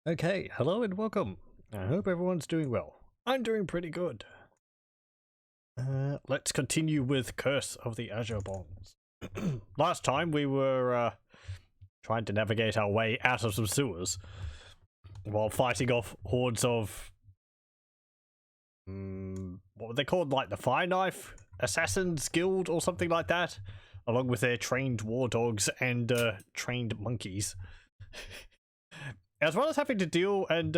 Okay, hello and welcome. I hope everyone's doing well. I'm doing pretty good. Let's continue with Curse of the Azure Bonds. Last time we were trying to navigate our way out of some sewers while fighting off hordes of what were they called, like the Fire Knife Assassins Guild or something like that, along with their trained war dogs and trained monkeys. As well as having to deal and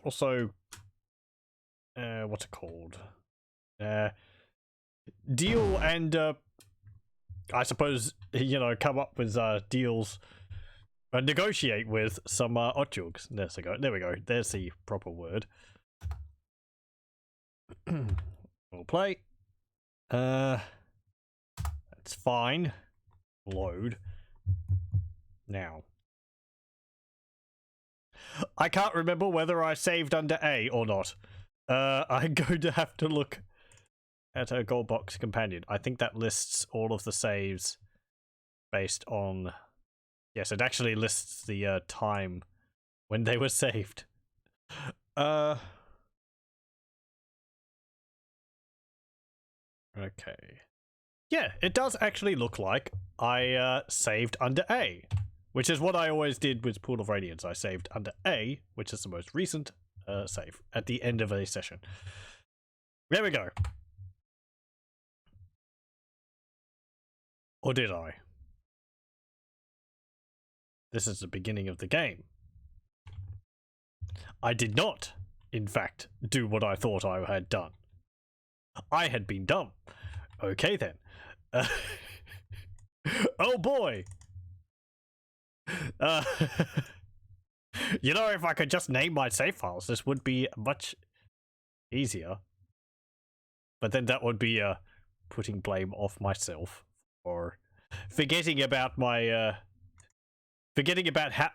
also what's it called? Deal and I suppose, you know, come up with deals and negotiate with some Otjugs. There we go. There's the proper word. We'll play. That's fine. Load. Now. I can't remember whether I saved under A or not. I'm going to have to look at a Goldbox companion. I think that lists all of the saves based on... Yes, it actually lists the time when they were saved. Okay. Yeah, it does actually look like I saved under A, which is what I always did with Pool of Radiance. I saved under A, which is the most recent save, at the end of a session. There we go. Or did I? This is the beginning of the game. I did not, in fact, do what I thought I had done. I had been dumb. Okay then. Oh boy! You know, if I could just name my save files, this would be much easier. But then that would be putting blame off myself or forgetting about my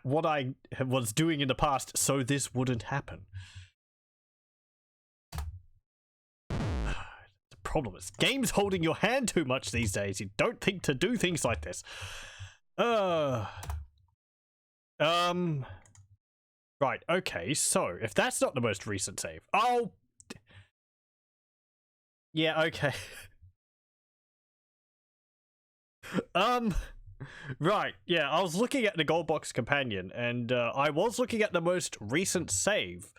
what I was doing in the past, so this wouldn't happen. The problem is, games holding your hand too much these days. You don't think to do things like this. Right, okay, so if that's not the most recent save. Oh, yeah, okay. Right, yeah, I was looking at the Goldbox companion, and I was looking at the most recent save,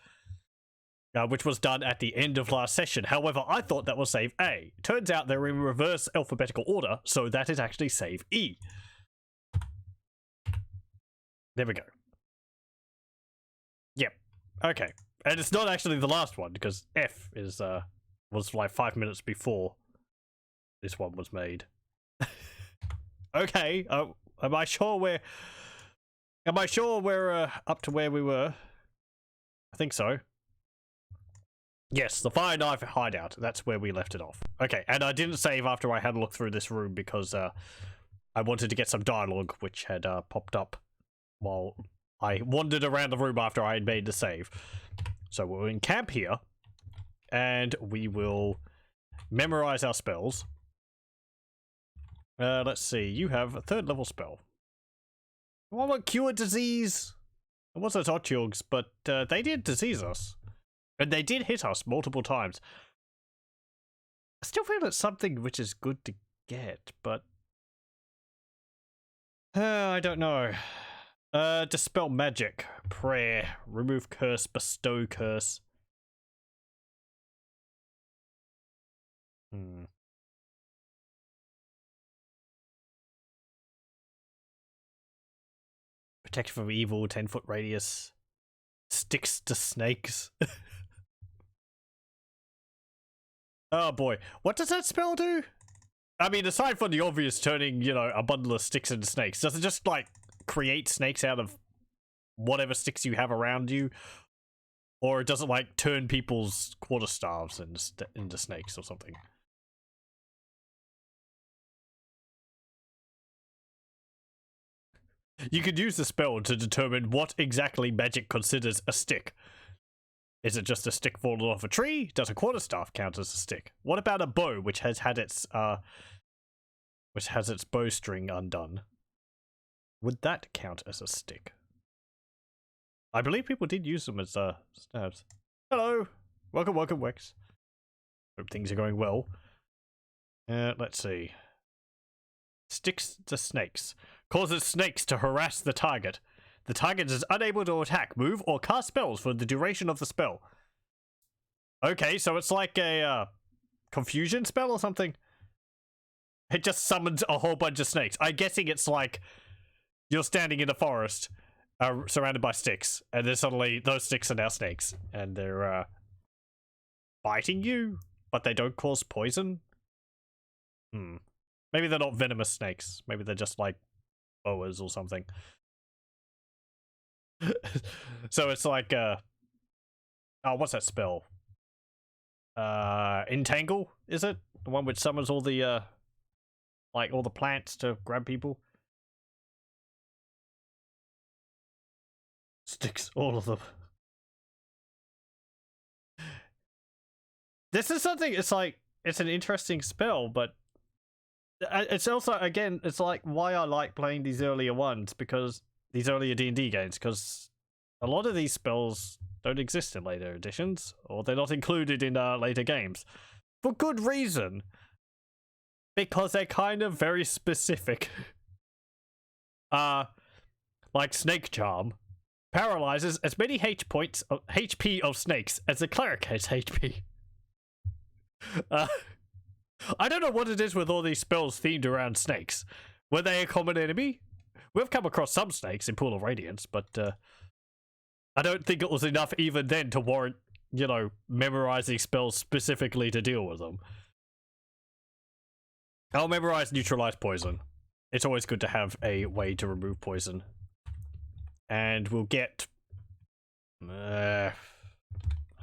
which was done at the end of last session. However, I thought that was save A. Turns out they're in reverse alphabetical order, so that is actually save E. There we go. Yep. Okay. And it's not actually the last one, because F is was like 5 minutes before this one was made. Okay. Am I sure we're up to where we were? I think so. Yes, the Fire Knife Hideout. That's where we left it off. Okay, and I didn't save after I had a look through this room because I wanted to get some dialogue which had popped up while I wandered around the room after I had made the save. So we're in camp here, and we will memorize our spells. Let's see, you have a 3rd level spell. What about Cure Disease? It wasn't Otjugs, but they did disease us. And they did hit us multiple times. I still feel it's something which is good to get, but... I don't know. Dispel magic, prayer, remove curse, bestow curse. Protect from evil, 10-foot radius. Sticks to snakes. Oh boy. What does that spell do? I mean, aside from the obvious turning, you know, a bundle of sticks into snakes, does it just, like, create snakes out of whatever sticks you have around you? Or does it, like, turn people's quarterstaffs into snakes or something? You could use the spell to determine what exactly magic considers a stick. Is it just a stick fallen off a tree? Does a quarterstaff count as a stick? What about a bow, which has had its bowstring undone? Would that count as a stick? I believe people did use them as stabs. Hello, welcome, Wex. Hope things are going well. Let's see. Sticks to snakes. Causes snakes to harass the target. The target is unable to attack, move, or cast spells for the duration of the spell. Okay, so it's like a confusion spell or something. It just summons a whole bunch of snakes. I'm guessing it's like you're standing in a forest surrounded by sticks, and then suddenly those sticks are now snakes, and they're biting you, but they don't cause poison. Maybe they're not venomous snakes. Maybe they're just like boas or something. So it's like oh, what's that spell? Entangle, is it? The one which summons all the like all the plants to grab people? Sticks, all of them. This is something, it's like, it's an interesting spell, but it's also, again, it's like why I like playing these earlier ones, because these earlier D&D games, because a lot of these spells don't exist in later editions, or they're not included in later games. For good reason. Because they're kind of very specific. Like Snake Charm paralyzes as many HP of snakes as the cleric has HP. I don't know what it is with all these spells themed around snakes. Were they a common enemy? We've come across some snakes in Pool of Radiance, but I don't think it was enough even then to warrant, you know, memorizing spells specifically to deal with them. I'll memorize Neutralize Poison. It's always good to have a way to remove poison. And we'll get... I'm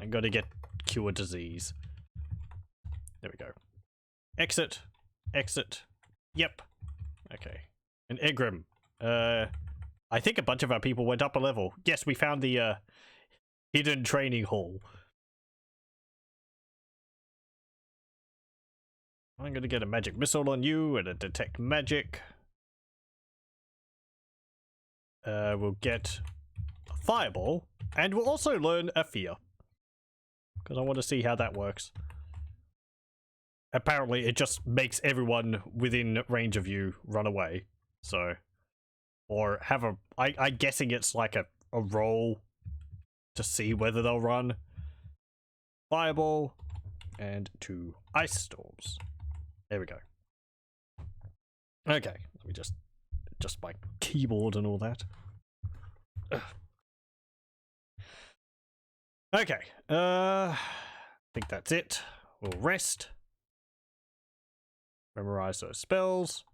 gonna get Cure Disease. There we go. Exit. Exit. Yep. Okay. And Egrimm. I think a bunch of our people went up a level. Yes, we found the hidden training hall. I'm gonna get a magic missile on you and a detect magic. We'll get a fireball, and we'll also learn a fear, because I want to see how that works. Apparently, it just makes everyone within range of you run away. So, or have a... I'm guessing it's like a roll to see whether they'll run. Fireball, and 2 ice storms. There we go. Okay, let me just my keyboard and all that. Ugh. Okay, I think that's it. We'll rest. Memorize those spells.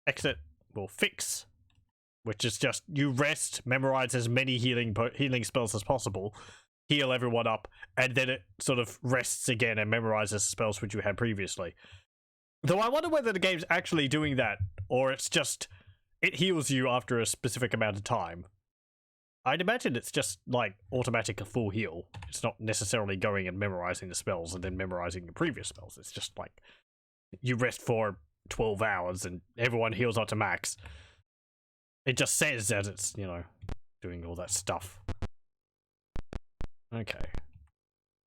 Exit. We'll fix, which is just you rest, memorize as many healing spells as possible, heal everyone up, and then it sort of rests again and memorizes the spells which you had previously. Though I wonder whether the game's actually doing that, or it's just it heals you after a specific amount of time. I'd imagine it's just like automatic full heal. It's not necessarily going and memorizing the spells and then memorizing the previous spells. It's just like you rest for 12 hours and everyone heals up to max. It just says that it's, you know, doing all that stuff. Okay.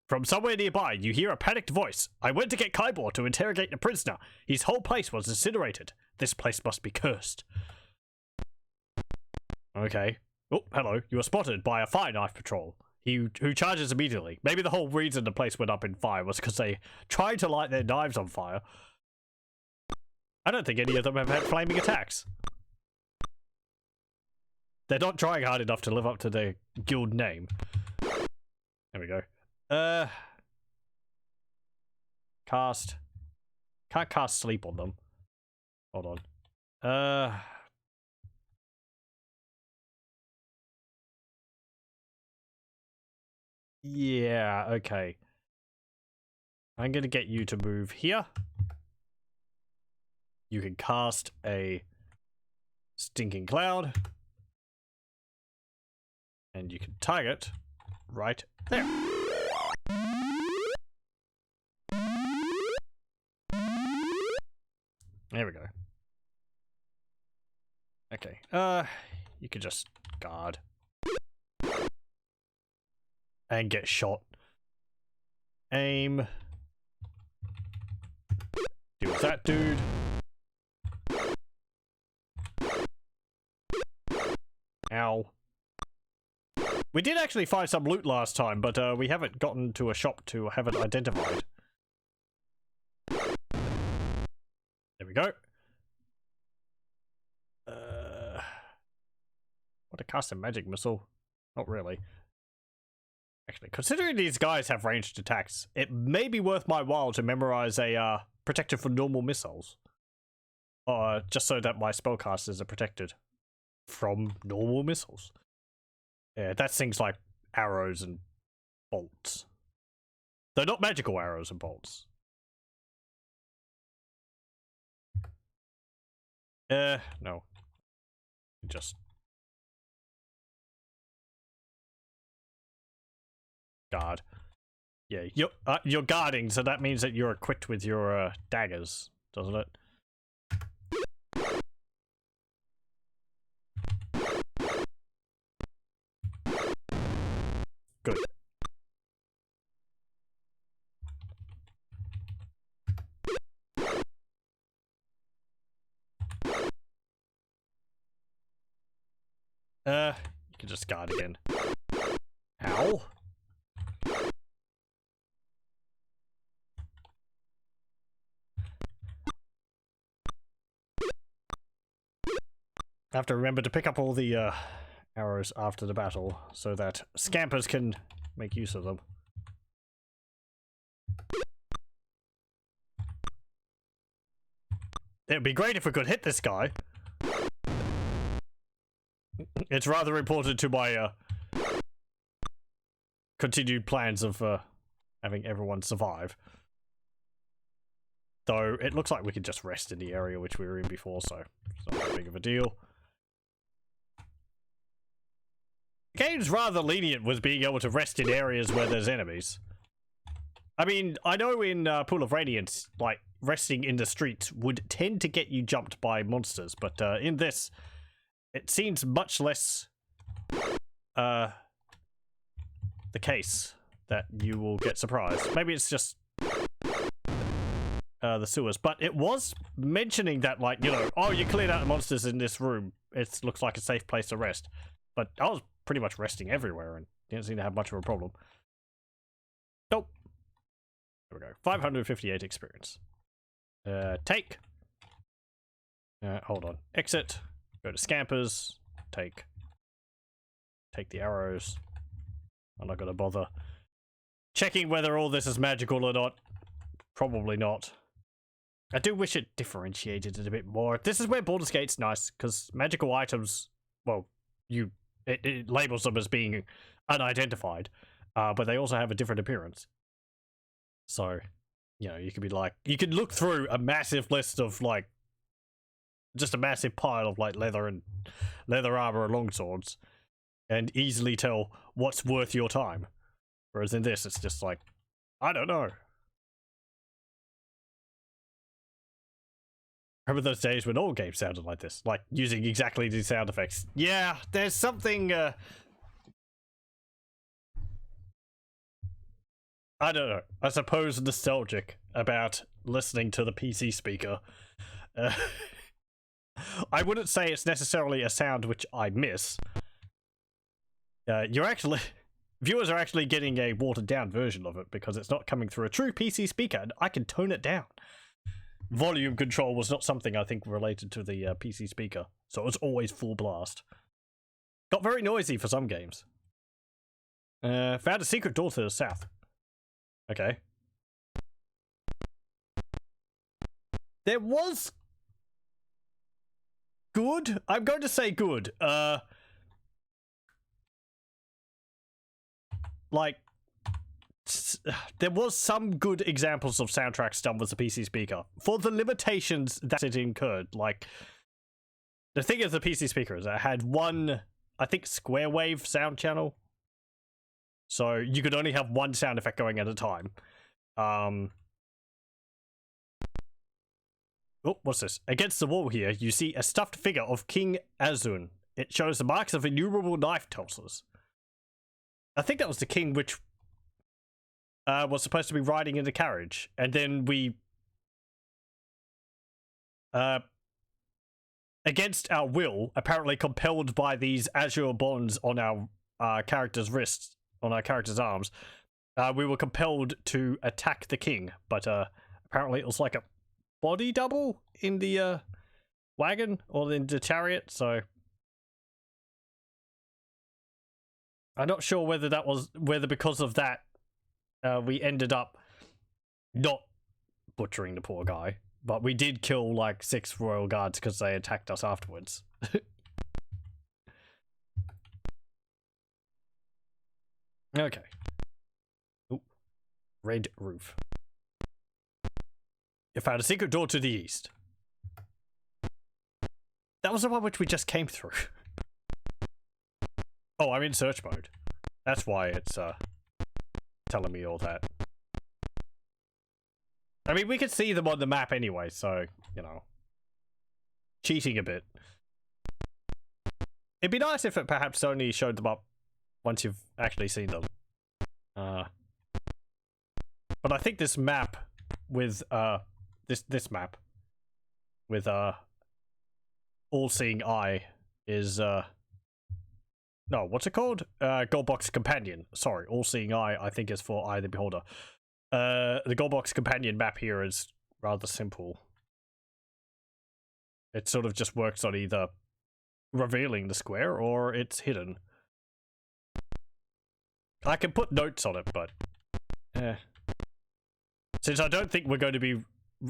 From somewhere nearby, you hear a panicked voice. I went to get Kybor to interrogate the prisoner. His whole place was incinerated. This place must be cursed. Okay. Oh, hello. You were spotted by a fire knife patrol. Who charges immediately. Maybe the whole reason the place went up in fire was because they tried to light their knives on fire. I don't think any of them have had flaming attacks. They're not trying hard enough to live up to their guild name. There we go. Cast. Can't cast sleep on them. Hold on. Yeah, okay. I'm gonna get you to move here. You can cast a stinking cloud. And you can target right there. There we go. Okay. you could just guard. And get shot. Aim. Deal with that dude. Ow. We did actually find some loot last time, but we haven't gotten to a shop to have it identified. There we go. Want to cast a magic missile? Not really. Actually, considering these guys have ranged attacks, it may be worth my while to memorize a protector for normal missiles. Just so that my spellcasters are protected from normal missiles. Yeah, that's things like arrows and bolts. They're not magical arrows and bolts. No. Just guard. Yeah, you're guarding, so that means that you're equipped with your daggers, doesn't it? Good. You can just guard again. Ow. I have to remember to pick up all the arrows after the battle so that Scampers can make use of them. It would be great if we could hit this guy. It's rather important to my continued plans of having everyone survive. Though it looks like we could just rest in the area which we were in before, so it's not that big of a deal. The game's rather lenient with being able to rest in areas where there's enemies. I mean, I know in Pool of Radiance, like, resting in the streets would tend to get you jumped by monsters, but in this, it seems much less the case that you will get surprised. Maybe it's just the sewers, but it was mentioning that, like, you know, oh, you cleared out the monsters in this room. It looks like a safe place to rest. But I was pretty much resting everywhere and didn't seem to have much of a problem. Nope. There we go. 558 experience. Take. Hold on. Exit. Go to Scampers. Take the arrows. I'm not gonna bother checking whether all this is magical or not. Probably not. I do wish it differentiated it a bit more. This is where Baldur's Gate's nice, because magical items, well, it labels them as being unidentified, but they also have a different appearance. So, you know, you could be like, you could look through a massive list of, like, just a massive pile of, like, leather armor and longswords, and easily tell what's worth your time. Whereas in this, it's just like, I don't know. Remember those days when all games sounded like this? Like, using exactly these sound effects. Yeah, there's something, I don't know, I suppose nostalgic about listening to the PC speaker. I wouldn't say it's necessarily a sound which I miss. Viewers are actually getting a watered down version of it because it's not coming through a true PC speaker and I can tone it down. Volume control was not something I think related to the PC speaker, so it was always full blast. Got very noisy for some games. Found a secret door to the south. Okay. There was good. I'm going to say good. Like, there was some good examples of soundtracks done with the PC speaker for the limitations that it incurred. Like, the thing is, the PC speaker is it had one, I think, square wave sound channel, so you could only have one sound effect going at a time. Oh, what's this? Against the wall here, you see a stuffed figure of King Azun, It shows the marks of innumerable knife tossers. I think that was the king which was supposed to be riding in the carriage, and then we against our will, apparently compelled by these Azure Bonds on our characters' wrists, on our characters' arms, we were compelled to attack the king, but apparently it was like a body double in the wagon or in the chariot, so I'm not sure whether because of that we ended up not butchering the poor guy, but we did kill like 6 royal guards because they attacked us afterwards. Okay. Ooh. Red roof. You found a secret door to the east. That was the one which we just came through. Oh, I'm in search mode. That's why it's telling me all that. I mean, we could see them on the map anyway, so, you know. Cheating a bit. It'd be nice if it perhaps only showed them up once you've actually seen them. But I think this map with, this map with, All-Seeing Eye is, no, what's it called? Goldbox Companion. Sorry, All-Seeing Eye, I think, is for Eye of the Beholder. The Goldbox Companion map here is rather simple. It sort of just works on either revealing the square or it's hidden. I can put notes on it, but since I don't think we're going to be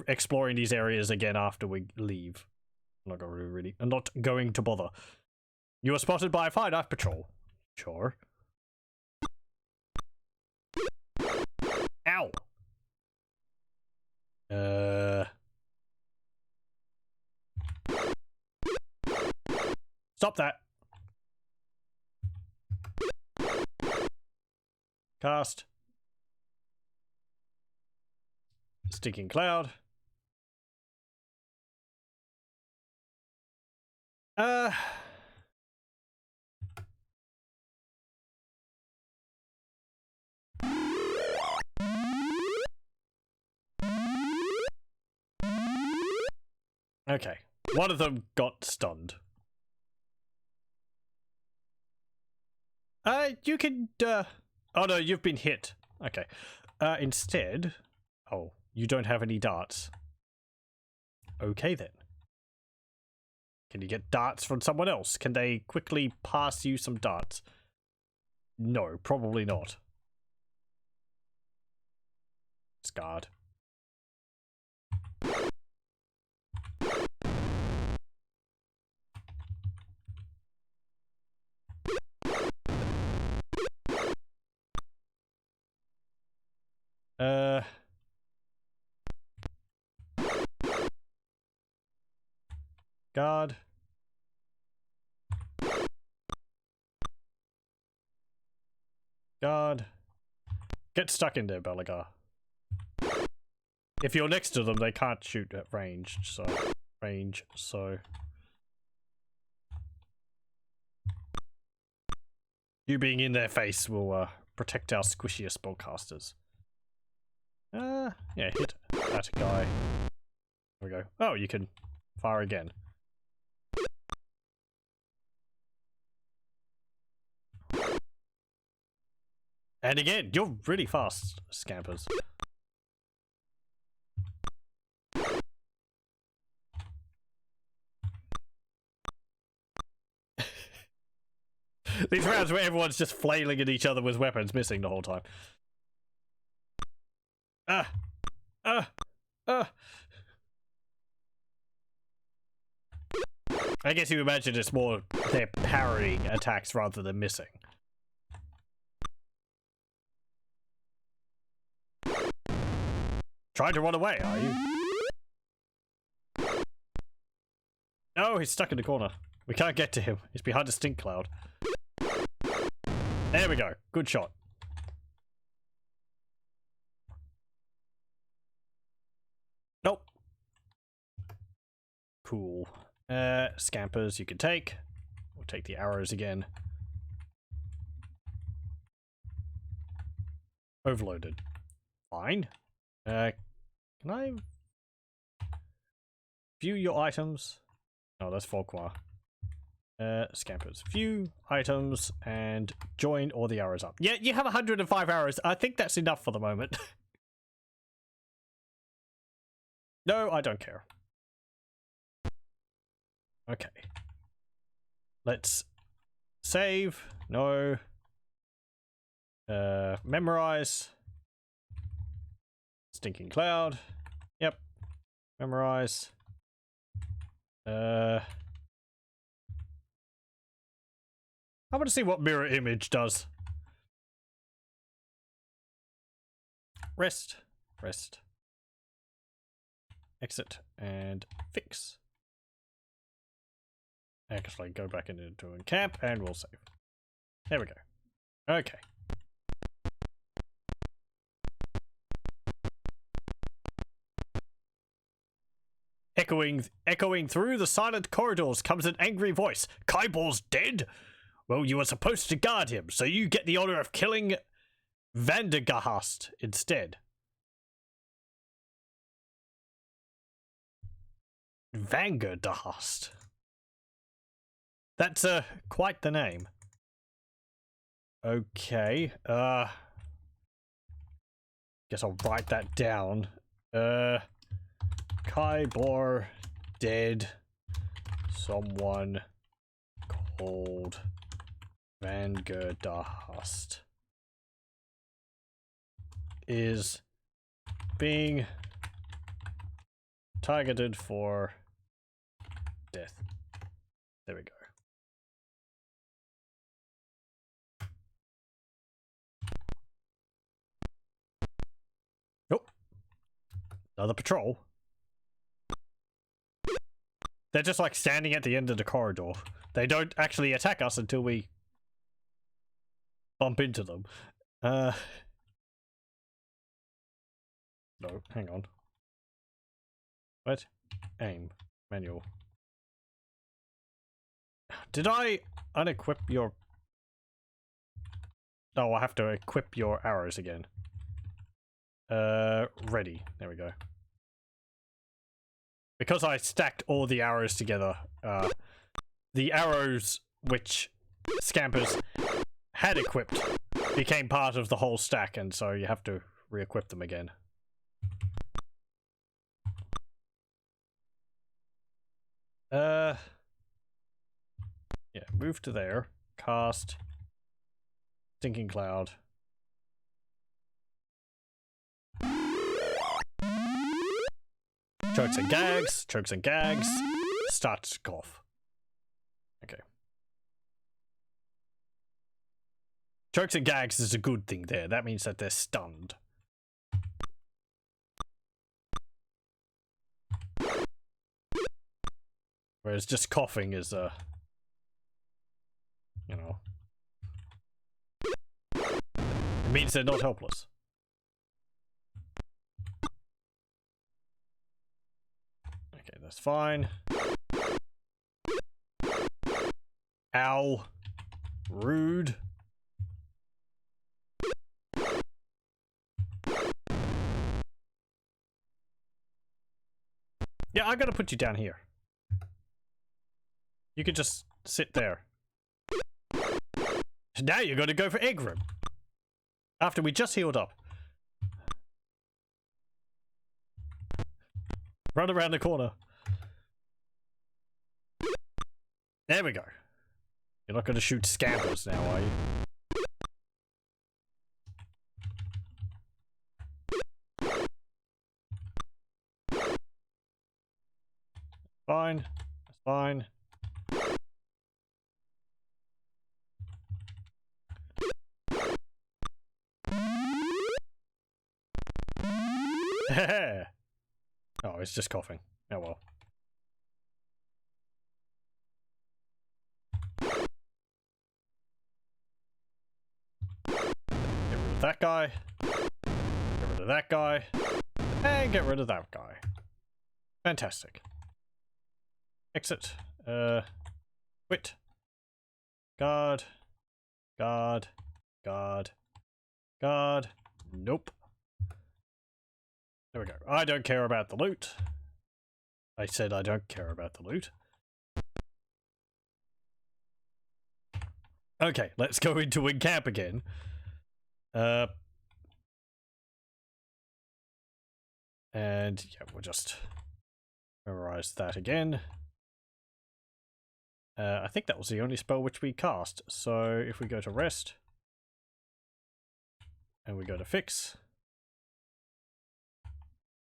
exploring these areas again after we leave, I'm not going to bother. You were spotted by a fire knife patrol. Sure. Ow. Stop that. Cast. Stinking cloud. Okay. One of them got stunned. You can, oh no, you've been hit. Okay. Instead, oh, you don't have any darts. Okay then. Can you get darts from someone else? Can they quickly pass you some darts? No, probably not. Scarred. God. God. Get stuck in there, Belegar. If you're next to them, they can't shoot at range, so... You being in their face will, protect our squishier spellcasters. Yeah, hit that guy. There we go. Oh, you can fire again. And again, you're really fast, Scampers. These rounds where everyone's just flailing at each other with weapons missing the whole time. I guess you imagine it's more they're parrying attacks rather than missing. Trying to run away, are you? No, he's stuck in the corner. We can't get to him. He's behind a stink cloud. There we go. Good shot. Nope. Cool. Scampers you can take. We'll take the arrows again. Overloaded. Fine. Can I view your items? No, that's Volkmar. Scampers. View items and join all the arrows up. Yeah, you have 105 arrows. I think that's enough for the moment. No, I don't care. Okay. Let's save. No. Memorize. Stinking cloud. Yep. Memorize. I want to see what mirror image does. Rest. Rest. Exit and fix. Actually, go back into camp and we'll save. There we go. Okay. Echoing through the silent corridors comes an angry voice. Kybor's dead? Well, you were supposed to guard him, so you get the honor of killing Vandegast instead. Vandegast. That's quite the name. Okay. Guess I'll write that down. Kybor dead. Someone called Vandegast is being targeted for death. There we go. Nope. Another patrol. They're just like standing at the end of the corridor. They don't actually attack us until we bump into them. No, hang on. What? Aim. Manual. Did I unequip your... Oh, I have to equip your arrows again. Ready. There we go. Because I stacked all the arrows together, the arrows which Scampers had equipped became part of the whole stack, and so you have to re-equip them again. Yeah, move to there. Cast. Stinking cloud. Chokes and gags. Chokes and gags. Start to cough. Okay. Chokes and gags is a good thing there. That means that they're stunned. Whereas just coughing is, you know, it means they're not helpless. Okay, that's fine. Ow. Rude. Yeah, I'm gonna put you down here. You could just sit there. Now you're gonna go for Egrimm. After we just healed up. Run around the corner. There we go. You're not gonna shoot Scampers now, are you? Fine. That's fine. Oh, it's just coughing. Oh well. Get rid of that guy. Get rid of that guy. And get rid of that guy. Fantastic. Exit. Quit. Guard. Guard. Guard. Guard. Nope. There we go. I don't care about the loot. I said I don't care about the loot. Okay, let's go into encamp again. And yeah, we'll just memorize that again. I think that was the only spell which we cast. So if we go to rest and we go to fix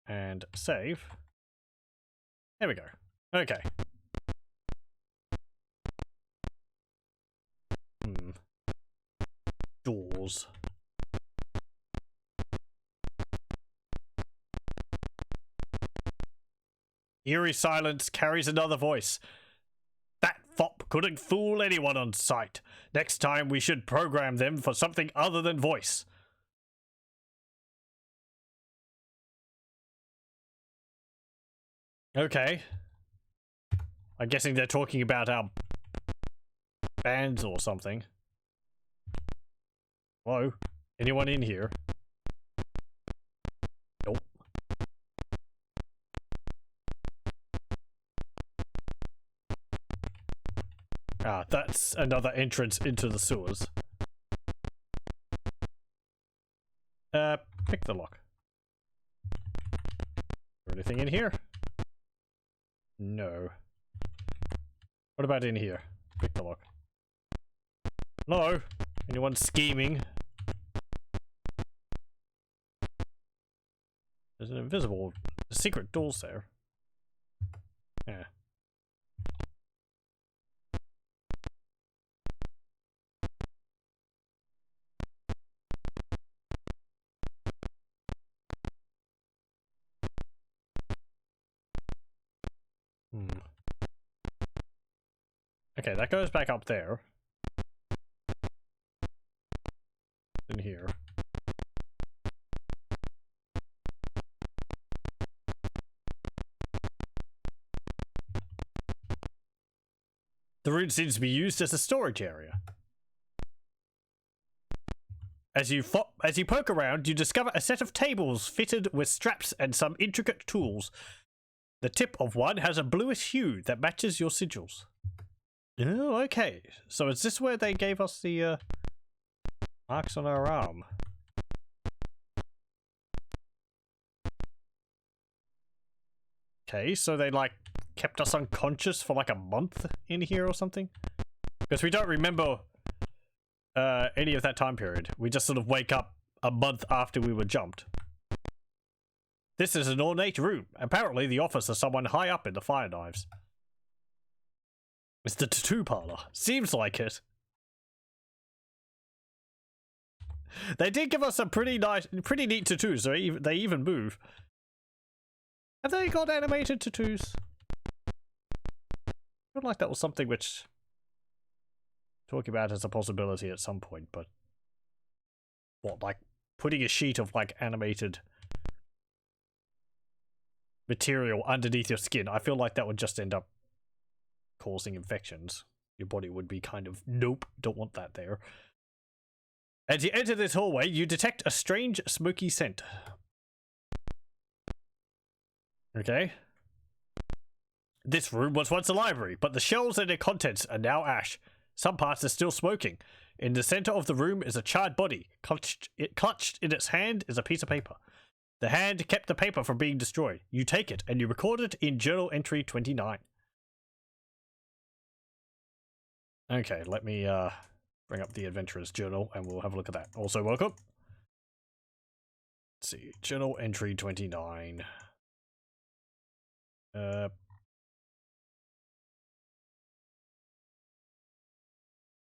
and save, there we go. Okay. Doors. Eerie silence carries another voice. That fop couldn't fool anyone on sight. Next time we should program them for something other than voice. Okay. I'm guessing they're talking about our bands or something. Hello? Anyone in here? Nope. Ah, that's another entrance into the sewers. Pick the lock. Is there anything in here? No. What about in here? Pick the lock. Hello? Anyone scheming? There's an invisible secret doors there. Yeah. Okay, that goes back up there. In here. The room seems to be used as a storage area. As you poke around, you discover a set of tables fitted with straps and some intricate tools. The tip of one has a bluish hue that matches your sigils. Oh, okay. So is this where they gave us the marks on our arm? Okay, so they like kept us unconscious for like a month in here or something? Because we don't remember any of that time period. We just sort of wake up a month after we were jumped. This is an ornate room. Apparently the office of someone high up in the Fire Knives. It's the tattoo parlor. Seems like it. They did give us some pretty neat tattoos. They even move. Have they got animated tattoos? I feel like that was something which talk about as a possibility at some point, but what, like putting a sheet of like animated material underneath your skin? I feel like that would just end up causing infections. Your body would be kind of, nope, don't want that there. As you enter this hallway, you detect a strange smoky scent. Okay. This room was once a library, but the shelves and their contents are now ash. Some parts are still smoking. In the center of the room is a charred body. Clutched in its hand is a piece of paper. The hand kept the paper from being destroyed. You take it and you record it in journal entry 29. Okay, let me bring up the adventurer's journal and we'll have a look at that. Also, welcome. Let's see, journal entry 29.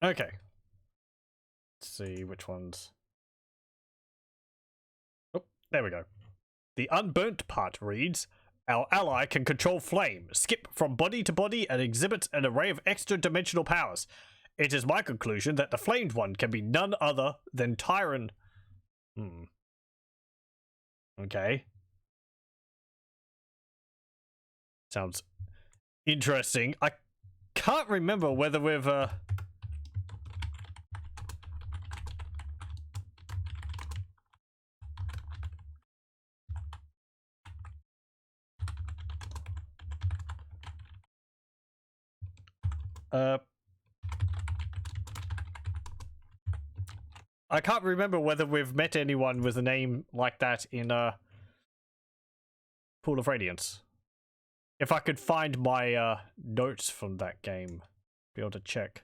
Okay. Let's see which ones. Oh, there we go. The unburnt part reads, our ally can control flame, skip from body to body, and exhibits an array of extra-dimensional powers. It is my conclusion that the flamed one can be none other than Tyron. Okay. Sounds interesting. I can't remember whether we've I can't remember whether we've met anyone with a name like that in Pool of Radiance. If I could find my notes from that game, be able to check.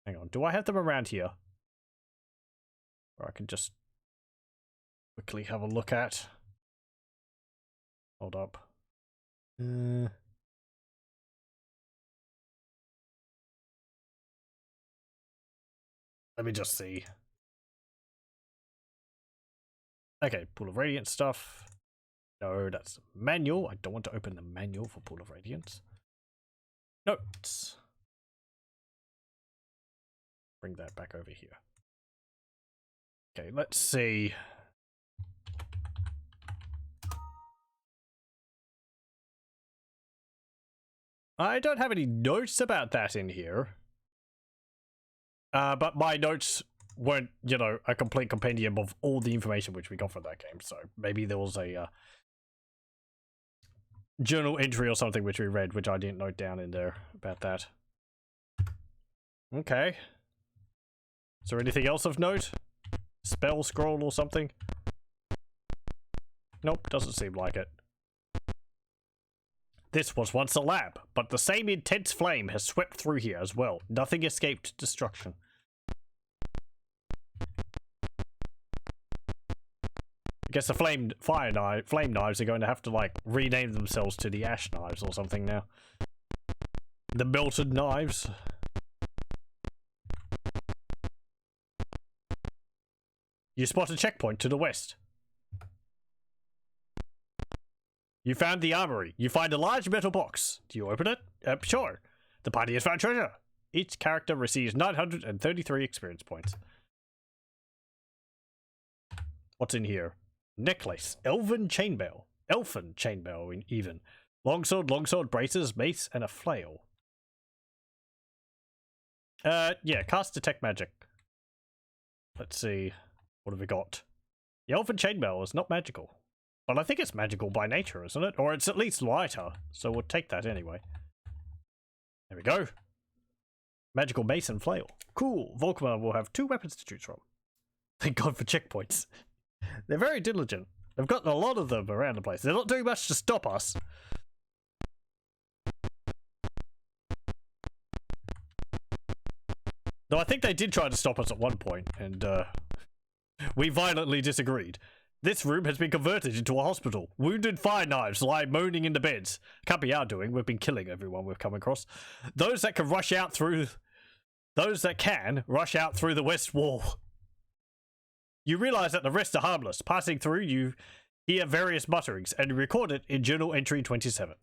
Hang on, do I have them around here? Or I can just quickly have a look at. Hold up. Let me just see. Okay, Pool of Radiance stuff. No, that's manual. I don't want to open the manual for Pool of Radiance. Notes. Bring that back over here. Okay, let's see. I don't have any notes about that in here. But my notes weren't, you know, a complete compendium of all the information which we got from that game. So maybe there was a journal entry or something which we read, which I didn't note down in there about that. Okay. Is there anything else of note? Spell scroll or something? Nope, doesn't seem like it. This was once a lab, but the same intense flame has swept through here as well. Nothing escaped destruction. I guess the flame knives are going to have to, like, rename themselves to the ash knives or something now. The melted knives. You spot a checkpoint to the west. You found the armory. You find a large metal box. Do you open it? Sure. The party has found treasure. Each character receives 933 experience points. What's in here? Necklace. Elven chainmail. Elfin chainmail, even. Longsword, braces, mace, and a flail. Yeah, cast detect magic. Let's see. What have we got? The elfin chainmail is not magical. But I think it's magical by nature, isn't it? Or it's at least lighter, so we'll take that anyway. There we go. Magical mace and flail. Cool. Volkmar will have 2 weapons to choose from. Thank God for checkpoints. They're very diligent. They've gotten a lot of them around the place. They're not doing much to stop us. Though I think they did try to stop us at one point, and we violently disagreed. This room has been converted into a hospital. Wounded fire knives lie moaning in the beds. Can't be our doing. We've been killing everyone we've come across. Those that can rush out through the west wall. You realize that the rest are harmless. Passing through, you hear various mutterings and record it in journal entry 27.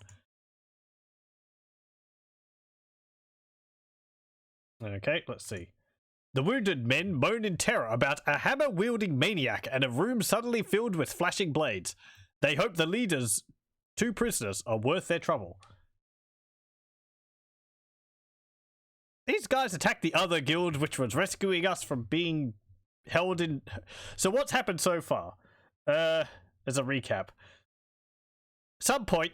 Okay, let's see. The wounded men moan in terror about a hammer-wielding maniac and a room suddenly filled with flashing blades. They hope the leaders, 2 prisoners, are worth their trouble. These guys attacked the other guild, which was rescuing us from being held in... So what's happened so far? As a recap. Some point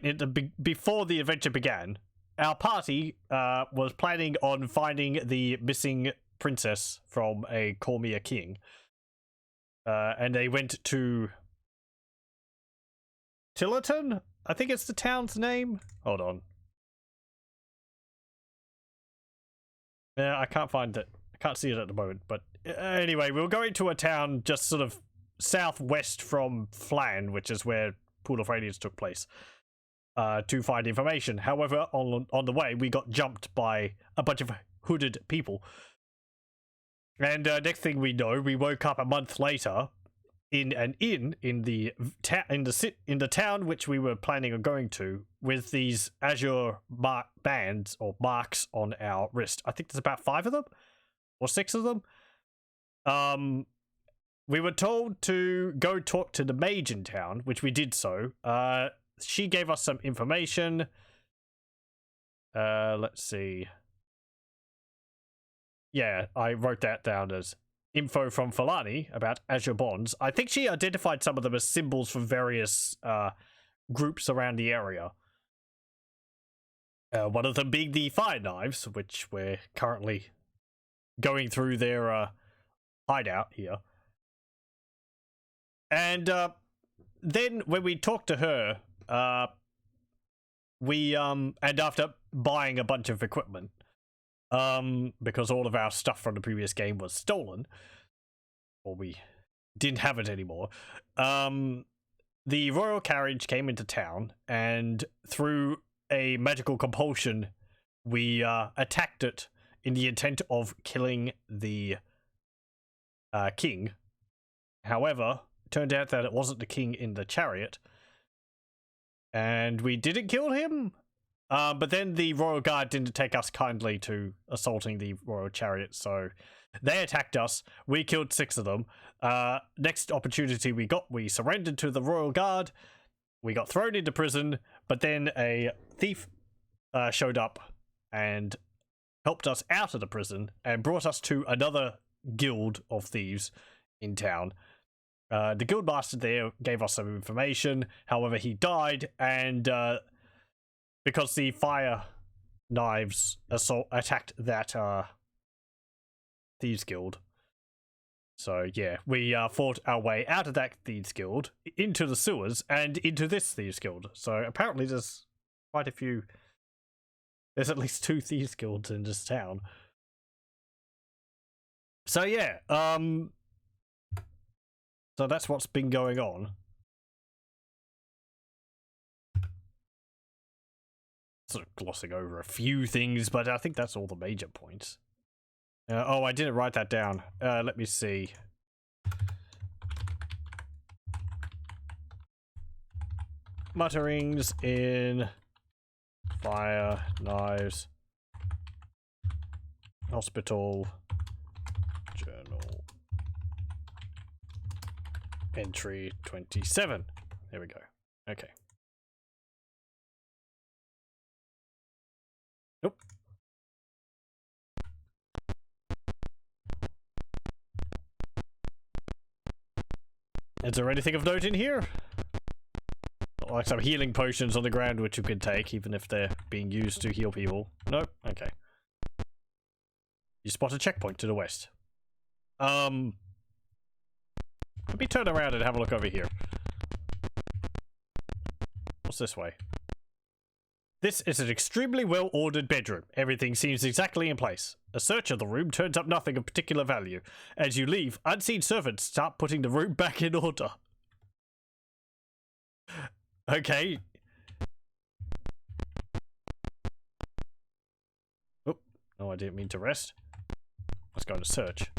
before the adventure began, our party was planning on finding the missing princess from a Cormyr king, and they went to Tillerton. I think it's the town's name. Hold on. Yeah, I can't find it. I can't see it at the moment. But anyway, we were going to a town just sort of southwest from Flan, which is where Pool of Radiance took place, to find information. However, on the way, we got jumped by a bunch of hooded people. And next thing we know, we woke up a month later in an inn in the town which we were planning on going to, with these Azure bands or marks on our wrist. I think there's about 5 of them or 6 of them. We were told to go talk to the mage in town, which we did so. She gave us some information. Let's see. Yeah, I wrote that down as info from Falani about Azure Bonds. I think she identified some of them as symbols from various groups around the area. One of them being the fire knives, which we're currently going through their hideout here. And then when we talked to her, and after buying a bunch of equipment, because all of our stuff from the previous game was stolen, or we didn't have it anymore, the royal carriage came into town, and through a magical compulsion, we attacked it in the intent of killing the king. However, it turned out that it wasn't the king in the chariot, and we didn't kill him. But then the royal guard didn't take us kindly to assaulting the royal chariot, so they attacked us. We killed 6 of them. Next opportunity we got, we surrendered to the royal guard. We got thrown into prison, but then a thief showed up and helped us out of the prison and brought us to another guild of thieves in town. The guild master there gave us some information. However, he died, and because the fire knives attacked that thieves guild. So yeah, we fought our way out of that thieves guild, into the sewers, and into this thieves guild. So apparently there's quite a few. There's at least 2 thieves guilds in this town. So yeah, so that's what's been going on. Sort of glossing over a few things, but I think that's all the major points. Oh, I didn't write that down. Let me see. Mutterings in fire knives hospital journal entry 27. There we go. Okay. Nope. Is there anything of note in here? Like some healing potions on the ground which you can take, even if they're being used to heal people. Nope. Okay. You spot a checkpoint to the west. Let me turn around and have a look over here. What's this way? This is an extremely well-ordered bedroom. Everything seems exactly in place. A search of the room turns up nothing of particular value. As you leave, unseen servants start putting the room back in order. Okay. Oh, no, I didn't mean to rest. Let's go to search.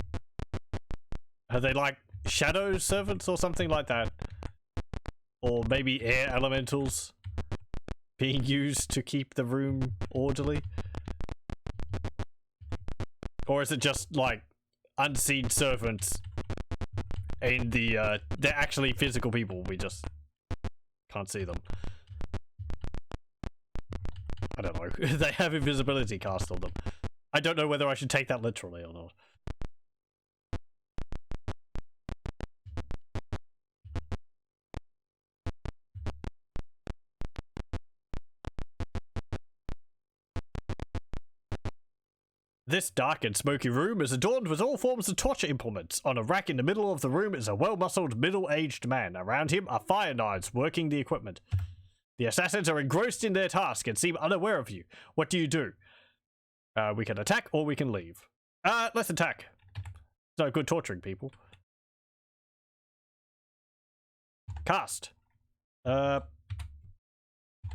Are they like shadow servants or something like that? Or maybe air elementals being used to keep the room orderly? Or is it just like unseen servants in the they're actually physical people, we just can't see them? I don't know. They have invisibility cast on them. I don't know whether I should take that literally or not. This dark and smoky room is adorned with all forms of torture implements. On a rack in the middle of the room is a well-muscled, middle-aged man. Around him are fire knives working the equipment. The assassins are engrossed in their task and seem unaware of you. What do? We can attack or we can leave. Let's attack. It's no good torturing people. Cast.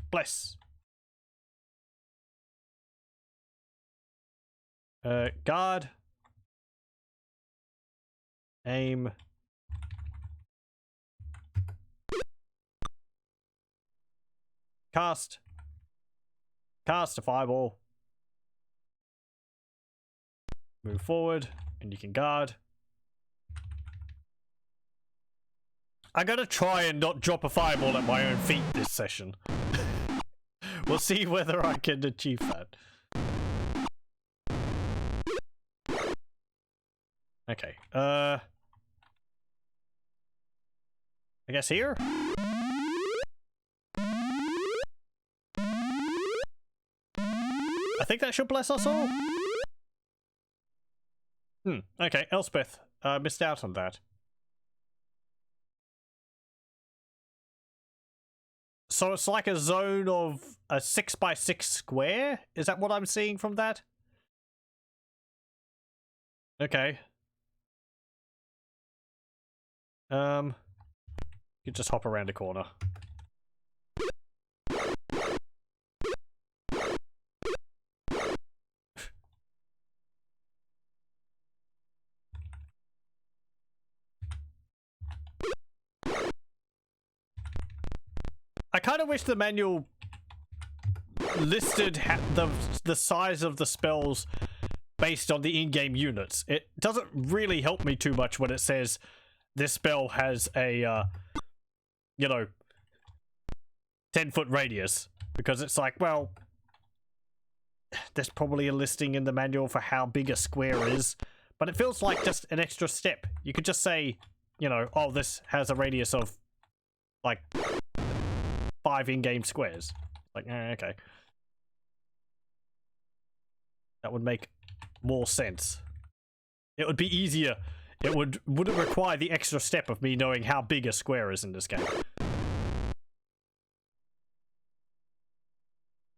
Bless. Guard. Aim. Cast. Cast a fireball. Move forward, and you can guard. I gotta try and not drop a fireball at my own feet this session. We'll see whether I can achieve that. Okay, I guess here? think that should bless us all. Okay, Elspeth. Missed out on that. So it's like a zone of a 6x6 square? Is that what I'm seeing from that? Okay. You just hop around a corner. I kind of wish the manual listed the size of the spells based on the in-game units. It doesn't really help me too much when it says this spell has a, 10-foot radius. Because it's like, well, there's probably a listing in the manual for how big a square is. But it feels like just an extra step. You could just say, oh, this has a radius of, like, 5 in-game squares. Like, okay. That would make more sense. It would be easier. It wouldn't require the extra step of me knowing how big a square is in this game.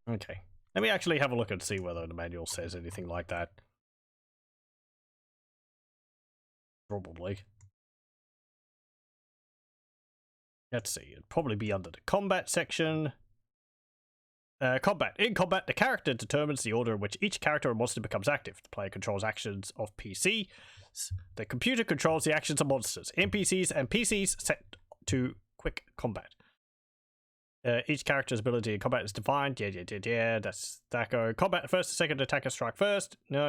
Okay. Let me actually have a look and see whether the manual says anything like that. Probably. Let's see. It'd probably be under the combat section. Combat. In combat, the character determines the order in which each character or monster becomes active. The player controls actions of PC. The computer controls the actions of monsters. NPCs and PCs set to quick combat. Each character's ability in combat is defined. Yeah. That's that go. Combat first, second attacker strike first. No.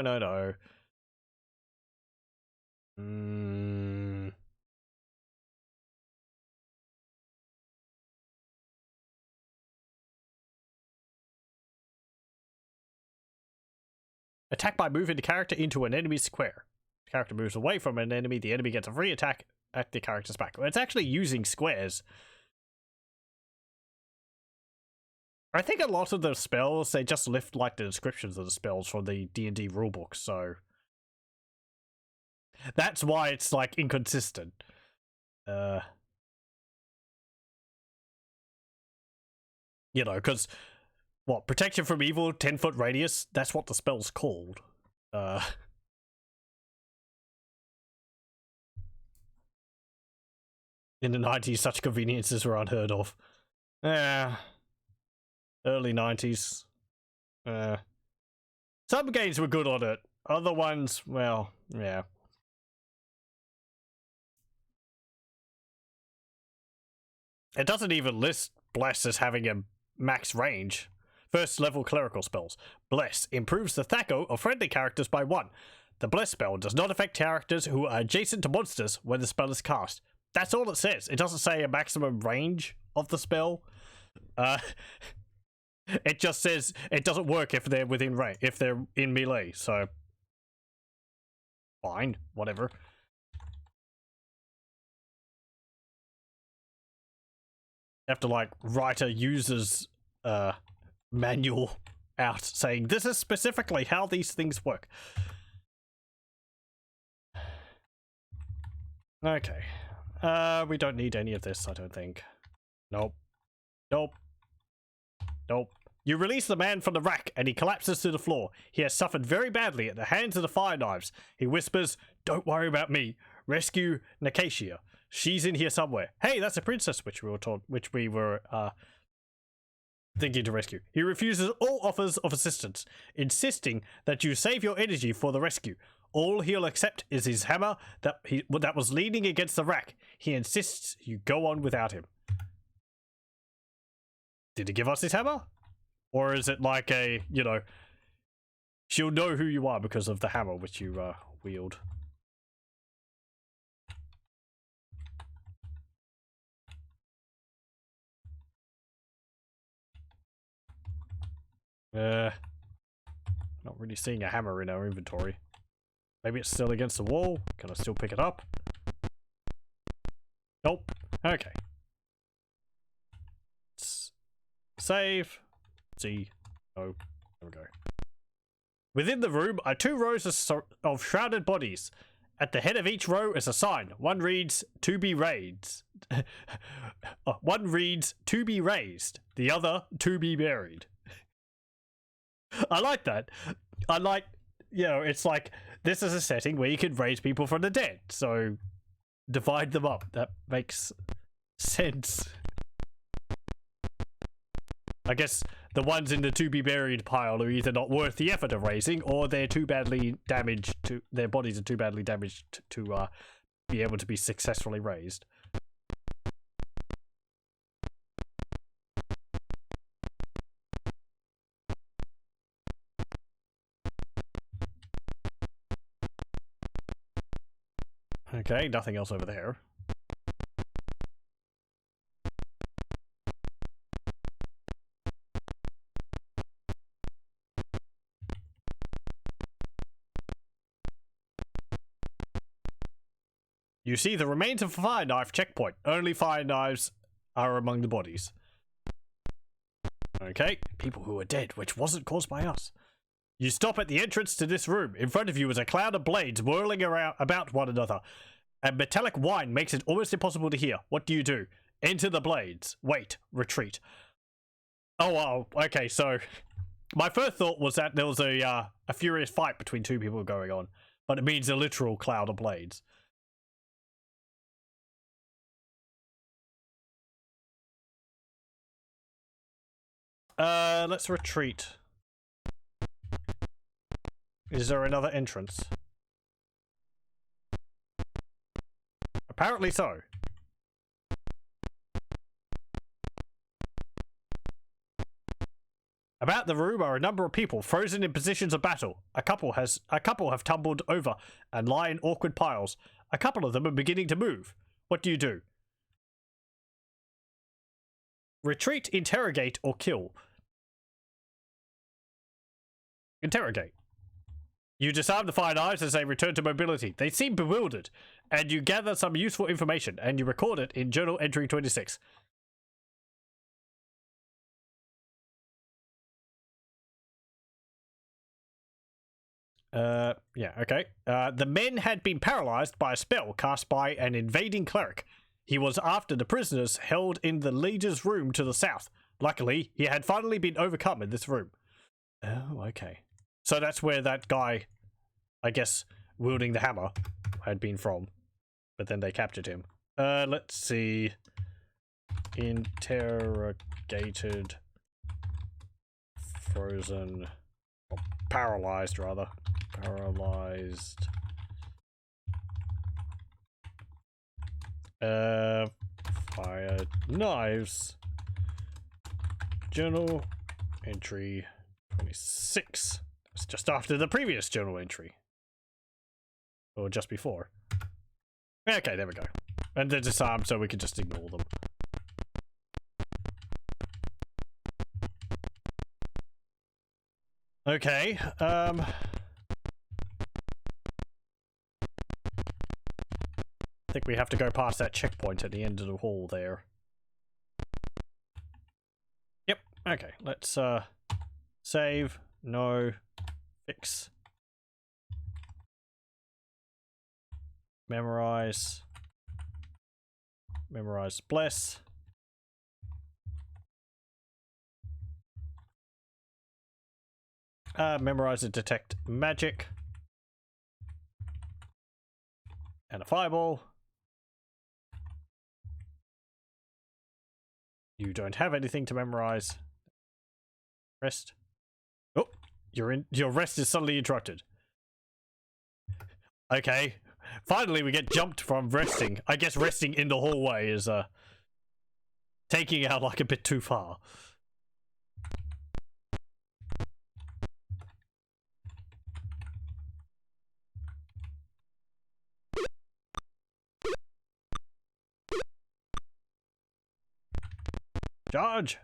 Attack by moving the character into an enemy's square. The character moves away from an enemy. The enemy gets a free attack at the character's back. It's actually using squares. I think a lot of the spells, they just lift like the descriptions of the spells from the D&D rulebook, so that's why it's like inconsistent. Because what, protection from evil, 10-foot radius, that's what the spell's called. In the 90s, such conveniences were unheard of. Early 90s. Some games were good on it. Other ones, well, yeah. It doesn't even list Bless as having a max range. First level clerical spells. Bless improves the THAC0 of friendly characters by 1. The Bless spell does not affect characters who are adjacent to monsters when the spell is cast. That's all it says. It doesn't say a maximum range of the spell. It just says it doesn't work if they're within range, if they're in melee, so fine, whatever. You have to like write a user's manual out saying this is specifically how these things work. Okay. We don't need any of this, I don't think. Nope. You release the man from the rack, and he collapses to the floor. He has suffered very badly at the hands of the fire knives. He whispers, "Don't worry about me. Rescue Nakasia. She's in here somewhere." Hey, that's a princess which we were thinking to rescue. He refuses all offers of assistance, insisting that you save your energy for the rescue. All he'll accept is his hammer that was leaning against the rack. He insists you go on without him. Did he give us his hammer? Or is it like a, she'll know who you are because of the hammer which you wield? Not really seeing a hammer in our inventory. Maybe it's still against the wall. Can I still pick it up? Nope. Okay. Save. See. Oh, there we go. Within the room are 2 rows of shrouded bodies. At the head of each row is a sign. One reads, "To be raised." One reads, "To be raised." The other, "To be buried." I like that. I like, it's like, this is a setting where you can raise people from the dead. So, divide them up. That makes sense. I guess the ones in the to be buried pile are either not worth the effort of raising, or they're too badly damaged to, their bodies are too badly damaged to be able to be successfully raised. Okay, nothing else over there. You see the remains of a fire knife checkpoint. Only fire knives are among the bodies. Okay, people who are dead, which wasn't caused by us. You stop at the entrance to this room. In front of you is a cloud of blades whirling around about one another. A metallic whine makes it almost impossible to hear. What do you do? Enter the blades. Wait. Retreat. Oh, wow. Okay, so my first thought was that there was a furious fight between 2 people going on, but it means a literal cloud of blades. Let's retreat. Is there another entrance? Apparently so. About the room are a number of people frozen in positions of battle. A couple have tumbled over and lie in awkward piles. A couple of them are beginning to move. What do you do? Retreat, interrogate, or kill. Interrogate. You disarm the fire knives as they return to mobility. They seem bewildered, and you gather some useful information, and you record it in Journal Entry 26. Yeah, okay. The men had been paralyzed by a spell cast by an invading cleric. He was after the prisoners held in the leader's room to the south. Luckily, he had finally been overcome in this room. Oh, okay. So that's where that guy, I guess, wielding the hammer had been from. But then they captured him. Let's see. Interrogated. Frozen. Or paralyzed, rather. Paralyzed. Fire knives. Journal entry 26. It's just after the previous journal entry. Or just before. Okay, there we go. And they're disarmed, so we can just ignore them. Okay, I think we have to go past that checkpoint at the end of the hall there. Yep, okay, let's save, no, fix. Memorize, bless. Memorize and detect magic. And a fireball. You don't have anything to memorize. Rest. Oh, your rest is suddenly interrupted. Okay. Finally, we get jumped from resting. I guess resting in the hallway is taking it out like a bit too far. Charge!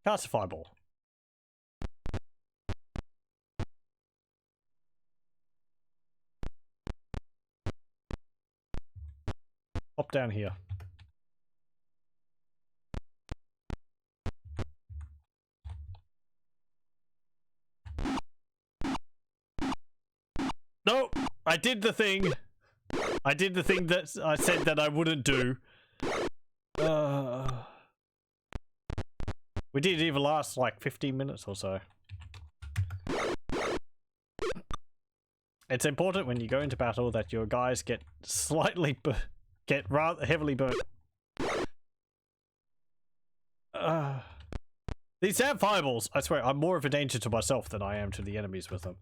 Cast a fireball. Hop down here. No, I did the thing. I did the thing that I said that I wouldn't do. We didn't even last like 15 minutes or so. It's important when you go into battle that your guys get rather heavily burnt. These damn fireballs! I swear, I'm more of a danger to myself than I am to the enemies with them.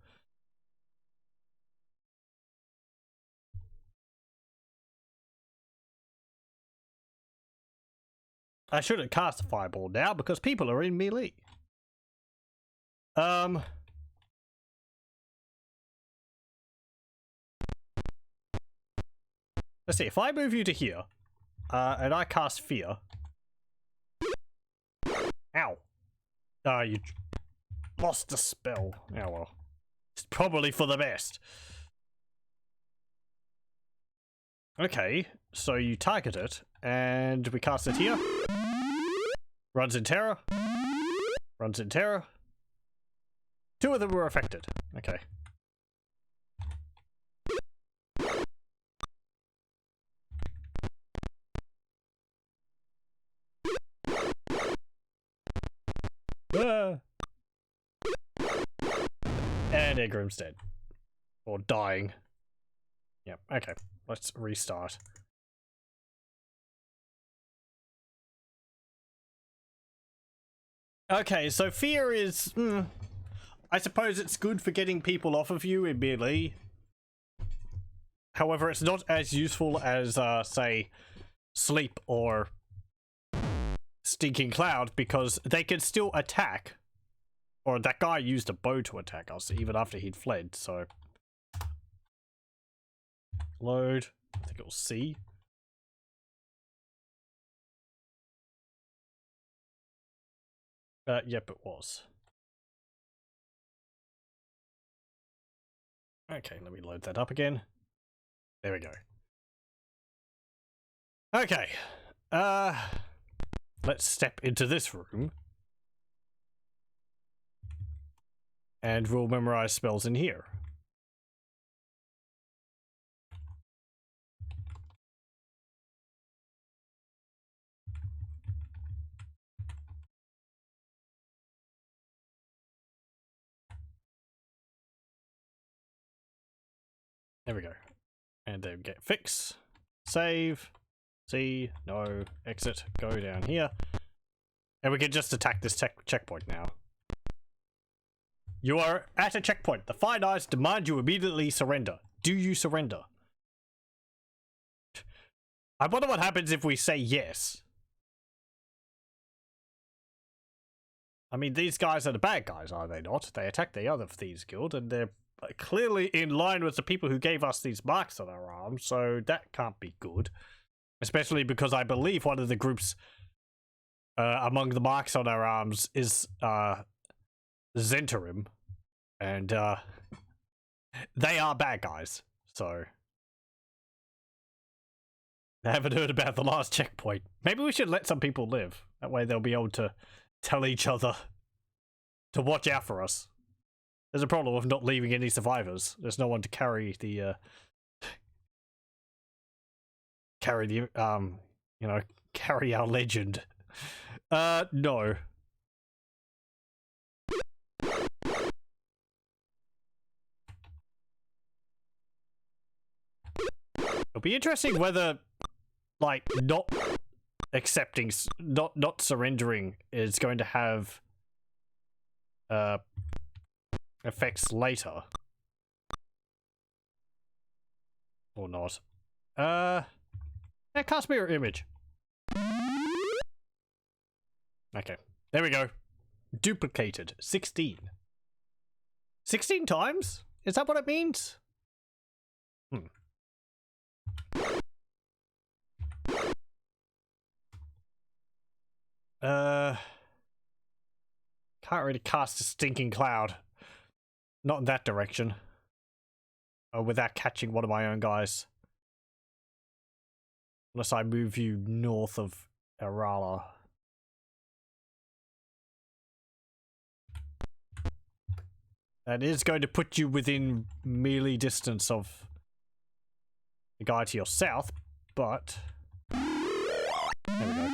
I shouldn't cast a fireball now because people are in melee. Let's see, if I move you to here, and I cast fear. Ow. You lost the spell. Oh well. It's probably for the best. Okay, so you target it, and we cast it here. Runs in terror. Runs in terror. 2 of them were affected. Okay. And Egrimm's dead. Or dying. Yep, okay. Let's restart. Okay, so fear is... I suppose it's good for getting people off of you in melee. However, it's not as useful as, say, sleep or stinking cloud, because they can still attack. Or that guy used a bow to attack us, even after he'd fled, so... Load. I think it was C. Yep, it was. Okay, let me load that up again. There we go. Okay. Let's step into this room. And we'll memorize spells in here. There we go. And then get fix, save, C, no, exit, go down here. And we can just attack this checkpoint now. You are at a checkpoint. The Fine Eyes demand you immediately surrender. Do you surrender? I wonder what happens if we say yes. I mean, these guys are the bad guys, are they not? They attacked the other Thieves Guild, and they're clearly in line with the people who gave us these marks on our arms, so that can't be good. Especially because I believe one of the groups among the marks on our arms is Zhentarim, and they are bad guys, so I haven't heard about the last checkpoint. Maybe we should let some people live. That way they'll be able to tell each other to watch out for us. There's a problem with not leaving any survivors. There's no one to carry the you know, carry our legend. No. It'll be interesting whether, like, not accepting, not surrendering is going to have effects later. Or not. Yeah, cast mirror image. Okay, there we go. Duplicated. 16. 16 times? Is that what it means? Can't really cast a stinking cloud. Not in that direction. Without catching one of my own guys. Unless I move you north of Erala. That is going to put you within melee distance of the guy to your south, but... There we go.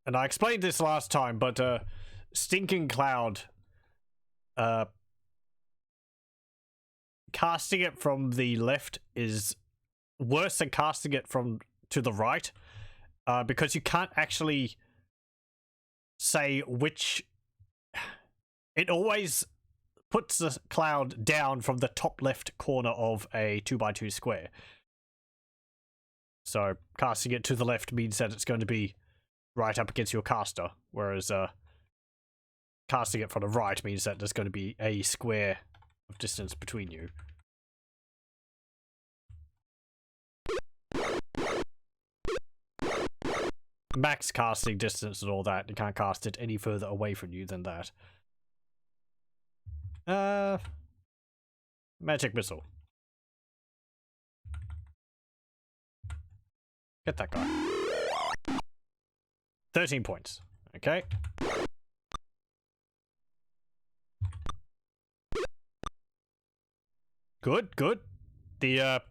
And I explained this last time, but Stinking Cloud, casting it from the left is worse than casting it from to the right, because you can't actually say which. It always puts the cloud down from the top left corner of a 2x2 square. So casting it to the left means that it's going to be right up against your caster, whereas casting it from the right means that there's going to be a square of distance between you. Max casting distance and all that, you can't cast it any further away from you than that. Magic missile. Get that guy. 13 points. Okay. Good, good. The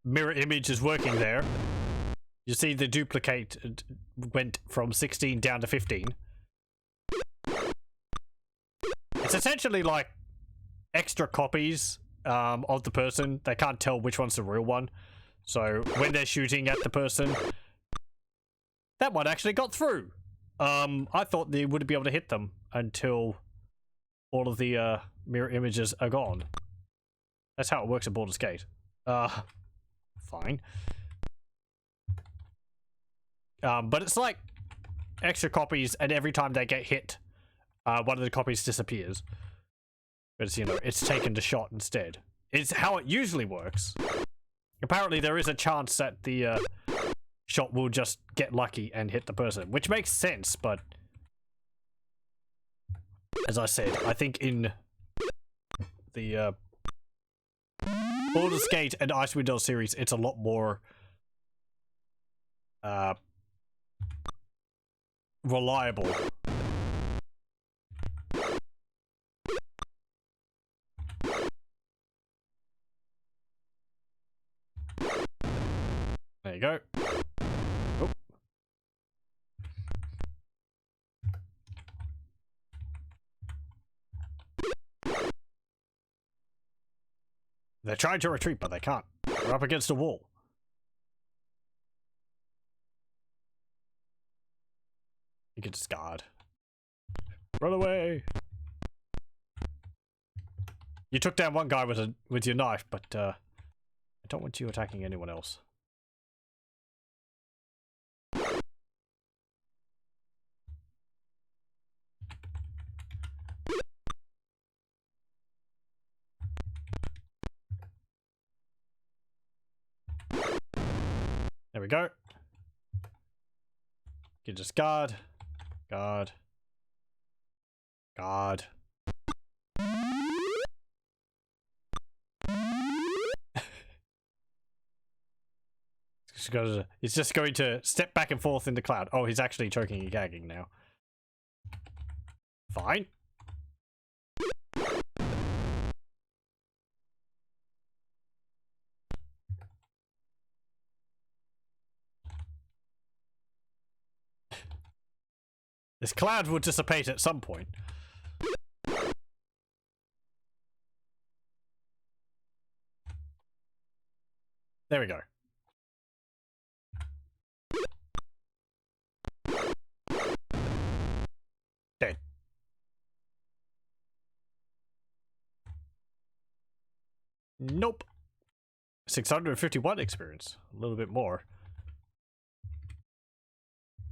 mirror image is working there. You see the duplicate went from 16 down to 15. It's essentially like extra copies of the person. They can't tell which one's the real one. So when they're shooting at the person, that one actually got through. I thought they would be able to hit them until all of the mirror images are gone. That's how it works at Baldur's Gate. Fine. But it's like extra copies, and every time they get hit, one of the copies disappears. But it's, you know, it's taken the shot instead. It's how it usually works. Apparently there is a chance that the shot will just get lucky and hit the person, which makes sense, but as I said, I think in the Baldur's Gate and Icewind Dale series, it's a lot more reliable. There you go. Oh. They're trying to retreat, but they can't. They're up against a wall. You can discard. Run away! You took down one guy with your knife, but I don't want you attacking anyone else. There we go. You can just guard. Guard. Guard. He's just going to step back and forth in the cloud. Oh, he's actually choking and gagging now. Fine. This cloud will dissipate at some point. There we go. Dead. Nope. 651 experience. A little bit more.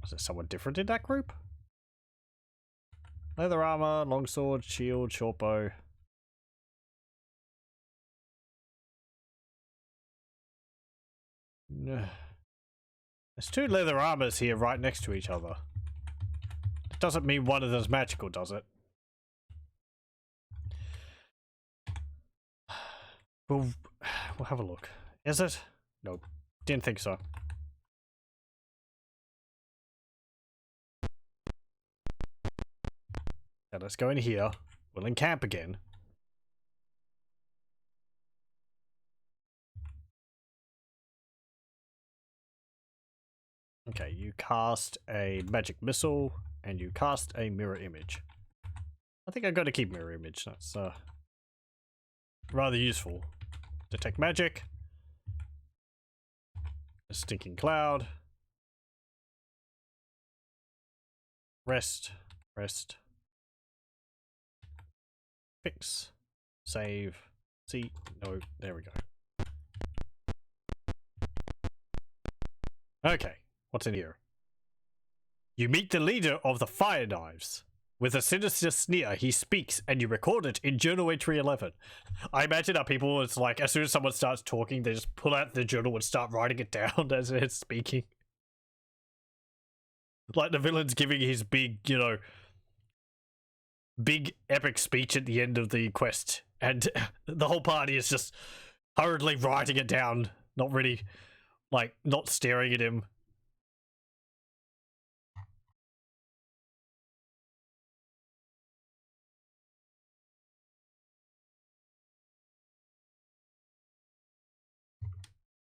Was there someone different in that group? Leather armor, longsword, shield, shortbow. There's two leather armors here right next to each other. It doesn't mean one of them's magical, does it? We'll have a look. Is it? Nope. Didn't think so. Now let's go in here. We'll encamp again. Okay, you cast a magic missile and you cast a mirror image. I think I've got to keep mirror image. That's rather useful. Detect magic. A stinking cloud. Rest. Rest. Fix. Save. See. No. There we go. Okay. What's in here? You meet the leader of the Fire Knives. With a sinister sneer, he speaks, and you record it in Journal Entry 11. I imagine how people, it's like, as soon as someone starts talking, they just pull out the journal and start writing it down as it's speaking. Like the villain's giving his big, you know, big epic speech at the end of the quest, and the whole party is just hurriedly writing it down, not really, like, not staring at him.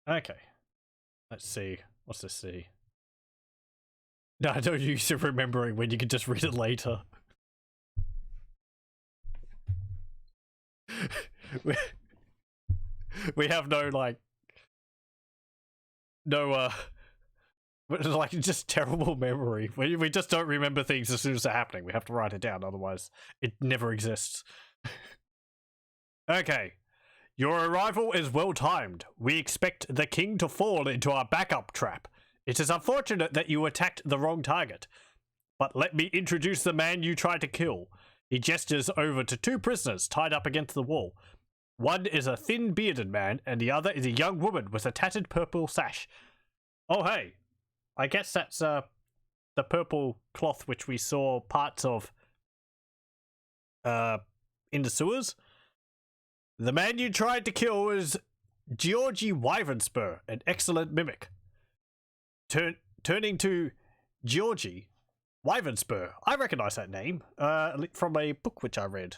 Okay. Let's see. What's this see? No, I don't use it remembering when you can just read it later. we have no, like, no, like, just terrible memory. We just don't remember things as soon as they're happening. We have to write it down, otherwise it never exists. Okay. Your arrival is well timed. We expect the king to fall into our backup trap. It is unfortunate that you attacked the wrong target. But let me introduce the man you tried to kill. He gestures over to two prisoners tied up against the wall. One is a thin bearded man, and the other is a young woman with a tattered purple sash. Oh hey, I guess that's the purple cloth which we saw parts of in the sewers. The man you tried to kill is Georgie Wyvernspur, an excellent mimic. Turning to Georgie Wyvernspur, I recognize that name from a book which I read.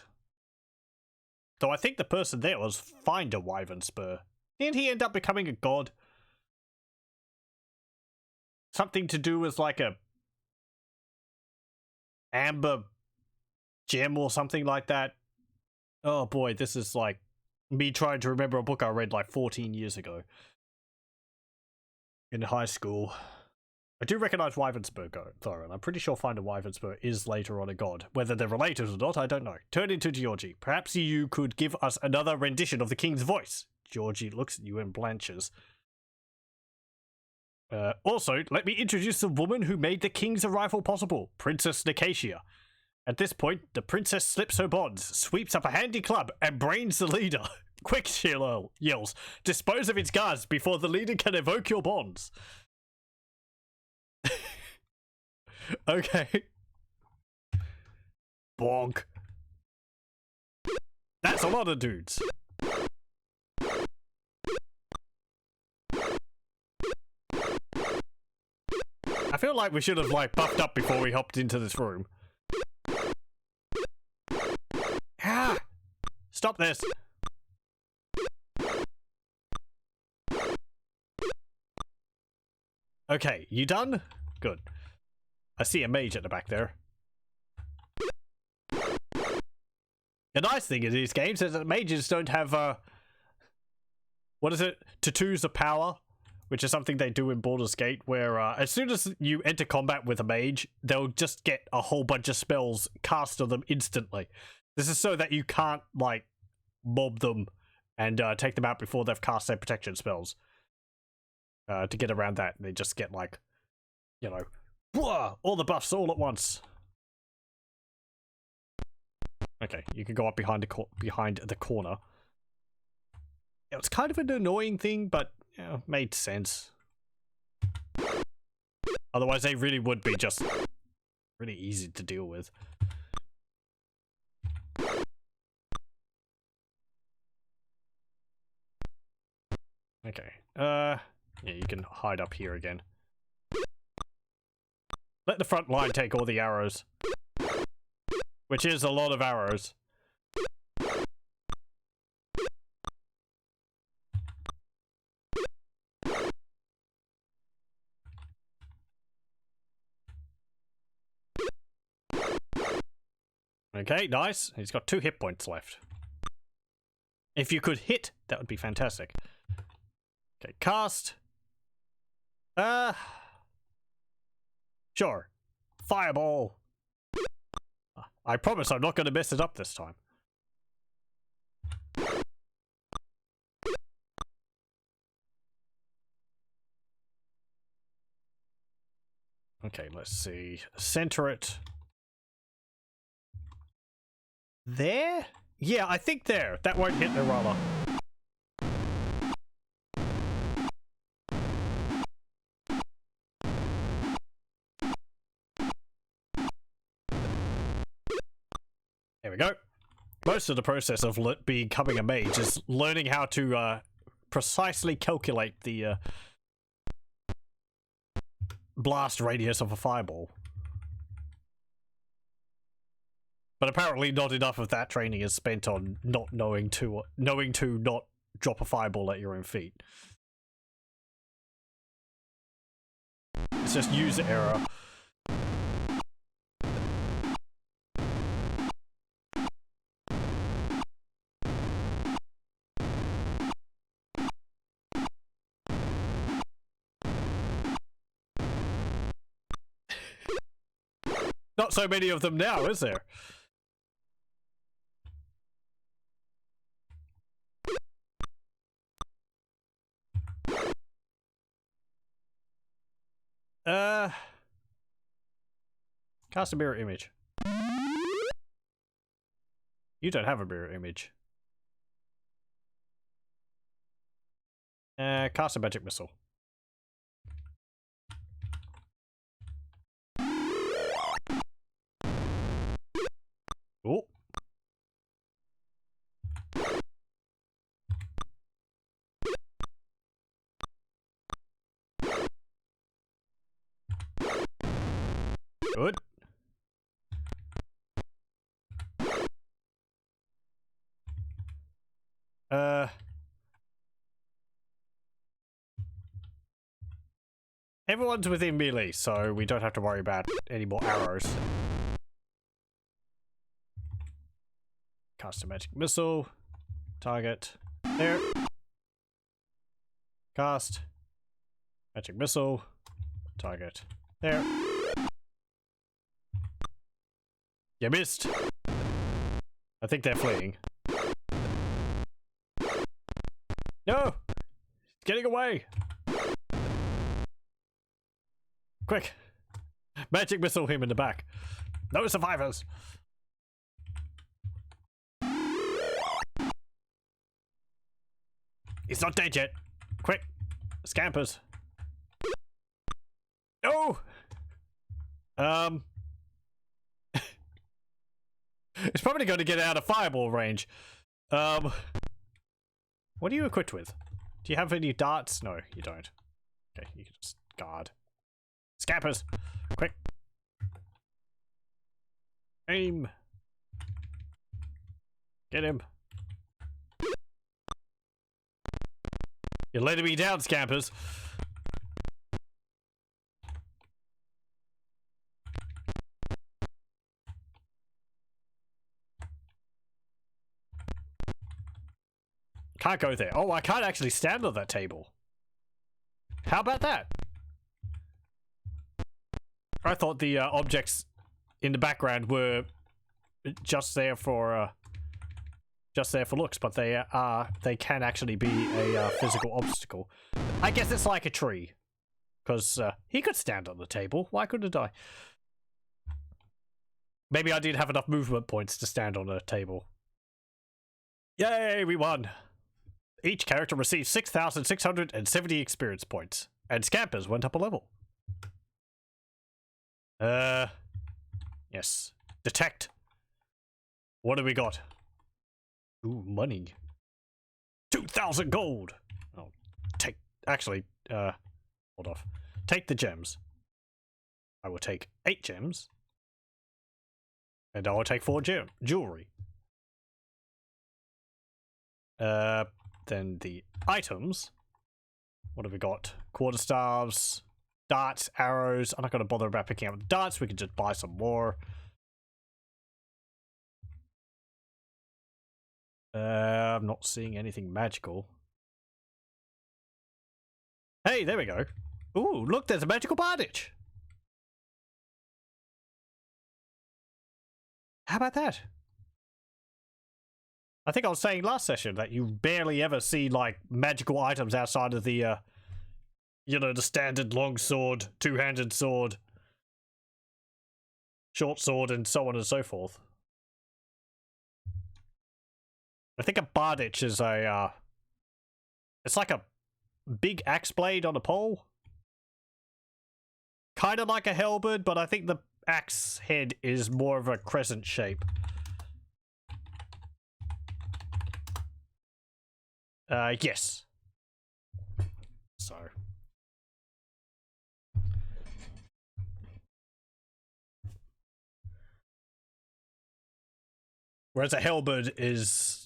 Though I think the person there was Finder Wyvernspur. Didn't he end up becoming a god? Something to do with like a amber gem or something like that. Oh boy, this is like me trying to remember a book I read like 14 years ago. In high school. I do recognize Wyvernspur though, and I'm pretty sure Finder Wyvernspur is later on a god. Whether they're related or not, I don't know. Turn into Georgie. Perhaps you could give us another rendition of the king's voice. Georgie looks at you and blanches. Also, let me introduce the woman who made the king's arrival possible, Princess Nicatia. At this point, the princess slips her bonds, sweeps up a handy club, and brains the leader. Quick, she yells. Dispose of its guards before the leader can evoke your bonds. Okay. Bonk. That's a lot of dudes. I feel like we should have, like, buffed up before we hopped into this room. Ah! Stop this. Okay, you done? Good. I see a mage at the back there. The nice thing in these games is that mages don't have, what is it? Tattoos of power, which is something they do in Baldur's Gate, where as soon as you enter combat with a mage, they'll just get a whole bunch of spells cast on them instantly. This is so that you can't, like, mob them and take them out before they've cast their protection spells. To get around that, they just get, like, you know, blah, all the buffs all at once. Okay, you can go up behind the corner. It was kind of an annoying thing, but made sense. Otherwise, they really would be just really easy to deal with. Okay. Yeah, you can hide up here again. Let the front line take all the arrows. Which is a lot of arrows. Okay, nice. He's got 2 hit points left. If you could hit, that would be fantastic. Okay, cast. Sure. Fireball. I promise I'm not going to mess it up this time. Okay, let's see. Center it. There? Yeah, I think there. That won't hit Erala. There we go. Most of the process of becoming a mage is learning how to precisely calculate the blast radius of a fireball. But apparently not enough of that training is spent on not knowing to not drop a fireball at your own feet. It's just user error. Not so many of them now, is there? Cast a mirror image. You don't have a mirror image. Cast a magic missile. Oh. Good. Everyone's within melee, so we don't have to worry about any more arrows. Cast a magic missile. Target. There. Cast. Magic missile. Target. There. You missed. I think they're fleeing. No! It's getting away! Quick! Magic missile him in the back. No survivors! He's not dead yet. Quick! Scampers. No! It's probably going to get out of fireball range. What are you equipped with? Do you have any darts? No, you don't. Okay, you can just guard. Scampers! Quick! Aim! Get him! You're letting me down, Scampers! Can't go there. Oh, I can't actually stand on that table. How about that? I thought the objects in the background were just there for looks, but they can actually be a physical obstacle. I guess it's like a tree, because he could stand on the table. Why couldn't I? Maybe I didn't have enough movement points to stand on a table. Yay, we won! Each character received 6,670 experience points, and Scampers went up a level. Yes. Detect. What have we got? Ooh, money. 2,000 gold. I'll actually, hold off. Take the gems. I will take 8 gems. And I will take 4 jewelry. Then the items. What have we got? Quarterstaves, darts, arrows. I'm not going to bother about picking up the darts. We can just buy some more. I'm not seeing anything magical. Hey, there we go. Ooh, look, there's a magical bandage. How about that? I think I was saying last session that you barely ever see, like, magical items outside of the, you know, the standard long sword, two-handed sword, short sword, and so on and so forth. I think a bardich is a, it's like a big axe blade on a pole. Kind of like a halberd, but I think the axe head is more of a crescent shape. Yes. So. Whereas a halberd is...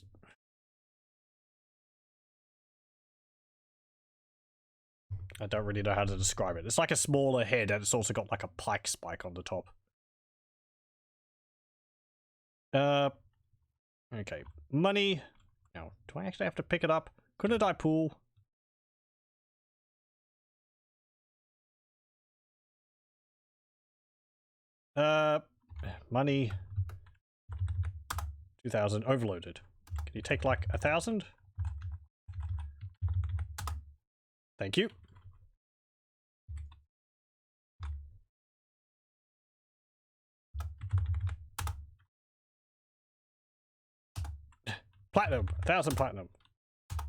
I don't really know how to describe it. It's like a smaller head, and it's also got like a pike spike on the top. Okay. Money. Now, do I actually have to pick it up? Couldn't I pool? Money. 2,000 overloaded. Can you take like 1,000? Thank you. Platinum. 1,000 platinum.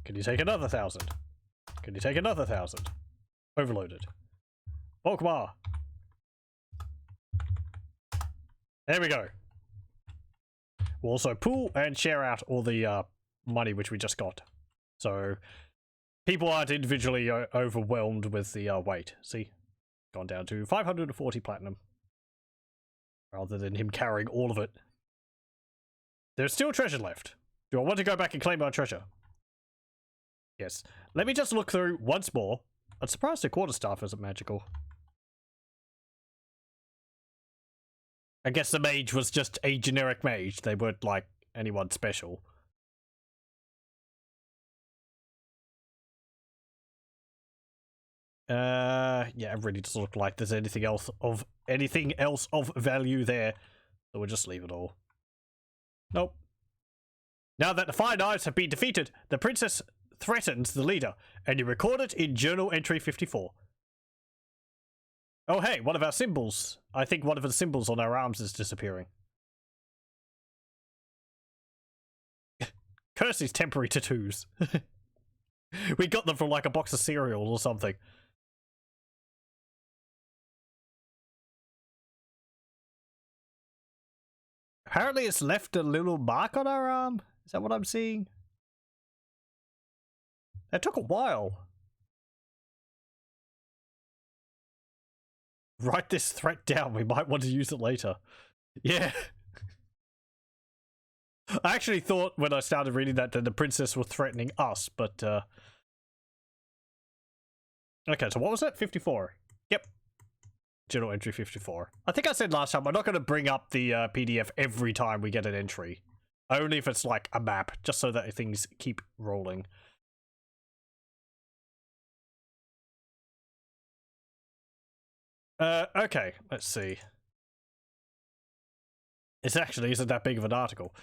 Can you take another 1,000? Can you take another 1,000? Overloaded. Volkmar. There we go. We'll also pool and share out all the money which we just got. So people aren't individually overwhelmed with the weight. See? Gone down to 540 platinum. Rather than him carrying all of it. There's still treasure left. Do I want to go back and claim our treasure? Yes. Let me just look through once more. I'm surprised the quarterstaff isn't magical. I guess the mage was just a generic mage. They weren't like anyone special. Yeah, it really doesn't look like there's anything else of value there. So we'll just leave it all. Nope. Now that the Fire Knights have been defeated, the princess threatens the leader, and you record it in Journal Entry 54. Oh hey, one of our symbols. I think one of the symbols on our arms is disappearing. Curse these temporary tattoos. We got them from like a box of cereal or something. Apparently it's left a little mark on our arm. Is that what I'm seeing? That took a while. Write this threat down. We might want to use it later. Yeah. I actually thought when I started reading that the princess was threatening us, but okay, so what was it? 54. Yep. Journal entry 54. I think I said last time I'm not going to bring up the PDF every time we get an entry. Only if it's like a map, just so that things keep rolling. Okay, let's see. It actually isn't that big of an article.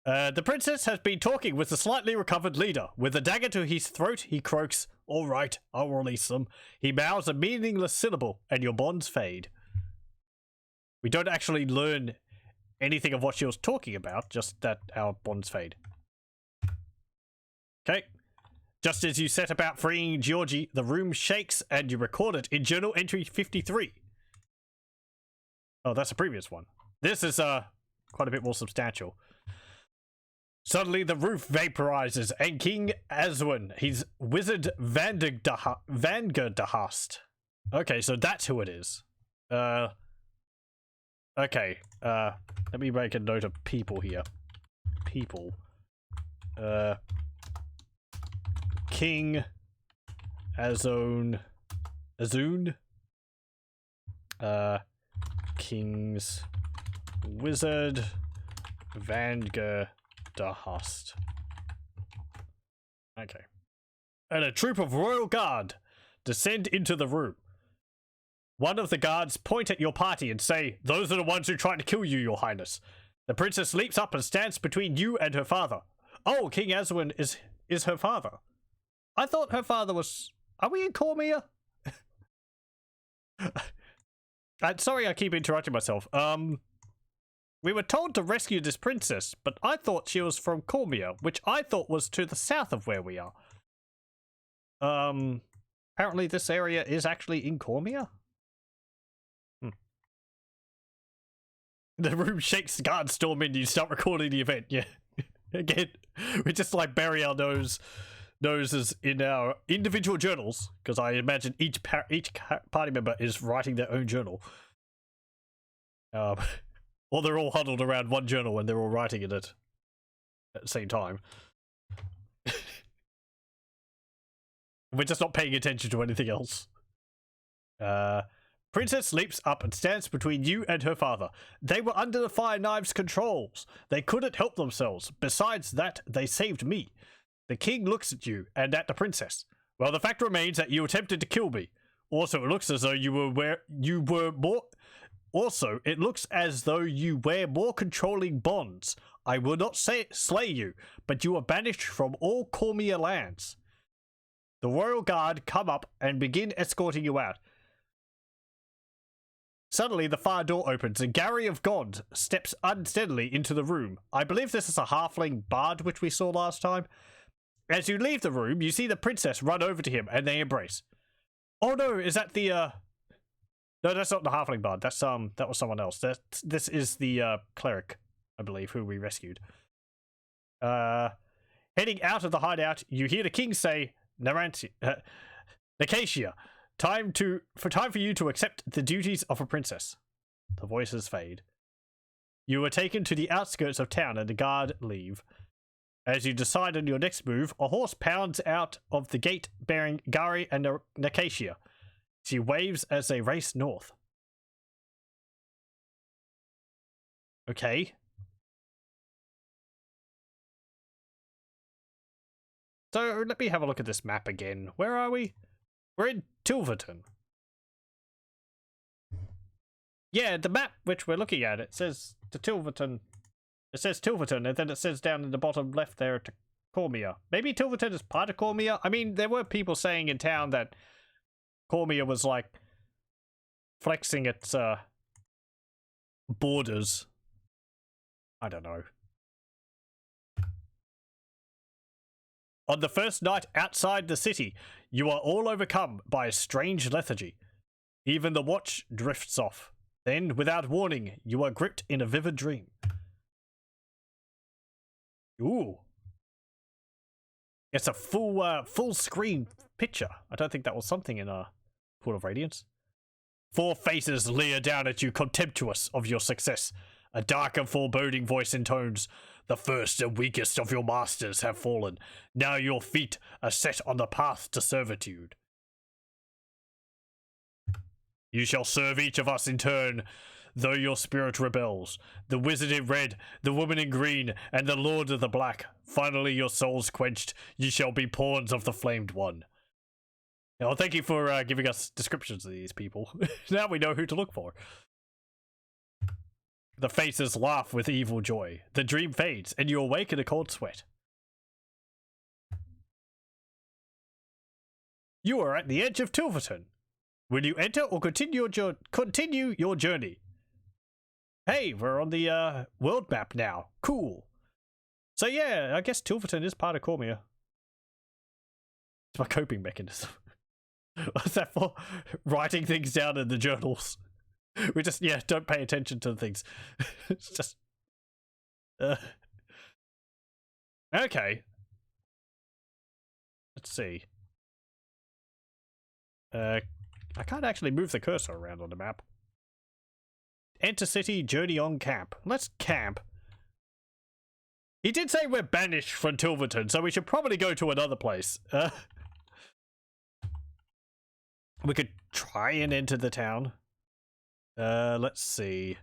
The princess has been talking with the slightly recovered leader. With a dagger to his throat, he croaks, "All right, I'll release them." He mouths a meaningless syllable, and your bonds fade. We don't actually learn anything of what she was talking about, just that our bonds fade. Okay. Just as you set about freeing Georgie, the room shakes, and you record it in Journal Entry 53. Oh, that's a previous one. This is, quite a bit more substantial. Suddenly the roof vaporizes and King Aswin, his wizard Vanguardahast. Okay, so that's who it is. Okay, let me make a note of people here. People. King Azun. King's Wizard Vanguardahast. Okay. And a troop of royal guard descend into the room. One of the guards point at your party and say, "Those are the ones who tried to kill you, your highness." The princess leaps up and stands between you and her father. Oh, King Aswin is her father. I thought her father was... Are we in Cormyr? Sorry, I keep interrupting myself. We were told to rescue this princess, but I thought she was from Cormyr, which I thought was to the south of where we are. Apparently this area is actually in Cormyr? The room shakes, guards storm in, you start recording the event. Yeah. Again, we just like bury our noses in our individual journals, because I imagine each party member is writing their own journal. Or they're all huddled around one journal and they're all writing in it at the same time. We're just not paying attention to anything else. Princess leaps up and stands between you and her father. They were under the Fire Knife's controls. They couldn't help themselves. Besides that, they saved me. The king looks at you and at the princess. Well, the fact remains that you attempted to kill me. Also, it looks as though you were more... Also, it looks as though you wear more controlling bonds. I will not slay you, but you are banished from all Cormyr lands. The royal guard come up and begin escorting you out. Suddenly, the fire door opens and Gary of God steps unsteadily into the room. I believe this is a halfling bard which we saw last time. As you leave the room, you see the princess run over to him and they embrace. Oh no, is that the No, that's not the halfling bard. That's that was someone else. This is the cleric, I believe, who we rescued. Heading out of the hideout, you hear the king say, Nicatia, time for you to accept the duties of a princess. The voices fade. You are taken to the outskirts of town and the guard leave. As you decide on your next move, a horse pounds out of the gate bearing Gary and Nicatia. She waves as they race north. Okay. So let me have a look at this map again. Where are we? We're in Tilverton. Yeah, the map which we're looking at, it says to Tilverton. It says Tilverton, and then it says down in the bottom left there to Cormyr. Maybe Tilverton is part of Cormyr? I mean, there were people saying in town that Cormyr was like flexing its borders. I don't know. On the first night outside the city, you are all overcome by a strange lethargy. Even the watch drifts off. Then, without warning, you are gripped in a vivid dream. Ooh. It's a full screen picture. I don't think that was something in Pool of Radiance. 4 faces leer down at you, contemptuous of your success. A dark and foreboding voice intones, "The first and weakest of your masters have fallen. Now your feet are set on the path to servitude. You shall serve each of us in turn, though your spirit rebels. The wizard in red, the woman in green, and the lord of the black. Finally your souls quenched, ye shall be pawns of the flamed one." Well, thank you for giving us descriptions of these people. Now we know who to look for. The faces laugh with evil joy. The dream fades, and you awake in a cold sweat. You are at the edge of Tilverton. Will you enter or continue your journey? Hey, we're on the world map now. Cool. So yeah, I guess Tilverton is part of Cormyr. It's my coping mechanism. What's that for? Writing things down in the journals. We just, yeah, don't pay attention to things. It's just... Okay. Let's see. I can't actually move the cursor around on the map. Enter city, journey on, camp. Let's camp. He did say we're banished from Tilverton, so we should probably go to another place. We could try and enter the town. Let's see.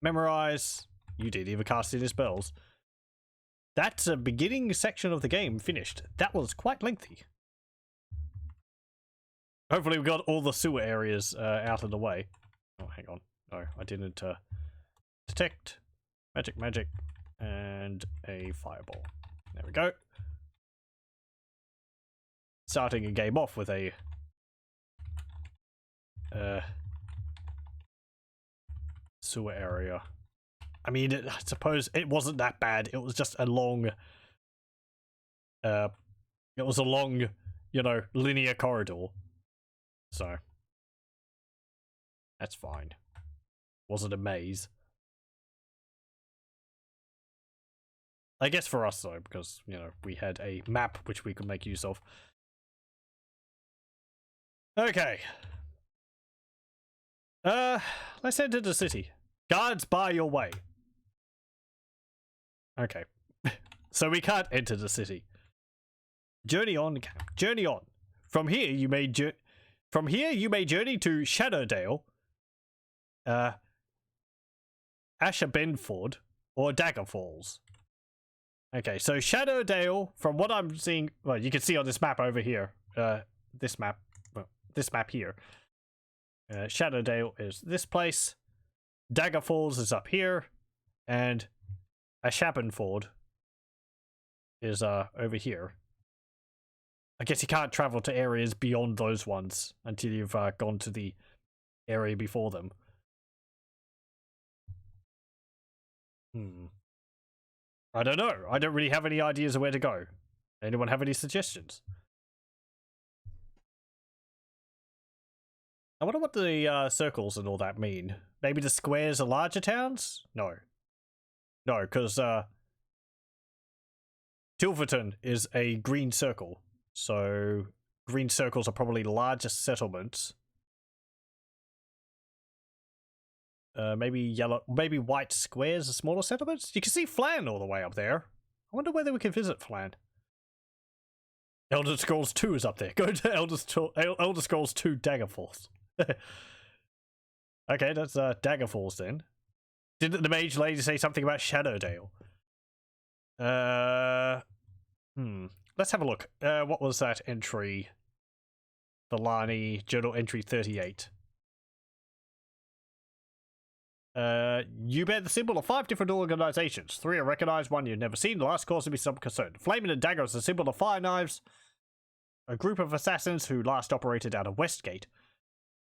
Memorize. You didn't even cast any spells. That's a beginning section of the game finished. That was quite lengthy. Hopefully we got all the sewer areas out of the way. Oh, hang on. No, I didn't. Detect. Magic. And a fireball. There we go. Starting a game off with a... sewer area. I mean, I suppose it wasn't that bad. It was just a long... it was a long, you know, linear corridor. So... that's fine. Wasn't a maze. I guess for us, though, because, you know, we had a map which we could make use of. Okay. Let's enter the city. Guards, bar your way. Okay. So we can't enter the city. Journey on, camp. Journey on. From here, you may journey to Shadowdale, Asherbenford, or Dagger Falls. Okay, so Shadowdale, from what I'm seeing, well, you can see on this map over here, this map here. Shadowdale is this place, Dagger Falls is up here, and Asherbenford is over here. I guess you can't travel to areas beyond those ones until you've gone to the area before them. I don't know. I don't really have any ideas of where to go. Anyone have any suggestions? I wonder what the circles and all that mean. Maybe the squares are larger towns? No. No, because Tilverton is a green circle. So green circles are probably larger settlements. Maybe yellow, maybe white squares are smaller settlements. You can see Flan all the way up there. I wonder whether we can visit Flan. Elder Scrolls 2 is up there. Go to Elder Scrolls 2 Dagger Falls. Okay, that's Dagger Falls then. Didn't the mage lady say something about Shadowdale? Let's have a look. What was that entry? Villani Journal Entry 38. You bear the symbol of 5 different organizations. 3 are recognized, 1 you've never seen. The last cause to be some concern. Flaming and Dagger is the symbol of fire knives. A group of assassins who last operated out of Westgate.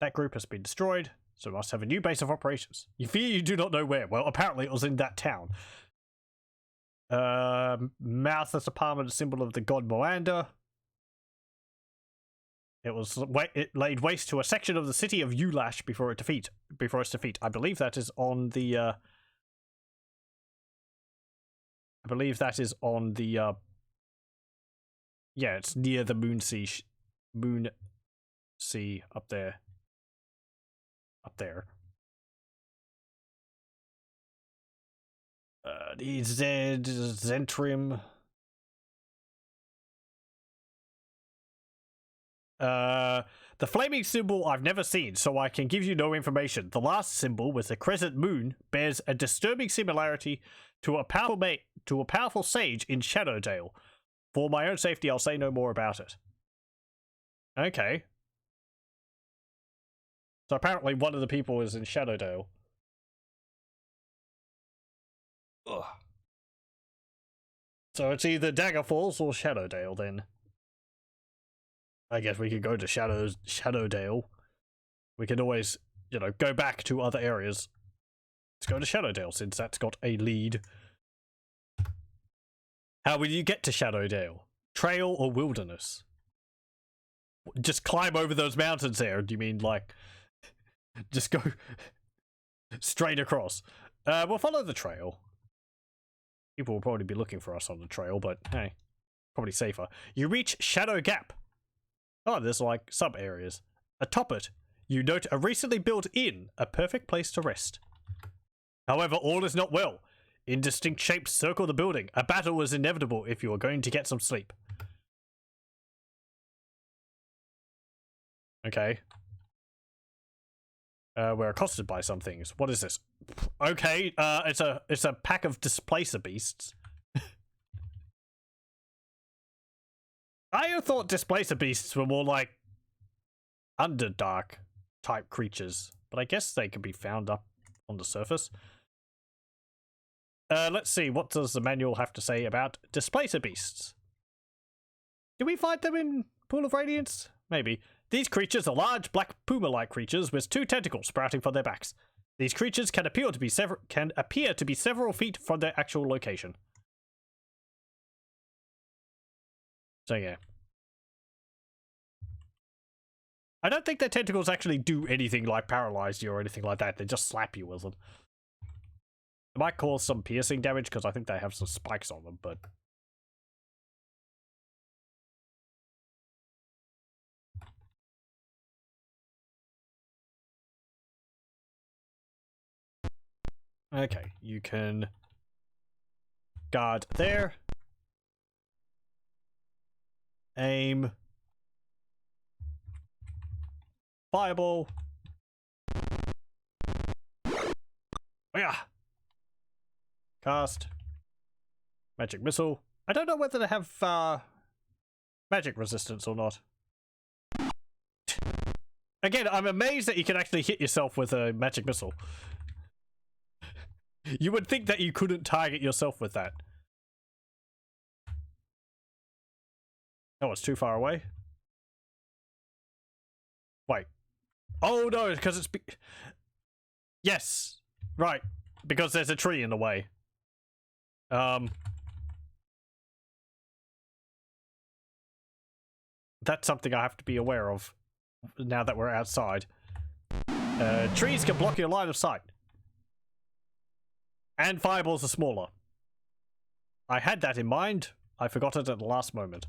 That group has been destroyed, so must have a new base of operations. You fear you do not know where. Well, apparently it was in that town. Mouth as a permanent symbol of the god Moanda. It laid waste to a section of the city of Ulash before its defeat. I believe that is on the yeah, it's near the Moon Sea up there. The Zentrim. The flaming symbol I've never seen, so I can give you no information. The last symbol, with the crescent moon, bears a disturbing similarity to a powerful sage in Shadowdale. For my own safety, I'll say no more about it. Okay. So apparently one of the people is in Shadowdale. Ugh. So it's either Dagger Falls or Shadowdale then. I guess we could go to Shadowdale. We can always, you know, go back to other areas. Let's go to Shadowdale since that's got a lead. How will you get to Shadowdale? Trail or wilderness? Just climb over those mountains there. Do you mean like just go straight across? We'll follow the trail. People will probably be looking for us on the trail, but hey, probably safer. You reach Shadow Gap. Oh, there's like sub-areas. Atop it, you note a recently built inn, a perfect place to rest. However, all is not well. Indistinct shapes circle the building. A battle is inevitable if you are going to get some sleep. Okay. We're accosted by some things. What is this? Okay, it's a pack of Displacer Beasts. I thought Displacer Beasts were more like Underdark type creatures, but I guess they could be found up on the surface. Let's see, what does the manual have to say about Displacer Beasts? Do we find them in Pool of Radiance? Maybe. These creatures are large, black puma-like creatures with 2 tentacles sprouting from their backs. These creatures can appear to be several feet from their actual location. So yeah. I don't think their tentacles actually do anything like paralyze you or anything like that. They just slap you with them. It might cause some piercing damage because I think they have some spikes on them, but... Okay, you can guard there. Aim. Fireball. Oh yeah. Cast. Magic missile. I don't know whether to have magic resistance or not. Again, I'm amazed that you can actually hit yourself with a magic missile. You would think that you couldn't target yourself with that. Oh, it's too far away? Wait. Oh no, because it's... Yes! Right. Because there's a tree in the way. That's something I have to be aware of now that we're outside. Trees can block your line of sight. And fireballs are smaller. I had that in mind. I forgot it at the last moment.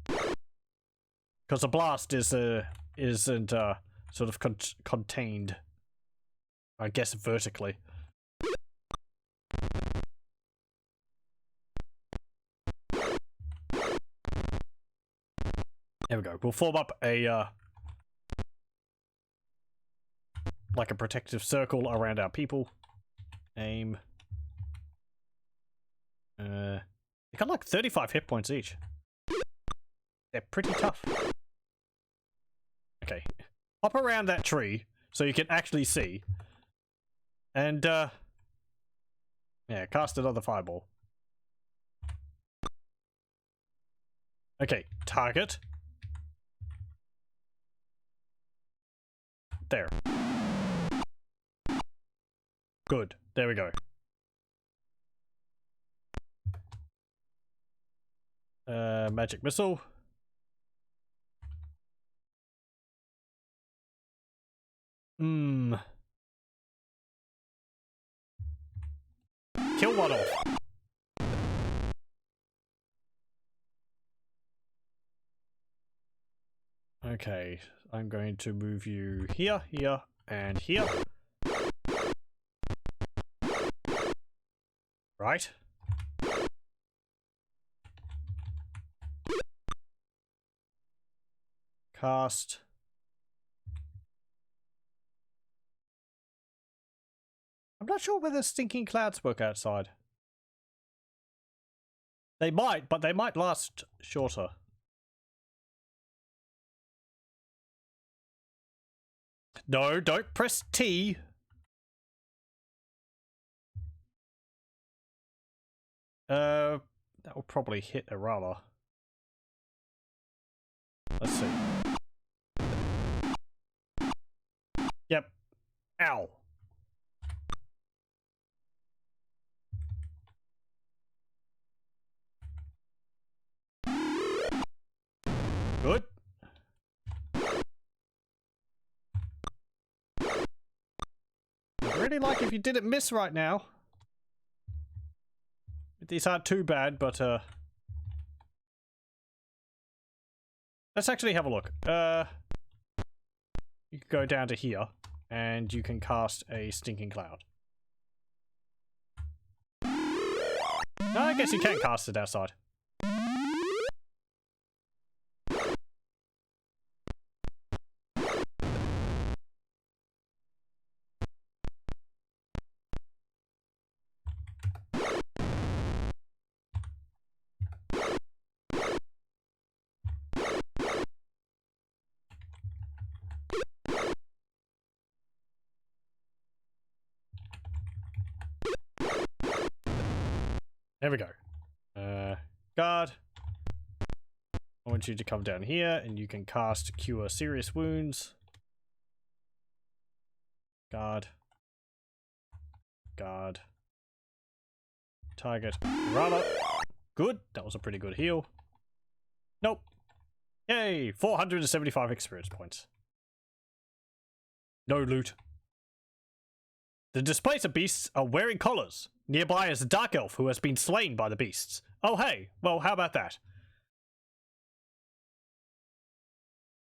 Because a blast isn't sort of contained. I guess vertically. There we go. We'll form up a like a protective circle around our people. Aim. They got like 35 hit points each. They're pretty tough. Okay. Hop around that tree so you can actually see. And yeah, cast another fireball. Okay, target. There. Good. There we go. Magic missile. Kill one off. Okay, I'm going to move you here, here, and here. Right. Cast. I'm not sure whether stinking clouds work outside. They might, but they might last shorter. No, don't press T. That will probably hit Erala. Let's see. Yep. Ow. Good. I'd really like if you didn't miss right now. These aren't too bad, but let's actually have a look. You can go down to here, and you can cast a Stinking Cloud. No, I guess you can cast it outside. There we go. Guard. I want you to come down here and you can cast Cure Serious Wounds. Guard. Guard. Target. Erala. Good. That was a pretty good heal. Nope. Yay! 475 experience points. No loot. The Displacer Beasts are wearing collars. Nearby is a dark elf who has been slain by the beasts. Oh hey, well how about that?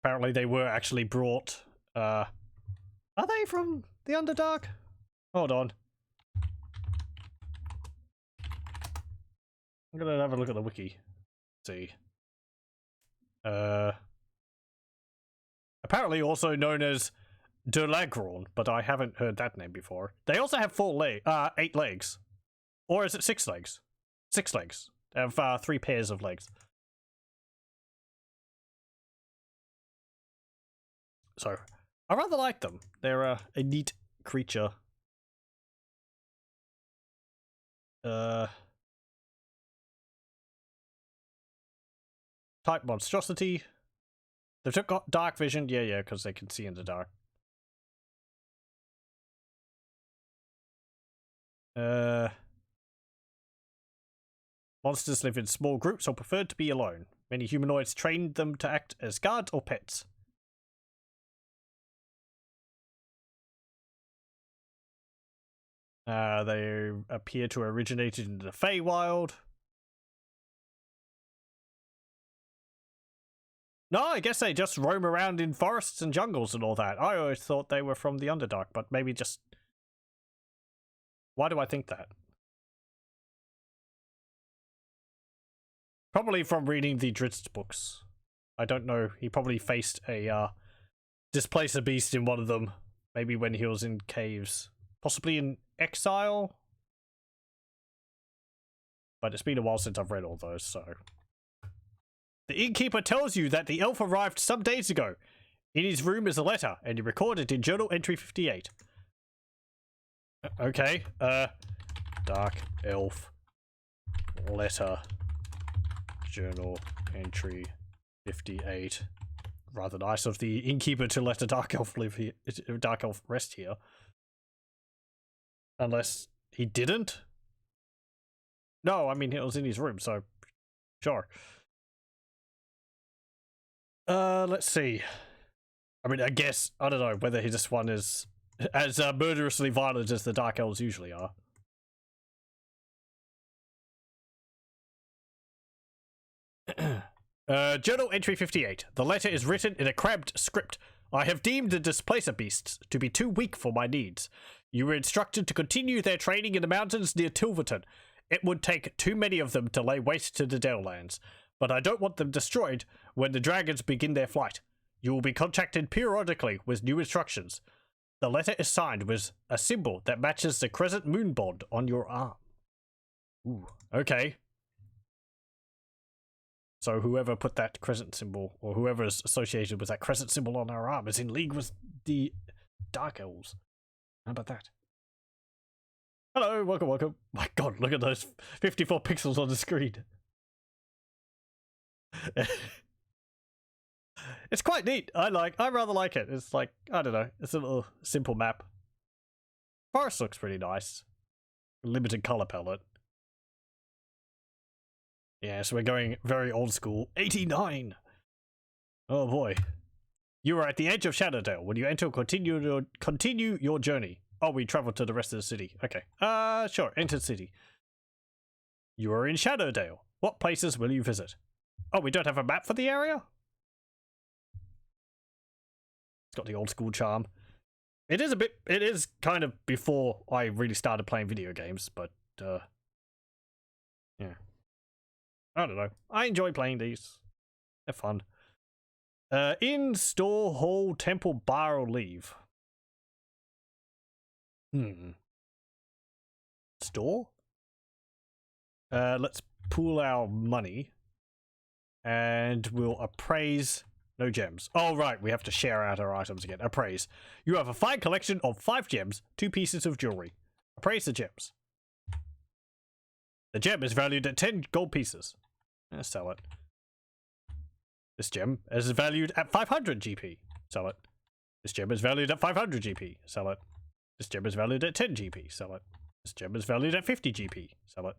Apparently they were actually brought, are they from the Underdark? Hold on. I'm gonna have a look at the wiki. Let's see. Apparently also known as Belegar, but I haven't heard that name before. They also have 8 legs. Or is it 6 legs? 6 legs. They have 3 pairs of legs. So, I rather like them. They're a neat creature. Type monstrosity. They've got dark vision. Yeah, because they can see in the dark. Monsters live in small groups or prefer to be alone. Many humanoids trained them to act as guards or pets. They appear to have originated in the Feywild. No, I guess they just roam around in forests and jungles and all that. I always thought they were from the Underdark, but maybe just... Why do I think that? Probably from reading the Drizzt books. I don't know. He probably faced a Displacer Beast in one of them. Maybe when he was in caves. Possibly in exile? But it's been a while since I've read all those, so... The innkeeper tells you that the elf arrived some days ago. In his room is a letter, and he recorded in journal entry 58. Okay, dark elf letter. Journal entry 58. Rather nice of the innkeeper to let a dark elf live here, dark elf rest here. Unless he didn't? No, I mean it was in his room, so sure. Let's see. I mean, I guess I don't know whether this one is as murderously violent as the dark elves usually are. Journal entry 58. The letter is written in a crabbed script. I have deemed the Displacer Beasts to be too weak for my needs. You were instructed to continue their training in the mountains near Tilverton. It would take too many of them to lay waste to the Dalelands, but I don't want them destroyed when the dragons begin their flight. You will be contacted periodically with new instructions. The letter is signed with a symbol that matches the crescent moon bond on your arm. Ooh, okay. So whoever put that crescent symbol, or whoever is associated with that crescent symbol on our arm, is in league with the Dark Elves. How about that? Hello, welcome. My god, look at those 54 pixels on the screen. It's quite neat. I rather like it. It's like, I don't know, it's a little simple map. Forest looks pretty nice. Limited color palette. Yeah, so we're going very old school. 89! Oh boy. You are at the edge of Shadowdale. When you enter, continue your journey. Oh, we travel to the rest of the city. Okay. Sure, enter city. You are in Shadowdale. What places will you visit? Oh, we don't have a map for the area? It's got the old school charm. It is kind of before I really started playing video games, but, yeah. I don't know. I enjoy playing these. They're fun. In, store, hall, temple, bar, or leave? Store? Let's pool our money. And we'll appraise. No gems. Oh, right. We have to share out our items again. Appraise. You have a fine collection of 5 gems, 2 pieces of jewelry. Appraise the gems. The gem is valued at 10 gold pieces. Let's sell it. This gem is valued at 500 GP. Sell it. This gem is valued at 500 GP. Sell it. This gem is valued at 10 GP. Sell it. This gem is valued at 50 GP. Sell it.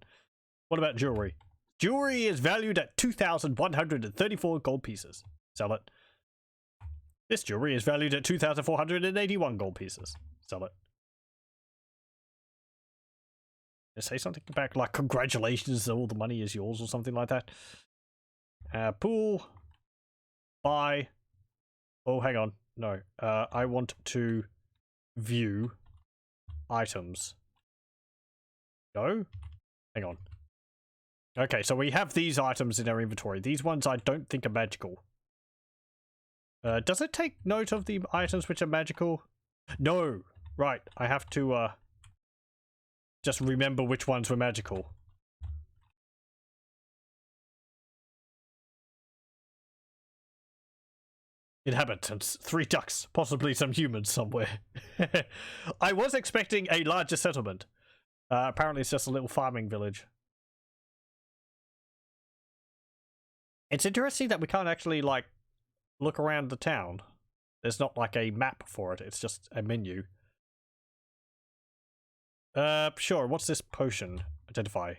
What about jewelry? Jewelry is valued at 2,134 gold pieces. Sell it. This jewelry is valued at 2,481 gold pieces. Sell it. Did I say something back like congratulations, all the money is yours or something like that? Pool. Buy. Oh, hang on. No. I want to view items. No? Hang on. Okay, so we have these items in our inventory. These ones I don't think are magical. Does it take note of the items which are magical? No. Right, I have to just remember which ones were magical. Inhabitants, 3 ducks, possibly some humans somewhere. I was expecting a larger settlement. Apparently it's just a little farming village. It's interesting that we can't actually, like, look around the town. There's not, like, a map for it. It's just a menu. Sure. What's this potion? Identify.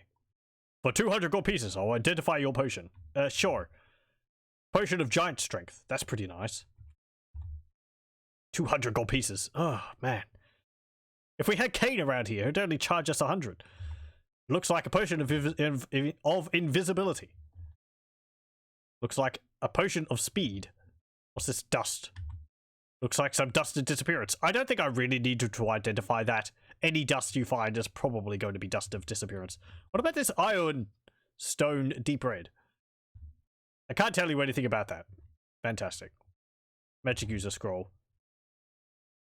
For 200 gold pieces, I'll identify your potion. Sure. Potion of giant strength. That's pretty nice. 200 gold pieces. Oh, man. If we had Kane around here, it'd only charge us 100. Looks like a potion of invisibility. Looks like a potion of speed. What's this dust? Looks like some dust and disappearance. I don't think I really need to identify that. Any dust you find is probably going to be dust of disappearance. What about this iron stone deep red? I can't tell you anything about that. Fantastic. Magic user scroll.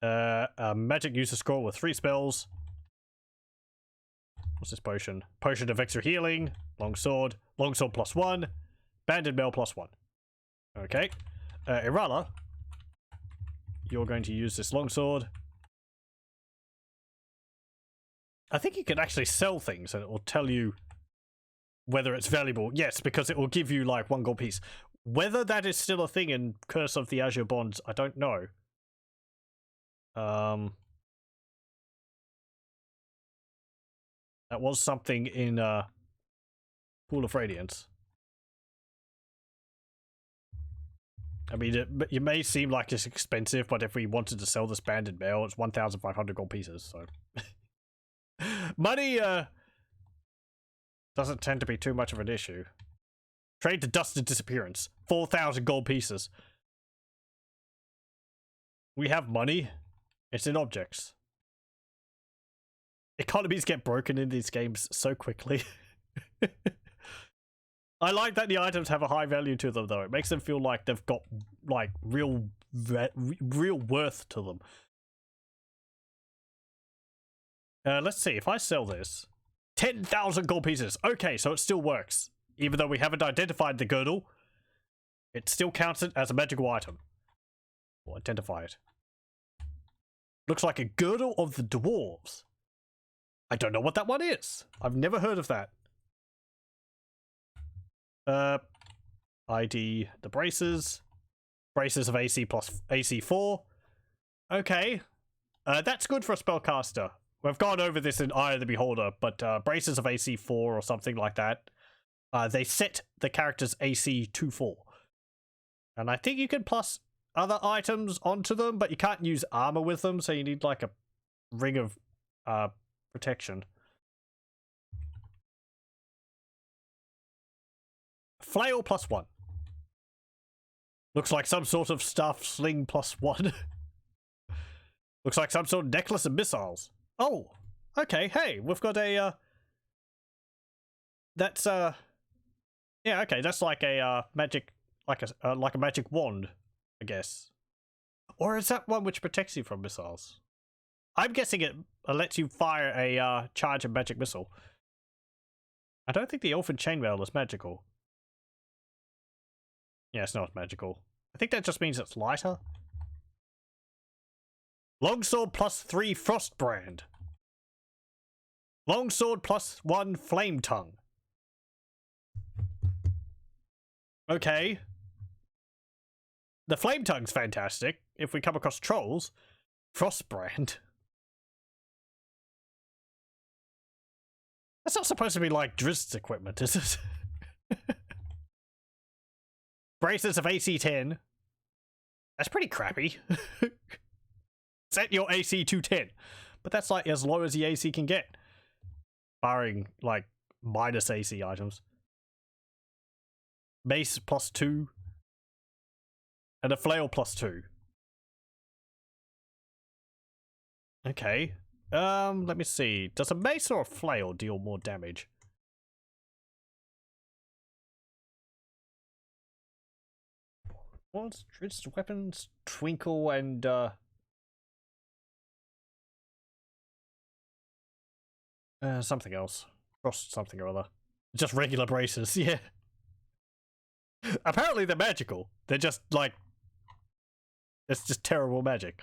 A magic user scroll with 3 spells. What's this potion? Potion of extra healing. Longsword. Longsword +1. Banded mail +1. Okay. Erala. You're going to use this longsword. I think you can actually sell things and it will tell you whether it's valuable. Yes, because it will give you like 1 gold piece. Whether that is still a thing in Curse of the Azure Bonds, I don't know. That was something in Pool of Radiance. I mean, it may seem like it's expensive, but if we wanted to sell this banded mail, it's 1,500 gold pieces, so... Money, doesn't tend to be too much of an issue. Trade to dust and disappearance. 4,000 gold pieces. We have money. It's in objects. Economies get broken in these games so quickly. I like that the items have a high value to them, though. It makes them feel like they've got, like, real worth to them. Let's see. If I sell this... 10,000 gold pieces. Okay, so it still works. Even though we haven't identified the girdle, it still counts it as a magical item. We'll identify it. Looks like a girdle of the dwarves. I don't know what that one is. I've never heard of that. ID the braces. Braces of AC plus AC4. Okay. That's good for a spellcaster. We've gone over this in Eye of the Beholder, but braces of AC4 or something like that. They set the character's AC to 4. And I think you can plus other items onto them, but you can't use armor with them, so you need like a ring of protection. Flail +1. Looks like some sort of staff sling +1. Looks like some sort of necklace of missiles. Oh, okay. Hey, we've got a, that's, yeah, okay. That's like a, magic, like a magic wand, I guess. Or is that one which protects you from missiles? I'm guessing it lets you fire a, charge of magic missile. I don't think the elfin chainmail is magical. Yeah, it's not magical. I think that just means it's lighter. Longsword +3 Frostbrand. Longsword +1 Flame Tongue. Okay. The Flame Tongue's fantastic. If we come across trolls, Frostbrand. That's not supposed to be like Drizzt's equipment, is it? Braces of AC 10. That's pretty crappy. Set your AC to 10. But that's like as low as the AC can get. Barring like minus AC items. Mace +2. And a flail +2. Okay. Let me see. Does a mace or a flail deal more damage? What's Drizzt's weapons? Twinkle and something else. Frost something or other. Just regular braces, yeah. Apparently they're magical. They're just like, it's just terrible magic.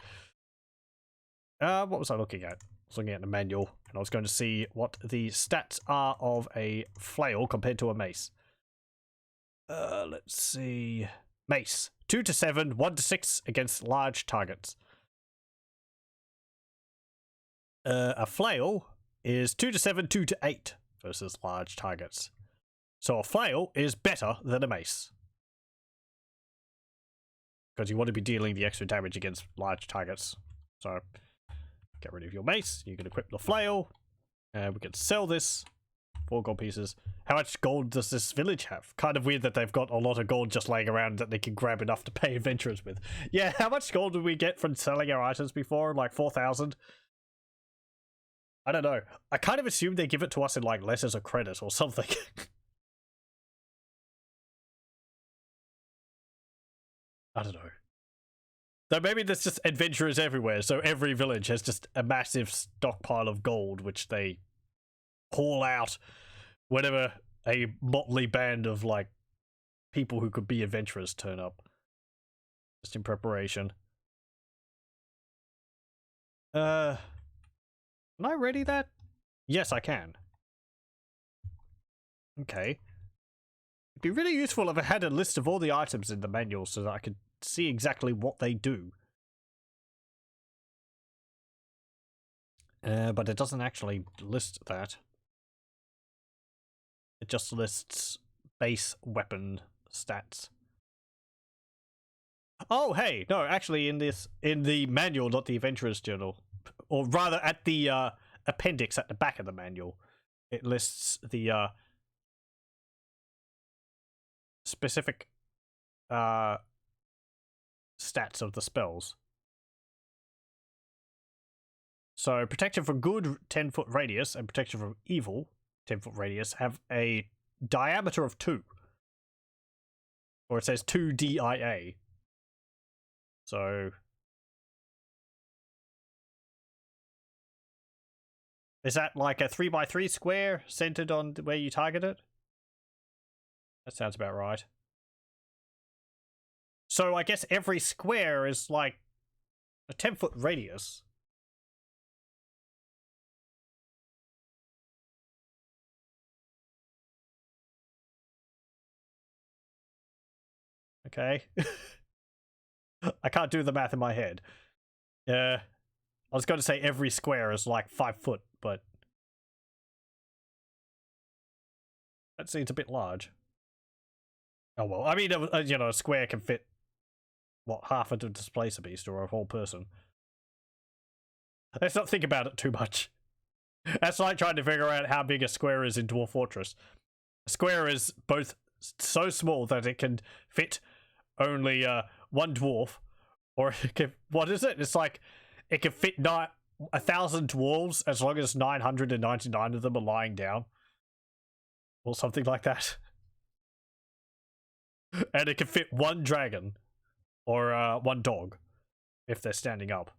What was I looking at? I was looking at the manual, and I was going to see what the stats are of a flail compared to a mace. Let's see. Mace. 2 to 7, 1 to 6 against large targets. A flail is 2 to 7, 2 to 8 versus large targets. So a flail is better than a mace. Because you want to be dealing the extra damage against large targets. So, get rid of your mace. You can equip the flail. And we can sell this. 4 gold pieces. How much gold does this village have? Kind of weird that they've got a lot of gold just laying around that they can grab enough to pay adventurers with. Yeah, how much gold did we get from selling our items before? Like 4,000? I don't know. I kind of assumed they give it to us in like letters of credit or something. I don't know. So maybe there's just adventurers everywhere, so every village has just a massive stockpile of gold which they haul out whenever a motley band of like people who could be adventurers turn up. Just in preparation. Can I ready that? Yes, I can. Okay. It'd be really useful if I had a list of all the items in the manual so that I could see exactly what they do. But it doesn't actually list that. It just lists base weapon stats. Oh, hey, no, actually in the manual, not the Adventurer's Journal, or rather at the appendix at the back of the manual, it lists the specific stats of the spells. So protection from good 10-foot radius and protection from evil 10-foot radius have a diameter of 2. Or it says 2 DIA. So is that like a 3x3 square centered on where you target it? That sounds about right. So I guess every square is like a 10-foot radius. Okay. I can't do the math in my head. I was going to say every square is like 5 foot, but that seems a bit large. Oh well, I mean, you know, a square can fit, what, half of a Displacer Beast or a whole person. Let's not think about it too much. That's like trying to figure out how big a square is in Dwarf Fortress. A square is both so small that it can fit only one dwarf, or it can, what is it? It's like it can fit 1,000 dwarves as long as 999 of them are lying down, or something like that. And it can fit one dragon, or one dog, if they're standing up.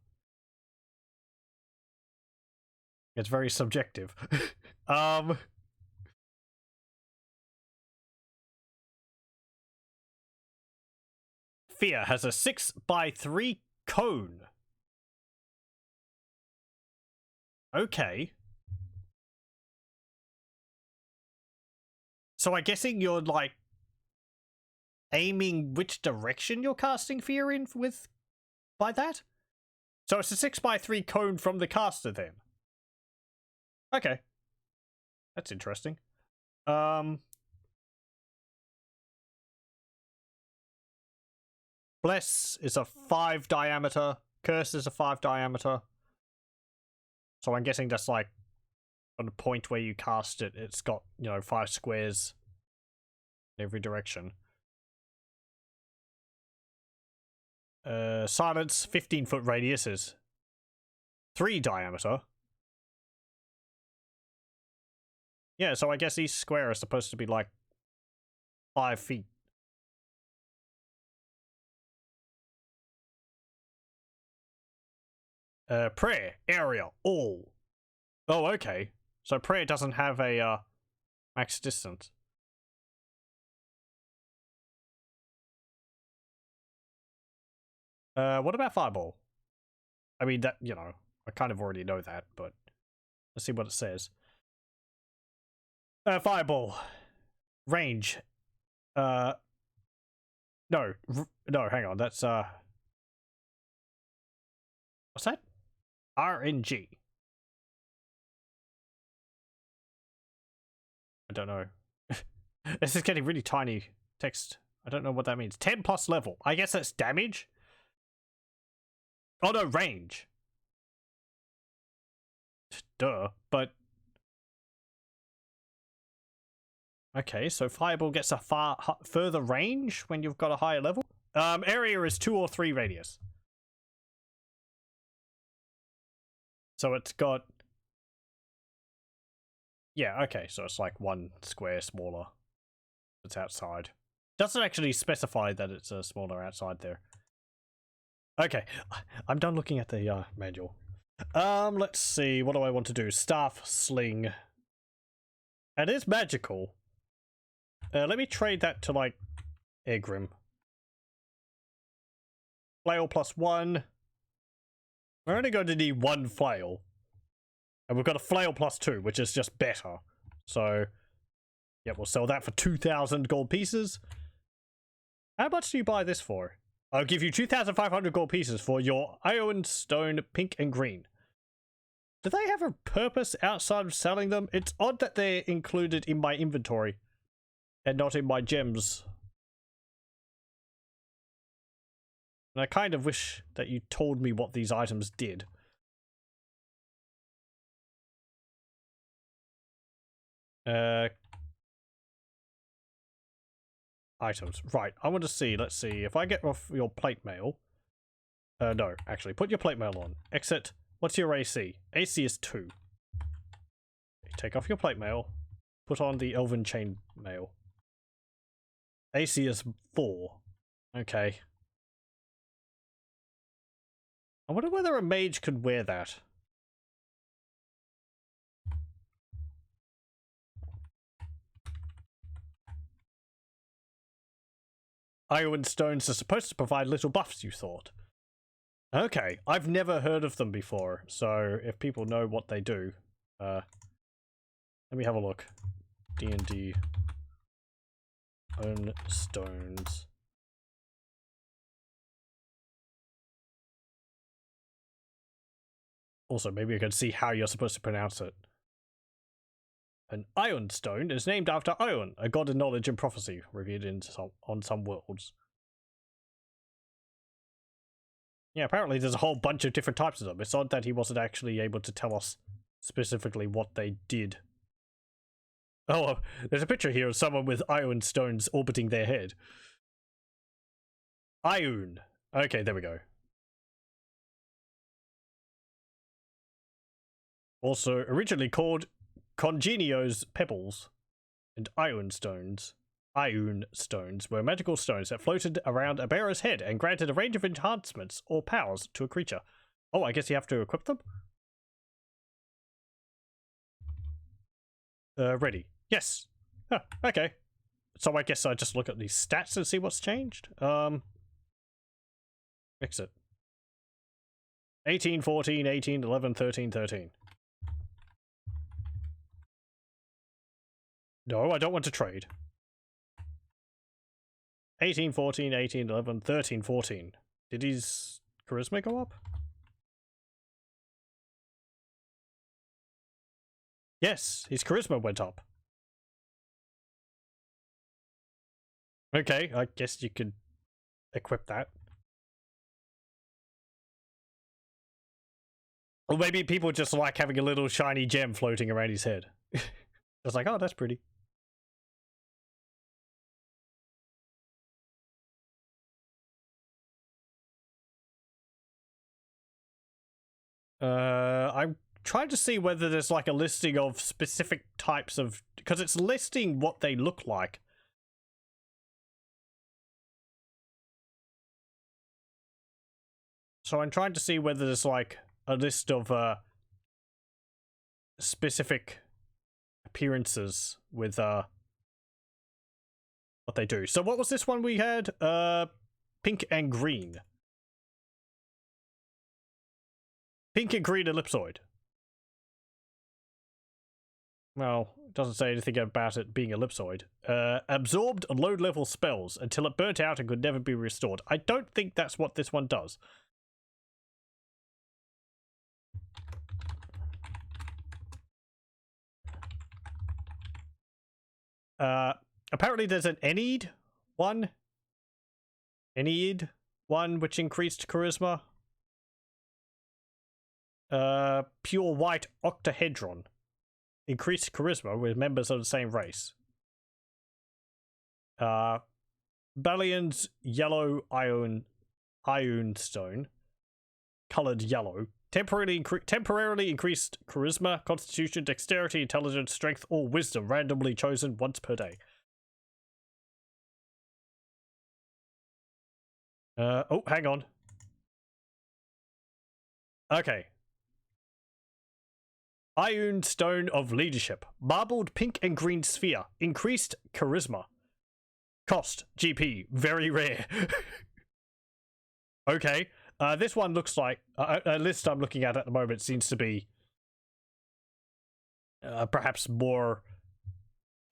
It's very subjective. Fear has a 6x3 cone. Okay. So I'm guessing you're like aiming which direction you're casting fear in with by that? So it's a 6x3 cone from the caster then. Okay. That's interesting. Bless is a 5 diameter. Curse is a 5 diameter. So I'm guessing that's like on the point where you cast it, it's got, 5 squares in every direction. Silence, 15-foot radius is 3 diameter. Yeah, so I guess each square is supposed to be like 5 feet. Prayer, area, all. Oh, okay. So prayer doesn't have a max distance. What about fireball? I mean, that, I kind of already know that, but let's see what it says. Fireball. Range. No, hang on, that's, what's that? RNG. I don't know. This is getting really tiny text. I don't know what that means. 10 plus level. I guess that's damage? Oh no, range. Duh, but... Okay, so fireball gets a further range when you've got a higher level? Area is 2 or 3 radius. So it's got... Yeah, okay, so it's like 1 square smaller. It's outside. Doesn't actually specify that it's a smaller outside there. Okay, I'm done looking at the manual. Let's see, what do I want to do? Staff, sling. It is magical. Let me trade that to, like, Egrimm. Flail +1. We're only going to need 1 flail. And we've got a flail +2, which is just better. So, yeah, we'll sell that for 2,000 gold pieces. How much do you buy this for? I'll give you 2,500 gold pieces for your iron, stone, pink, and green. Do they have a purpose outside of selling them? It's odd that they're included in my inventory and not in my gems. And I kind of wish that you told me what these items did. Items. Right, I want to see. Let's see. If I get off your plate mail. No, actually, put your plate mail on. Exit. What's your AC? AC is 2. Take off your plate mail. Put on the Elven chain mail. AC is 4. Okay. I wonder whether a mage could wear that. Iron stones are supposed to provide little buffs, you thought. Okay, I've never heard of them before, so if people know what they do, let me have a look. D&D Iron stones. Also, maybe I can see how you're supposed to pronounce it. An Iron Stone is named after Ion, a god of knowledge and prophecy, revered on some worlds. Yeah, apparently there's a whole bunch of different types of them. It's odd that he wasn't actually able to tell us specifically what they did. Oh, there's a picture here of someone with iron stones orbiting their head. Iron. Okay, there we go. Also originally called Congenio's Pebbles and Iron Stones. Iron Stones were magical stones that floated around a bearer's head and granted a range of enhancements or powers to a creature. Oh, I guess you have to equip them? Ready. Yes. Huh, okay. So I guess I just look at these stats and see what's changed. Exit. 18, 14, 18, 11, 13, 13. No, I don't want to trade. 18, 14, 18, 11, 13, 14. Did his charisma go up? Yes, his charisma went up. Okay, I guess you could equip that. Or maybe people just like having a little shiny gem floating around his head. It's like, oh, that's pretty. I'm trying to see whether there's like a listing of specific types of, because it's listing what they look like. So I'm trying to see whether there's like a list of specific appearances with what they do. So what was this one we had? Pink and green. Pink and green ellipsoid. Well, it doesn't say anything about it being ellipsoid. Absorbed low-level spells until it burnt out and could never be restored. I don't think that's what this one does. Apparently there's an Ennead one. Ennead one, which increased charisma. Pure white octahedron. Increased charisma with members of the same race. Balian's yellow iron stone. Colored yellow. Temporarily increased charisma, constitution, dexterity, intelligence, strength, or wisdom, randomly chosen once per day. Oh, hang on. Okay. Iron Stone of Leadership. Marbled pink and green sphere. Increased charisma. Cost, GP, very rare. Okay. This one looks like a list I'm looking at the moment seems to be perhaps more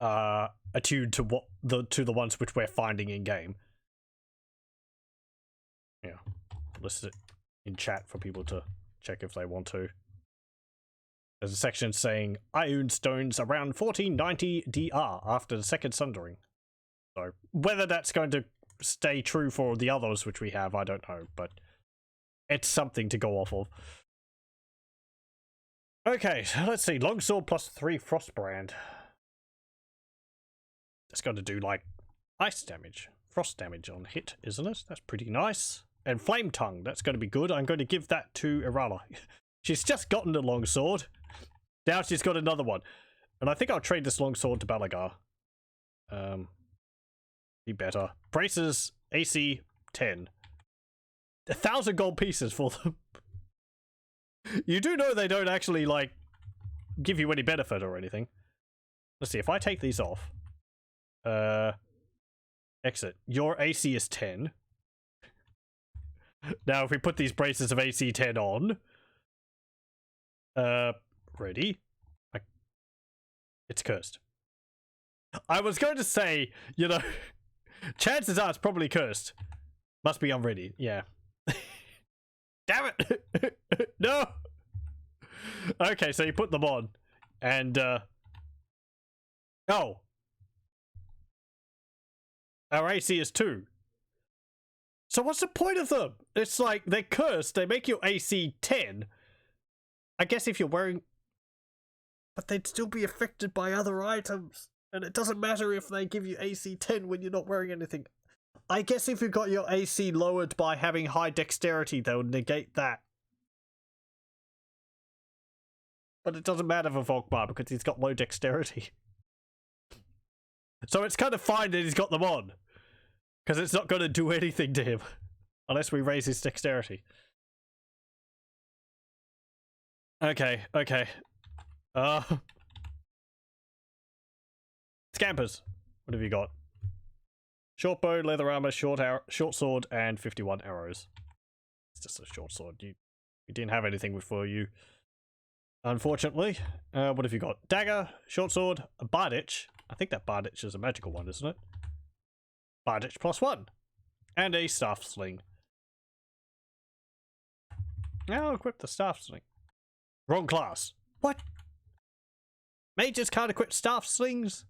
attuned to the ones which we're finding in game. Yeah, list it in chat for people to check if they want to. There's a section saying Iron Stones around 1490 DR after the second sundering. So whether that's going to stay true for the others which we have, I don't know, but it's something to go off of. Okay, so let's see. Longsword plus 3 Frostbrand. That's going to do like ice damage. Frost damage on hit, isn't it? That's pretty nice. And Flame Tongue, that's going to be good. I'm going to give that to Erala. She's just gotten a longsword. Now she's got another one. And I think I'll trade this longsword to Belegar. Be better. Braces, AC 10. 1,000 gold pieces for them. You do know they don't actually, like, give you any benefit or anything. Let's see, if I take these off. Exit. Your AC is 10. Now, if we put these braces of AC 10 on. Ready? It's cursed. I was going to say, you know, chances are it's probably cursed. Must be unready, yeah. Damn it! No! Okay, so you put them on. And, oh. Our AC is 2. So what's the point of them? It's like, they're cursed. They make your AC 10. I guess if you're wearing... But they'd still be affected by other items. And it doesn't matter if they give you AC 10 when you're not wearing anything. I guess if you got your AC lowered by having high dexterity, they'll negate that. But it doesn't matter for Volkmar because he's got low dexterity. So it's kind of fine that he's got them on. Because it's not going to do anything to him. Unless we raise his dexterity. Okay. Scampers. What have you got? Short bow, leather armor, short sword, and 51 arrows. It's just a short sword. You didn't have anything for you. Unfortunately. What have you got? Dagger, short sword, a barditch. I think that barditch is a magical one, isn't it? Barditch +1. And a staff sling. Now equip the staff sling. Wrong class. What? Mages can't equip staff slings?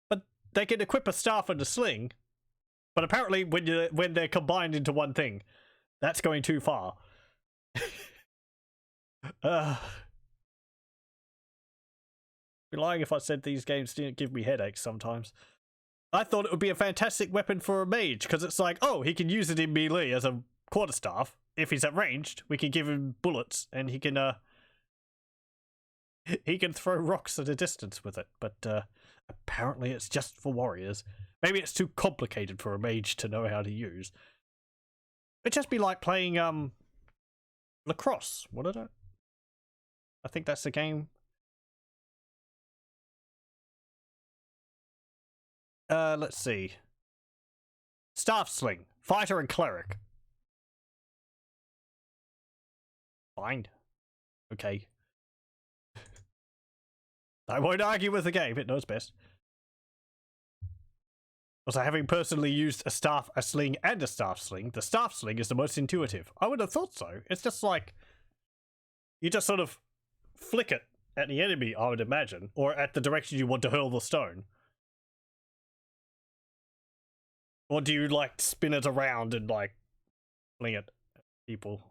But they can equip a staff and a sling. But apparently when they're combined into one thing, that's going too far. I'd be lying if I said these games didn't give me headaches sometimes. I thought it would be a fantastic weapon for a mage, because it's like, oh, he can use it in melee as a quarterstaff. If he's at ranged, we can give him bullets, and he can throw rocks at a distance with it. But apparently it's just for warriors. Maybe it's too complicated for a mage to know how to use. It'd just be like playing lacrosse, wouldn't it? I think that's the game. Let's see. Staff sling, fighter and cleric. Fine. Okay. I won't argue with the game, it knows best. Also, having personally used a staff, a sling, and a staff sling, the staff sling is the most intuitive. I would have thought so. It's just like, you just sort of flick it at the enemy, I would imagine, or at the direction you want to hurl the stone. Or do you, like, spin it around and, like, fling it at people?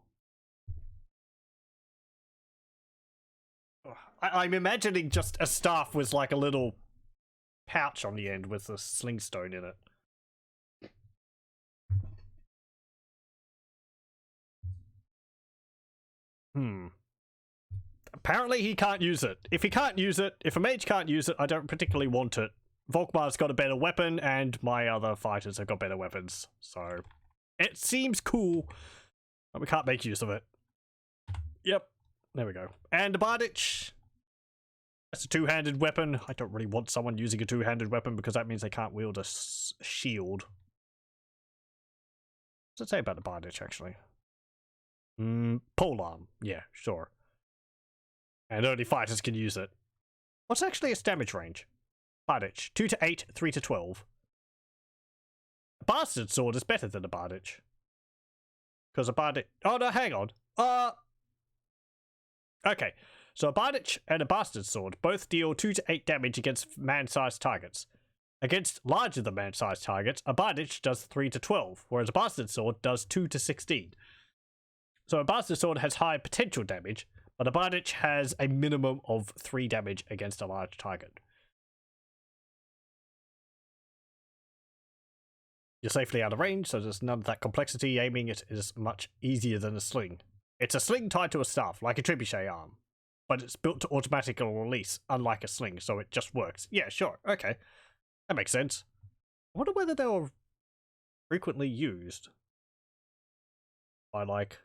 I'm imagining just a staff with, like, a little pouch on the end with a sling stone in it. Apparently he can't use it. If he can't use it, if a mage can't use it, I don't particularly want it. Volkmar's got a better weapon, and my other fighters have got better weapons. So, it seems cool, but we can't make use of it. Yep, there we go. And the barditch. That's a two-handed weapon. I don't really want someone using a two-handed weapon because that means they can't wield a shield. What's it say about the barditch, actually? Polearm. Yeah, sure. And only fighters can use it. What's actually its damage range? Barditch. 2 to 8, 3 to 12. A bastard sword is better than a barditch. Because a barditch... Oh, no, hang on. Okay. So a barditch and a bastard sword both deal 2 to 8 damage against man-sized targets. Against larger than man-sized targets, a barditch does 3 to 12, whereas a bastard sword does 2 to 16. So a bastard sword has high potential damage, but a barditch has a minimum of 3 damage against a large target. You're safely out of range, so there's none of that complexity. Aiming it is much easier than a sling. It's a sling tied to a staff, like a trebuchet arm. But it's built to automatic release, unlike a sling, so it just works. Yeah, sure, okay. That makes sense. I wonder whether they were frequently used by, like,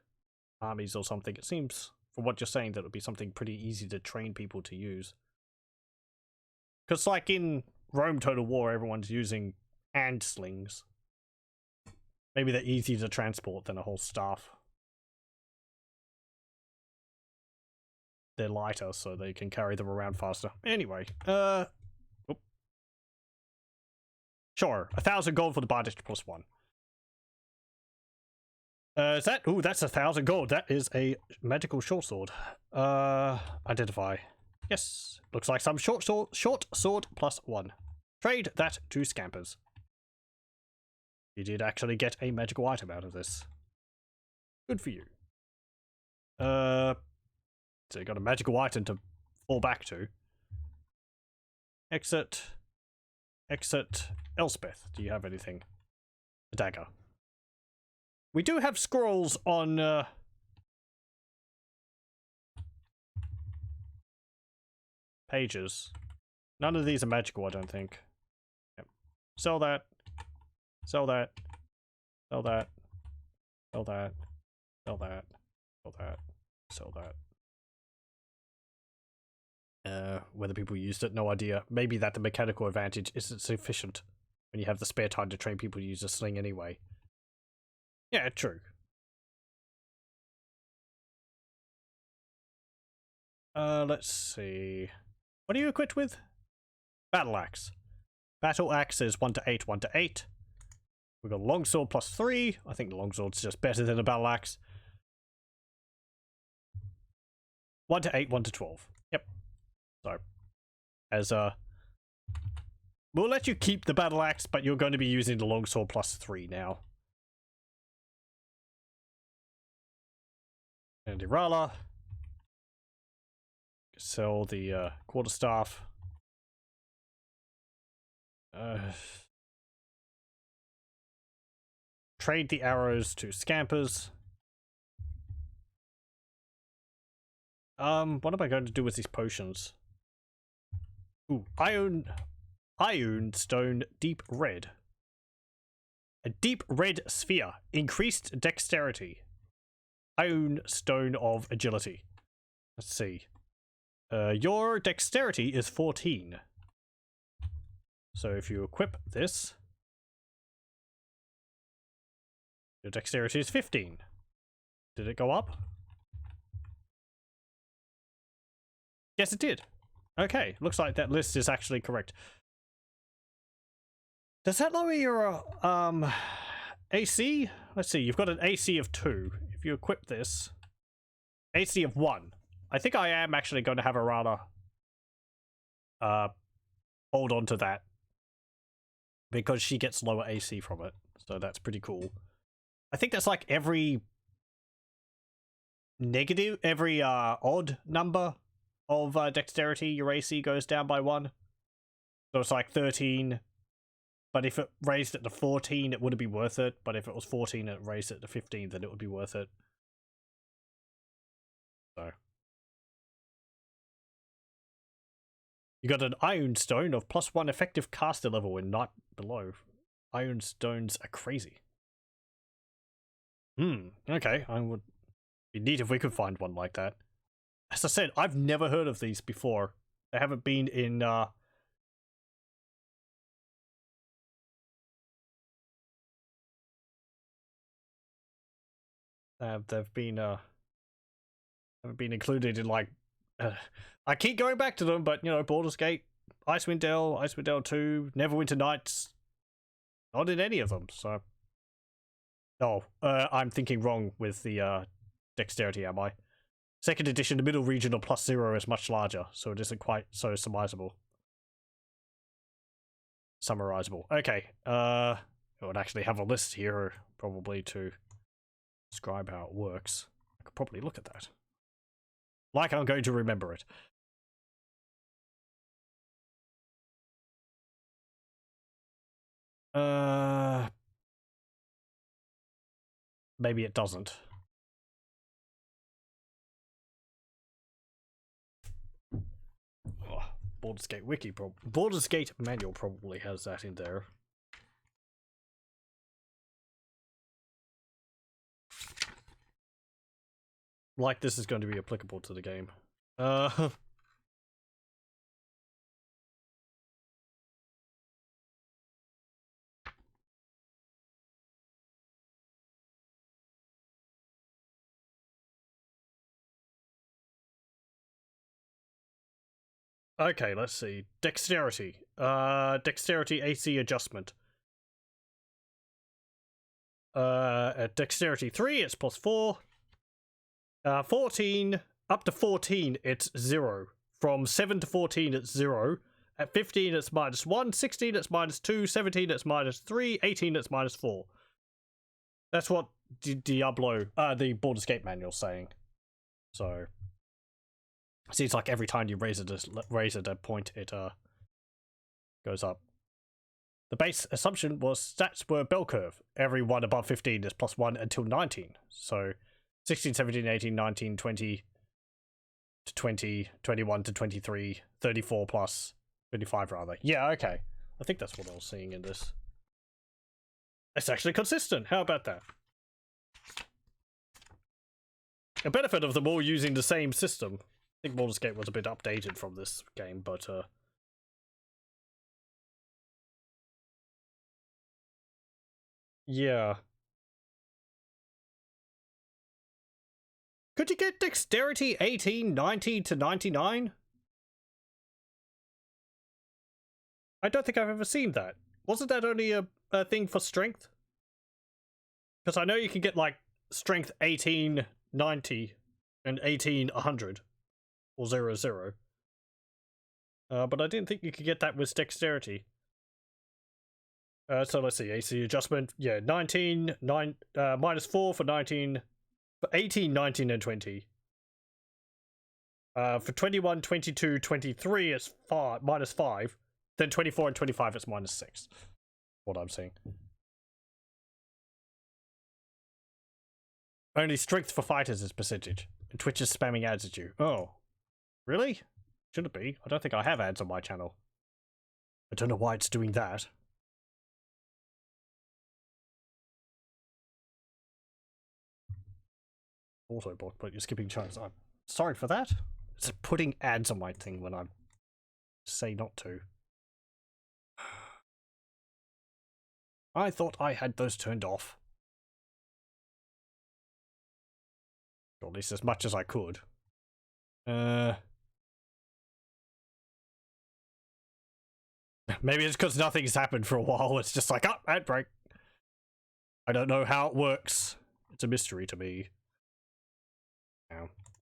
armies or something. It seems, from what you're saying, that it would be something pretty easy to train people to use. Because, like, in Rome Total War, everyone's using hand slings. Maybe they're easier to transport than a whole staff. They're lighter, so they can carry them around faster. Anyway, sure, 1,000 gold for the barditch +1. Is that? Ooh, that's 1,000 gold. That is a magical short sword. Identify. Yes, looks like some short sword +1. Trade that to Scampers. You did actually get a magical item out of this. Good for you. So you got a magical item to fall back to. Exit. Exit. Elspeth, do you have anything? A dagger. We do have scrolls on, pages. None of these are magical, I don't think. Yep. Sell that. Sell that. Sell that. Sell that. Sell that. Sell that. Sell that. Whether people used it, no idea. Maybe that the mechanical advantage isn't sufficient when you have the spare time to train people to use a sling anyway. Yeah, true. Let's see. What are you equipped with? Battle Axe. Battle Axe is 1 to 8, 1 to 8. We've got Longsword plus 3. I think the Longsword's just better than a Battle Axe. 1 to 8, 1 to 12. Yep. So, as we'll let you keep the Battle Axe, but you're going to be using the Longsword plus 3 now. And Erala. Sell the quarterstaff. Trade the arrows to Scampers. What am I going to do with these potions? Ooh, Iron Stone Deep Red. A deep red sphere. Increased dexterity. Iron Stone of Agility. Let's see. Your dexterity is 14. So if you equip this, your dexterity is 15. Did it go up? Yes, it did. Okay, looks like that list is actually correct. Does that lower your AC? Let's see, you've got an AC of 2. If you equip this, AC of 1. I think I am actually going to have Erala hold on to that, because she gets lower AC from it. So that's pretty cool. I think that's like every odd number of dexterity, your AC goes down by 1. So it's like 13. But if it raised it to 14, it wouldn't be worth it. But if it was 14 and it raised it to 15, then it would be worth it. So. You got an Iron Stone of +1 effective caster level and not below. Iron Stones are crazy. Okay. I would be neat if we could find one like that. As I said, I've never heard of these before. They haven't been in, they've been, haven't been included in, like, I keep going back to them, but, you know, Baldur's Gate, Icewind Dale, Icewind Dale 2, Neverwinter Nights, not in any of them, so. Oh, I'm thinking wrong with the, dexterity, am I? Second edition, the middle region of +0 is much larger, so it isn't quite so summarizable. Okay, I would actually have a list here, probably, to describe how it works. I could probably look at that. Like I'm going to remember it. Maybe it doesn't. Oh, Baldur's Gate Wiki, Baldur's Gate Manual probably has that in there. Like this is going to be applicable to the game. Okay, let's see. Dexterity. Dexterity AC adjustment. At Dexterity 3, it's +4. 14, up to 14, it's 0. From 7 to 14, it's 0. At 15, it's -1. 16, it's -2. 17, it's -3. 18, it's -4. That's what Diablo, the Baldur's Gate manual's saying. So, it seems like every time you raise it a point, it goes up. The base assumption was stats were bell curve. Every one above 15 is +1 until 19. So 16, 17, 18, 19, 20 to 20, 21 to 23, 34 plus 25 rather. Yeah, okay. I think that's what I was seeing in this. It's actually consistent. How about that? A benefit of them all using the same system. I think Baldur's Gate was a bit updated from this game, but yeah. Could you get dexterity 18, 90 to 99? I don't think I've ever seen that. Wasn't that only a thing for strength? Because I know you can get like strength 18, 90 and 18, 100 or 0, 0. But I didn't think you could get that with dexterity. So let's see, AC adjustment, yeah, 19, -4 for 19, for 18, 19, and 20. For 21, 22, 23, it's -5. Then 24 and 25, it's -6. What I'm saying. Only strength for fighters is percentage. And Twitch is spamming ads at you. Oh. Really? Shouldn't be. I don't think I have ads on my channel. I don't know why it's doing that. Autobot, but you're skipping chunks. I'm sorry for that. It's putting ads on my thing when I say not to. I thought I had those turned off. Or at least as much as I could. Maybe it's because nothing's happened for a while. It's just like, ad break. I don't know how it works. It's a mystery to me.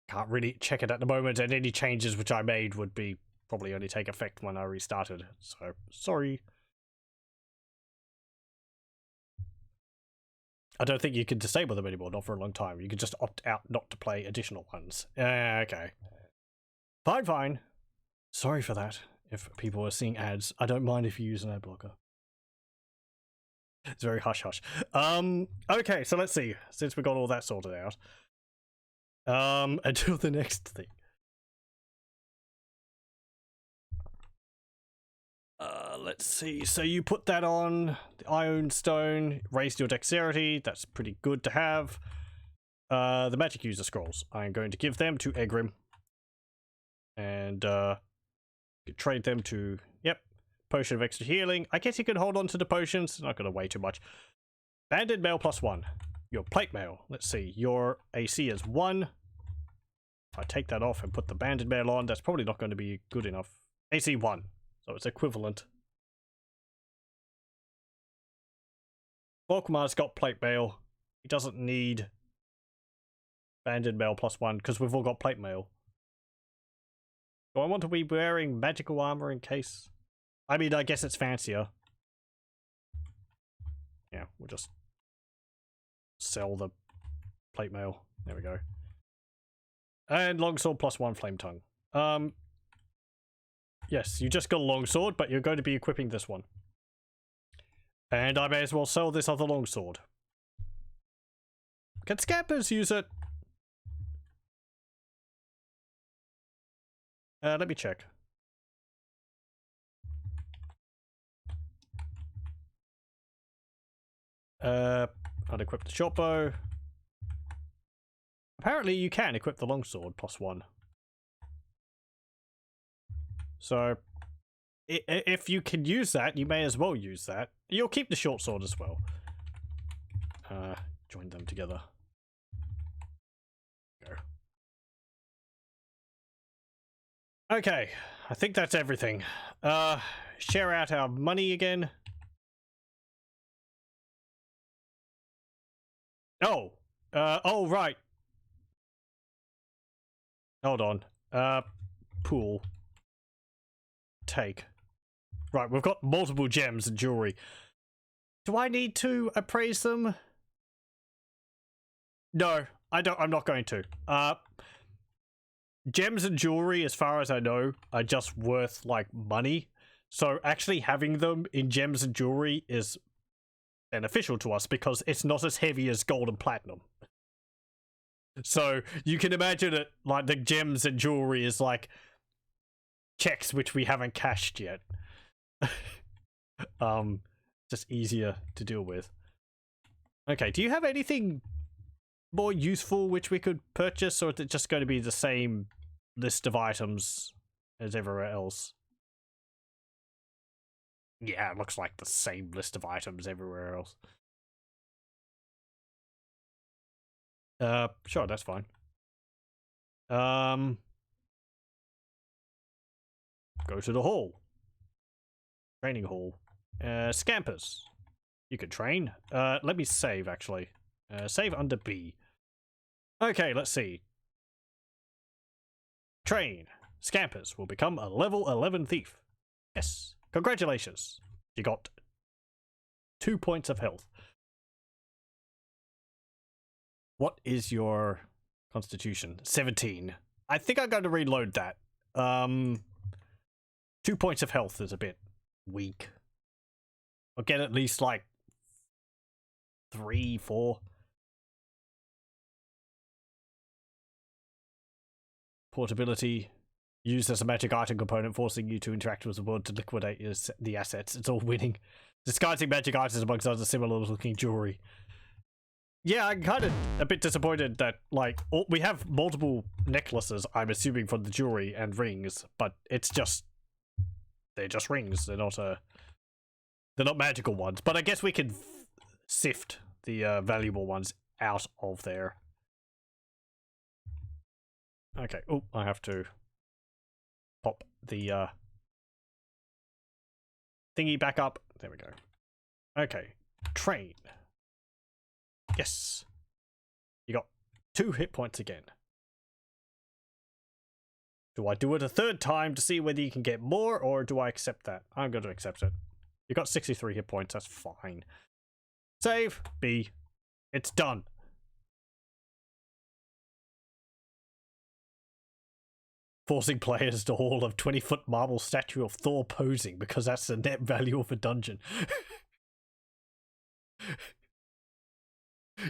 Can't really check it at the moment, and any changes which I made would be probably only take effect when I restarted. So, sorry. I don't think you can disable them anymore, not for a long time. You can just opt out not to play additional ones. Okay. Fine, fine. Sorry for that. If people are seeing ads, I don't mind if you use an ad blocker. It's very hush-hush. Okay, so let's see. Since we got all that sorted out. Until the next thing. Let's see. So you put that on the Iron Stone, raised your dexterity. That's pretty good to have. The magic user scrolls. I'm going to give them to Egrimm. And trade them to, yep, potion of extra healing. I guess you can hold on to the potions. Not going to weigh too much. Banded mail +1. Your plate mail. Let's see. Your AC is 1. If I take that off and put the banded mail on, that's probably not going to be good enough. AC 1. So it's equivalent. Volkmar's got plate mail. He doesn't need banded mail +1 because we've all got plate mail. Do I want to be wearing magical armor in case? I mean, I guess it's fancier. Yeah, we'll just sell the plate mail. There we go. And longsword +1 flame tongue. Yes, you just got a longsword, but you're going to be equipping this one. And I may as well sell this other longsword. Can Scampers use it? Let me check. Unequip the short bow. Apparently you can equip the longsword +1. So, if you can use that, you may as well use that. You'll keep the short sword as well. Join them together. Go. Okay, I think that's everything. Share out our money again. Oh, oh right. Hold on. Pool. Take. Right, we've got multiple gems and jewelry. Do I need to appraise them? No, I don't. I'm not going to. Gems and jewelry, as far as I know, are just worth like money. So actually having them in gems and jewelry is beneficial to us because it's not as heavy as gold and platinum. So you can imagine it like the gems and jewelry is like checks which we haven't cashed yet. Just easier to deal with. Okay, do you have anything more useful which we could purchase, or is it just going to be the same list of items as everywhere else? Yeah, it looks like the same list of items everywhere else. Sure, that's fine. Go to the hall. Training hall. Scampers. You can train. Let me save, actually. Save under B. Okay, let's see. Train. Scampers will become a level 11 thief. Yes. Congratulations. You got 2 points of health. What is your constitution? 17. I think I'm going to reload that. 2 points of health is a bit weak. I'll get at least like 3, 4. Portability. Used as a magic item component, forcing you to interact with the world to liquidate the assets. It's all winning. Disguising magic items amongst other similar looking jewelry. Yeah, I'm kind of a bit disappointed that, like, we have multiple necklaces, I'm assuming, from the jewelry and rings, but it's just... they're just rings. They're not magical ones. But I guess we can sift the valuable ones out of there. Okay. Oh, I have to pop the thingy back up. There we go. Okay. Train. Yes. You got 2 hit points again. Do I do it a third time to see whether you can get more, or do I accept that? I'm going to accept it. You got 63 hit points. That's fine. Save. B. It's done. Forcing players to haul a 20-foot marble statue of Thor posing because that's the net value of a dungeon.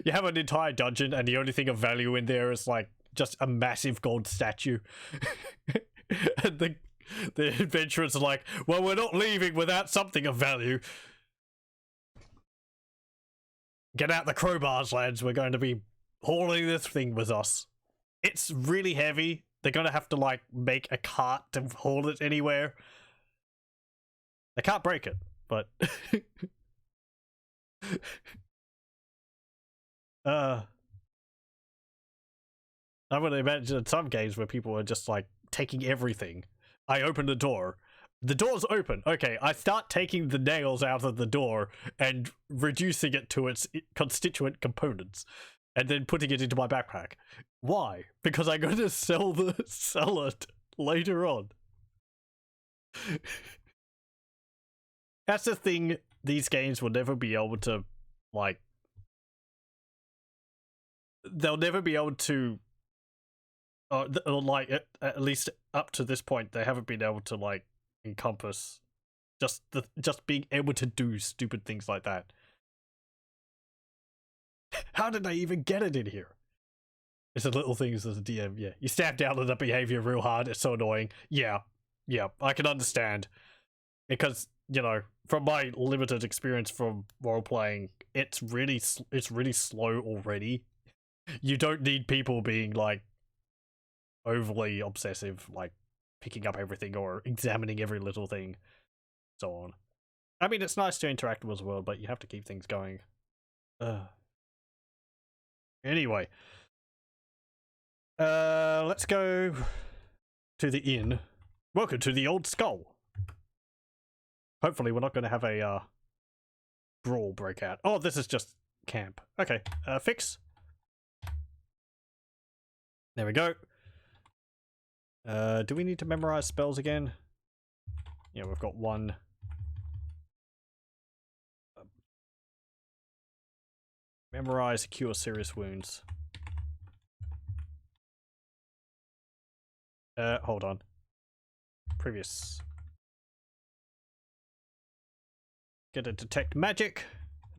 You have an entire dungeon and the only thing of value in there is like just a massive gold statue. And the adventurers are like, well, we're not leaving without something of value. Get out the crowbars, lads. We're going to be hauling this thing with us. It's really heavy. They're going to have to, like, make a cart to haul it anywhere. They can't break it, but... I would imagine some games where people are just, like, taking everything. I open the door. The door's open. Okay, I start taking the nails out of the door and reducing it to its constituent components. And then putting it into my backpack. Why? Because I'm going to sell it later on. That's the thing. These games will never be able to, like... they'll never be able to... or like, at least up to this point, they haven't been able to, like, encompass just being able to do stupid things like that. How did I even get it in here? It's the little things as a DM, yeah. You stamp down on that behavior real hard, it's so annoying. Yeah, I can understand. Because, you know, from my limited experience from role-playing, it's really slow already. You don't need people being, like, overly obsessive, like, picking up everything or examining every little thing, so on. I mean, it's nice to interact with the world, but you have to keep things going. Anyway, let's go to the inn. Welcome to the Old Skull. Hopefully we're not going to have a brawl break out. Oh, this is just camp. Okay, fix. There we go. Do we need to memorize spells again? Yeah, we've got one. Memorize, cure serious wounds. Hold on. Previous. get a detect magic,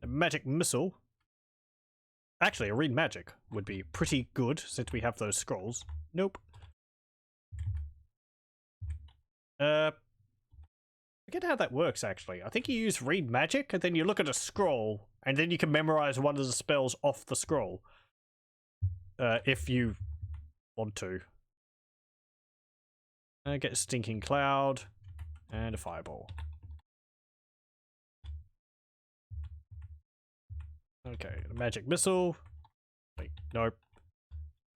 a magic missile. Actually, a read magic would be pretty good since we have those scrolls. Nope. Forget how that works, actually. I think you use read magic, and then you look at a scroll, and then you can memorize one of the spells off the scroll. If you want to. Get a stinking cloud, and a fireball. Okay, a magic missile. Wait, nope.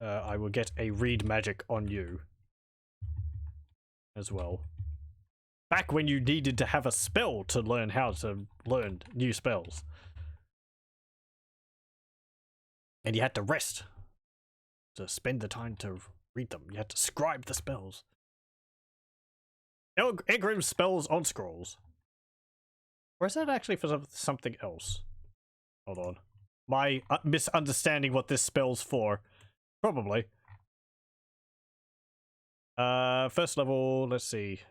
I will get a read magic on you. As well. Back when you needed to have a spell to learn how to learn new spells. And you had to rest to spend the time to read them. You had to scribe the spells. Egrimm spells on scrolls. Or is that actually for something else? Hold on. My misunderstanding what this spell's for. Probably. First level, let's see.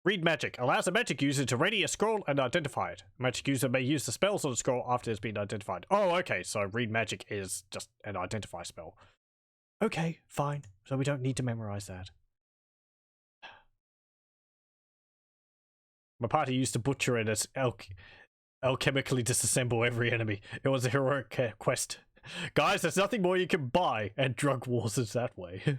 Read magic. Allows a magic user to ready a scroll and identify it. A magic user may use the spells on the scroll after it's been identified. Oh, okay, so read magic is just an identify spell. Okay, fine. So we don't need to memorize that. My party used to butcher it as alchemically disassemble every enemy. It was a heroic quest. Guys, there's nothing more you can buy, and drug wars is that way.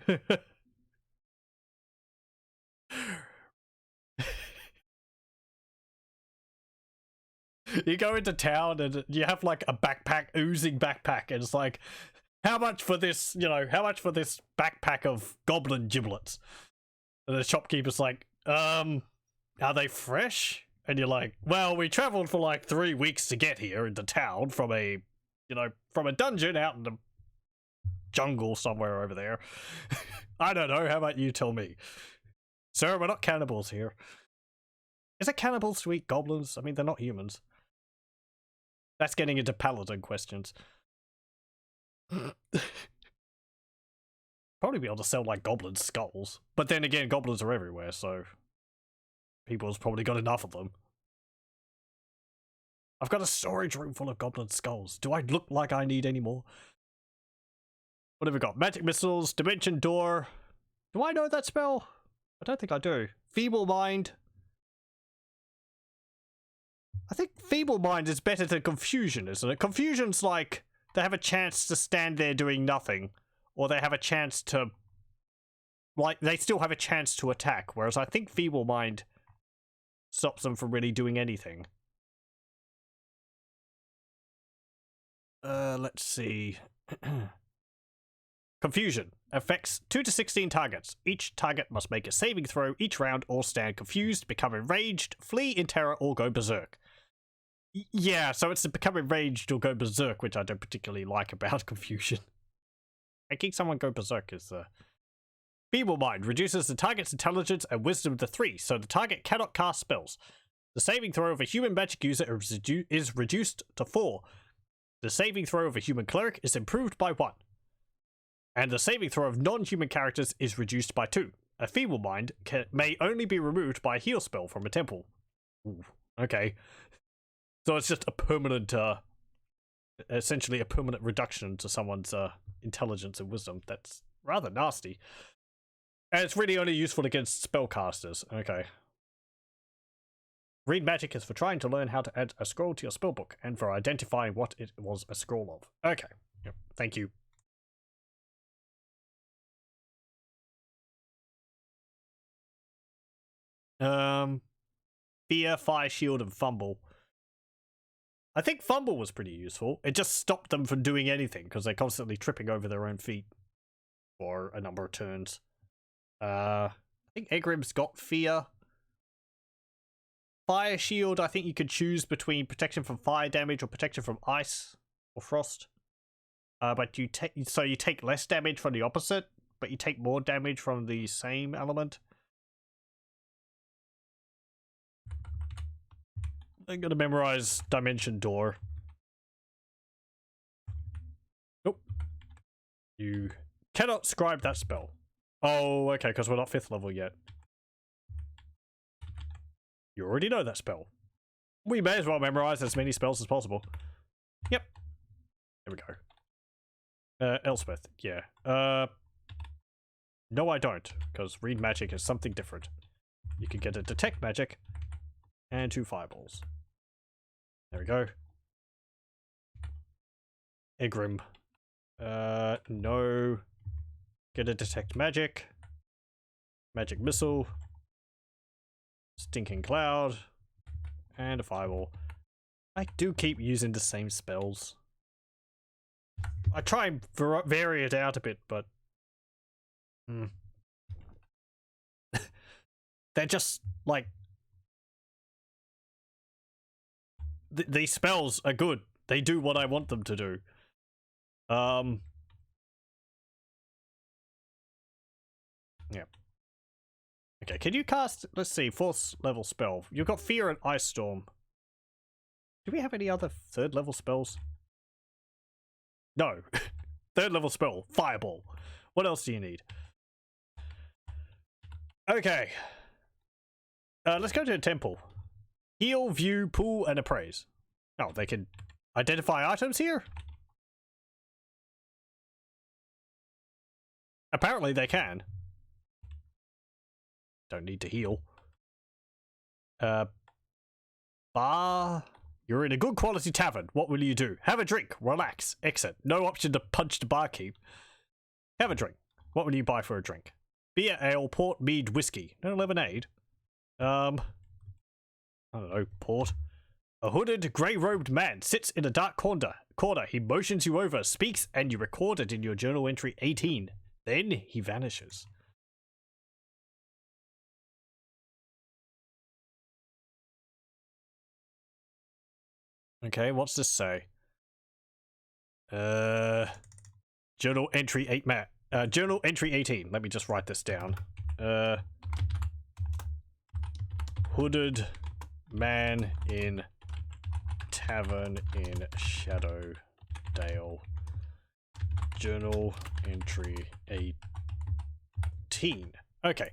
You go into town and you have like a backpack, oozing backpack, and it's like, how much for this, you know, how much for this backpack of goblin giblets? And the shopkeeper's like, are they fresh? And you're like, well, we traveled for like 3 weeks to get here into town from a, you know, from a dungeon out in the jungle somewhere over there. I don't know, how about you tell me? Sir, we're not cannibals here. Is it cannibals to eat goblins? I mean, they're not humans. That's getting into paladin questions. Probably be able to sell like goblin skulls. But then again, goblins are everywhere, so people's probably got enough of them. I've got a storage room full of goblin skulls. Do I look like I need any more? What have we got? Magic missiles, dimension door. Do I know that spell? I don't think I do. Feeble mind. I think feeble mind is better than confusion, isn't it? Confusion's like they have a chance to stand there doing nothing, or they have a chance to, like, they still have a chance to attack, whereas I think feeble mind stops them from really doing anything. Let's see. Confusion affects 2 to 16 targets. Each target must make a saving throw each round or stand confused, become enraged, flee in terror, or go berserk. Yeah, so it's to become enraged or go berserk, which I don't particularly like about confusion. Making someone go berserk is Feeble mind reduces the target's intelligence and wisdom to 3, so the target cannot cast spells. The saving throw of a human magic user is reduced to 4. The saving throw of a human cleric is improved by 1. And the saving throw of non-human characters is reduced by 2. A feeble mind may only be removed by a heal spell from a temple. Ooh, okay. So it's just a permanent, essentially a permanent reduction to someone's intelligence and wisdom. That's rather nasty. And it's really only useful against spellcasters. Okay. Read magic is for trying to learn how to add a scroll to your spellbook, and for identifying what it was a scroll of. Okay. Yep. Thank you. Fear, Fire, Shield, and Fumble. I think Fumble was pretty useful. It just stopped them from doing anything, because they're constantly tripping over their own feet for a number of turns. I think Egrimm's got Fear. Fire Shield, I think you could choose between protection from fire damage or protection from ice or frost. But you take less damage from the opposite, but you take more damage from the same element. I'm gonna memorize Dimension Door. Nope. You cannot scribe that spell. Oh, okay, because we're not 5th level yet. You already know that spell. We may as well memorize as many spells as possible. Yep. There we go. Elspeth, yeah. No, I don't, because read magic is something different. You can get a detect magic and 2 fireballs. There we go. Egrimm. No. Get a detect magic. Magic missile. Stinking cloud. And a fireball. I do keep using the same spells. I try and vary it out a bit, but... They're just, like... These spells are good. They do what I want them to do. Yeah. Okay, can you cast, let's see, 4th level spell. You've got Fear and Ice Storm. Do we have any other 3rd level spells? No. 3rd level spell, Fireball. What else do you need? Okay. Let's go to a temple. Heal, view, pool, and appraise. Oh, they can identify items here? Apparently they can. Don't need to heal. Bar. You're in a good quality tavern. What will you do? Have a drink. Relax. Exit. No option to punch the barkeep. Have a drink. What will you buy for a drink? Beer, ale, port, mead, whiskey. No lemonade. I don't know. Port. A hooded, grey-robed man sits in a dark corner. He motions you over, speaks, and you record it in your journal entry 18. Then he vanishes. Okay, what's this say? Journal entry 8 journal entry 18. Let me just write this down. Hooded man in tavern in Shadowdale. Journal entry 18. Okay.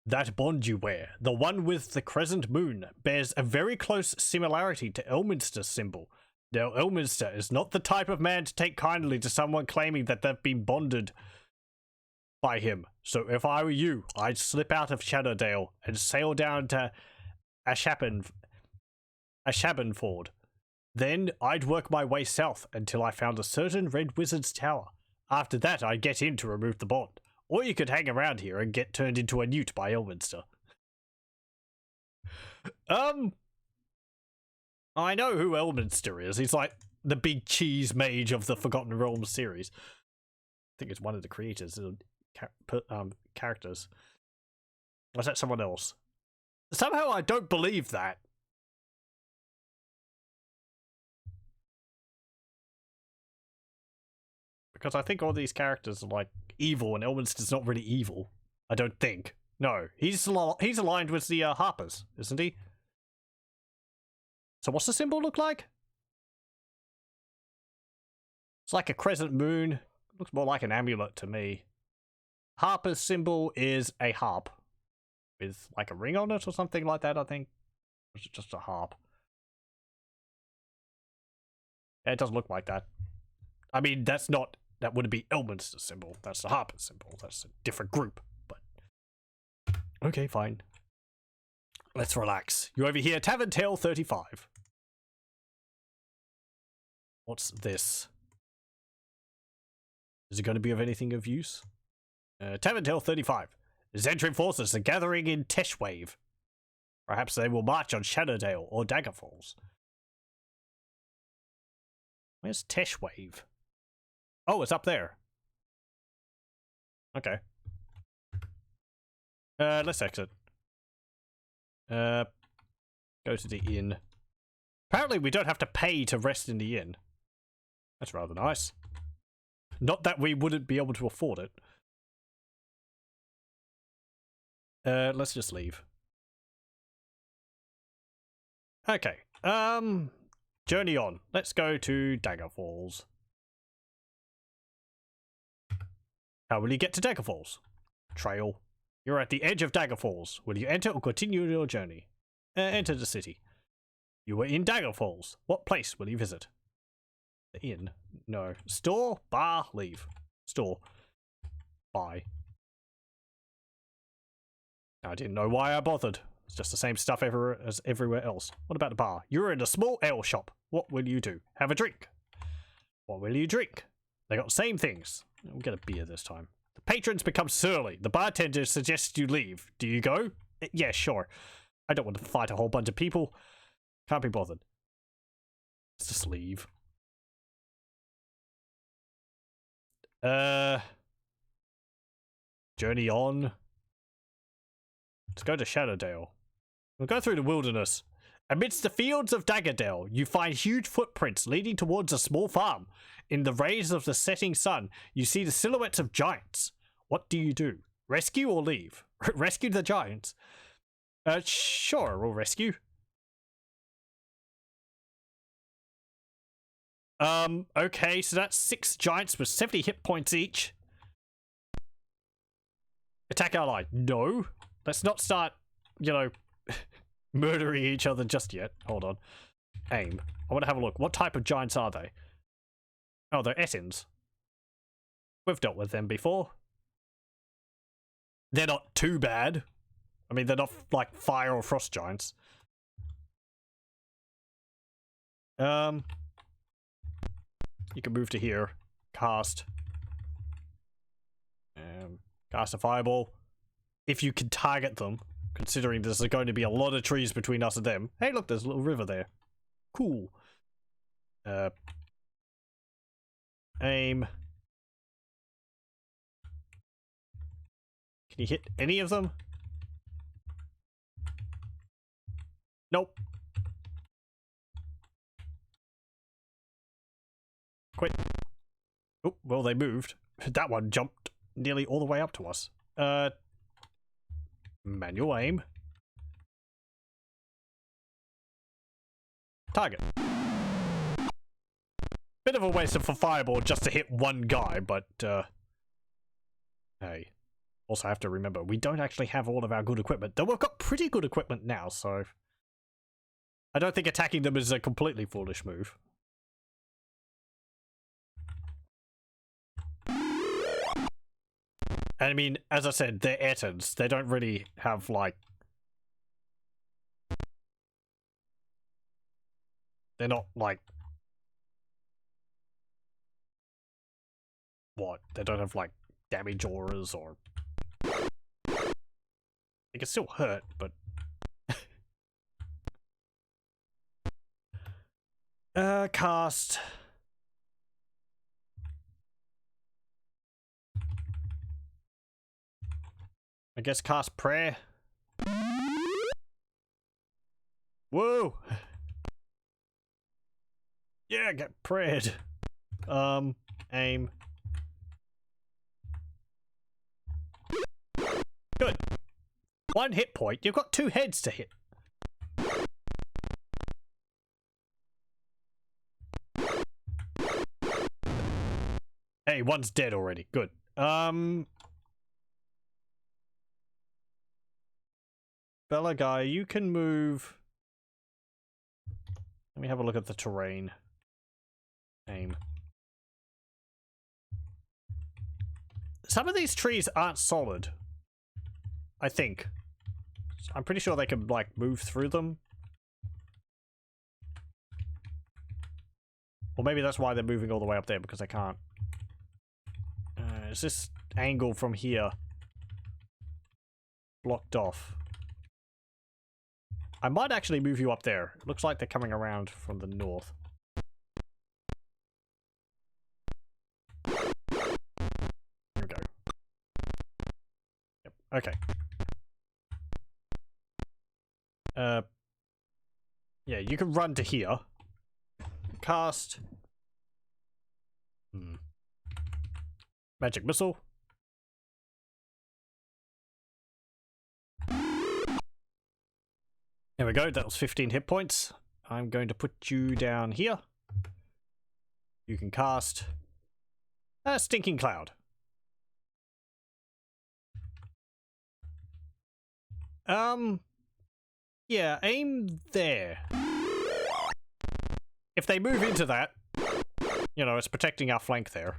That bond you wear, the one with the crescent moon, bears a very close similarity to Elminster's symbol. Now, Elminster is not the type of man to take kindly to someone claiming that they've been bonded by him. So if I were you, I'd slip out of Shadowdale and sail down to Ashabenford. Then I'd work my way south until I found a certain red wizard's tower. After that, I'd get in to remove the bond. Or you could hang around here and get turned into a newt by Elminster. I know who Elminster is. He's like the big cheese mage of the Forgotten Realms series. I think it's one of the creators of characters. Or is that someone else? Somehow I don't believe that. Because I think all these characters are like evil, and Elminster's not really evil. I don't think. No, he's aligned with the Harpers, isn't he? So what's the symbol look like? It's like a crescent moon. Looks more like an amulet to me. Harper's symbol is a harp with like a ring on it or something like that, I think. Or is it just a harp? Yeah, it doesn't look like that. I mean, that wouldn't be Elminster's symbol. That's the Harper's symbol. That's a different group. But okay, fine. Let's relax. You over here, Tavern Tale 35. What's this? Is it going to be of anything of use? Tavern Tale 35. Zentrin forces are gathering in Teshwave. Perhaps they will march on Shadowdale or Daggerfalls. Where's Teshwave? Oh, it's up there. Okay. Let's exit. Go to the inn. Apparently we don't have to pay to rest in the inn. That's rather nice. Not that we wouldn't be able to afford it. Let's just leave. Okay. Journey on. Let's go to Daggerfalls. How will you get to Daggerfalls? Trail. You're at the edge of Daggerfalls. Will you enter or continue your journey? Enter the city. You were in Dagger Falls. What place will you visit? The inn? No. Store? Bar? Leave. Store. Buy. I didn't know why I bothered. It's just the same stuff as everywhere else. What about the bar? You're in a small ale shop. What will you do? Have a drink. What will you drink? They got the same things. We'll get a beer this time. The patrons become surly. The bartender suggests you leave. Do you go? Yeah, sure. I don't want to fight a whole bunch of people. Can't be bothered. Let's just leave. Journey on. Let's go to Shadowdale. We'll go through the wilderness. Amidst the fields of Daggerdale, you find huge footprints leading towards a small farm. In the rays of the setting sun, you see the silhouettes of giants. What do you do? Rescue or leave? Rescue the giants? Sure, we'll rescue. Okay, so that's 6 giants with 70 hit points each. Attack ally. No. Let's not start, you know, murdering each other just yet. Hold on. Aim. I want to have a look. What type of giants are they? Oh, they're Essens. We've dealt with them before. They're not too bad. I mean, they're not like fire or frost giants. You can move to here. Cast. Cast a fireball. If you can target them, considering there's going to be a lot of trees between us and them. Hey, look, there's a little river there. Cool. Aim. Can you hit any of them? Nope. Quit. Oh, well, they moved. That one jumped nearly all the way up to us. Manual aim. Target. Bit of a waste for fireball just to hit one guy, but, hey. Also have to remember, we don't actually have all of our good equipment. Though we've got pretty good equipment now, so I don't think attacking them is a completely foolish move. And I mean, as I said, they're Ettins. They don't really have, like... They're not, like... What? They don't have, like, damage auras or... They can still hurt, but... Cast... I guess cast prayer. Whoa! Yeah, get prayed. Aim. Good. 1 hit point. You've got 2 heads to hit. Hey, one's dead already. Good. Belegar, you can move. Let me have a look at the terrain. Aim. Some of these trees aren't solid. I think. I'm pretty sure they can, like, move through them. Or maybe that's why they're moving all the way up there, because they can't. Is this angle from here blocked off? I might actually move you up there. It looks like they're coming around from the north. Here we go. Yep. Okay. Yeah, you can run to here. Cast. Magic missile. There we go, that was 15 hit points. I'm going to put you down here. You can cast a Stinking Cloud. Yeah, aim there. If they move into that, you know, it's protecting our flank there.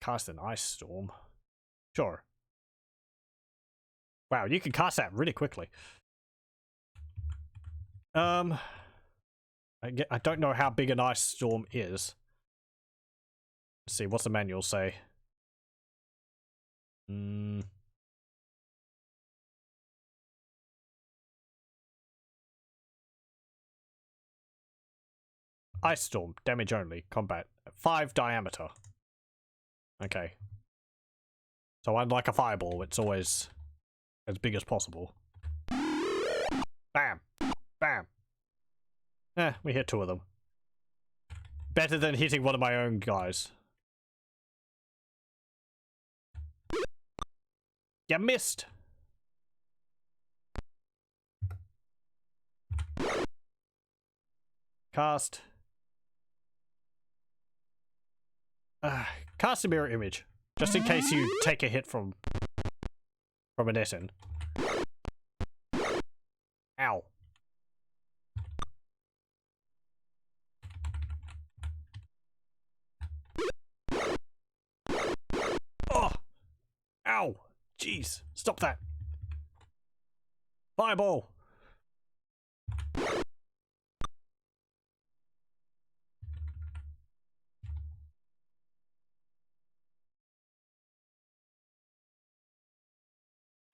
Cast an Ice Storm. Sure. Wow, you can cast that really quickly. I don't know how big an Ice Storm is. Let's see, what's the manual say? Ice Storm, damage only, combat. 5 diameter. Okay. So unlike a fireball, it's always as big as possible. Bam! Bam! We hit 2 of them. Better than hitting one of my own guys. You missed! Cast. Cast a mirror image. Just in case you take a hit from an Essen. Ow. Oh! Ow! Jeez. Stop that. Fireball!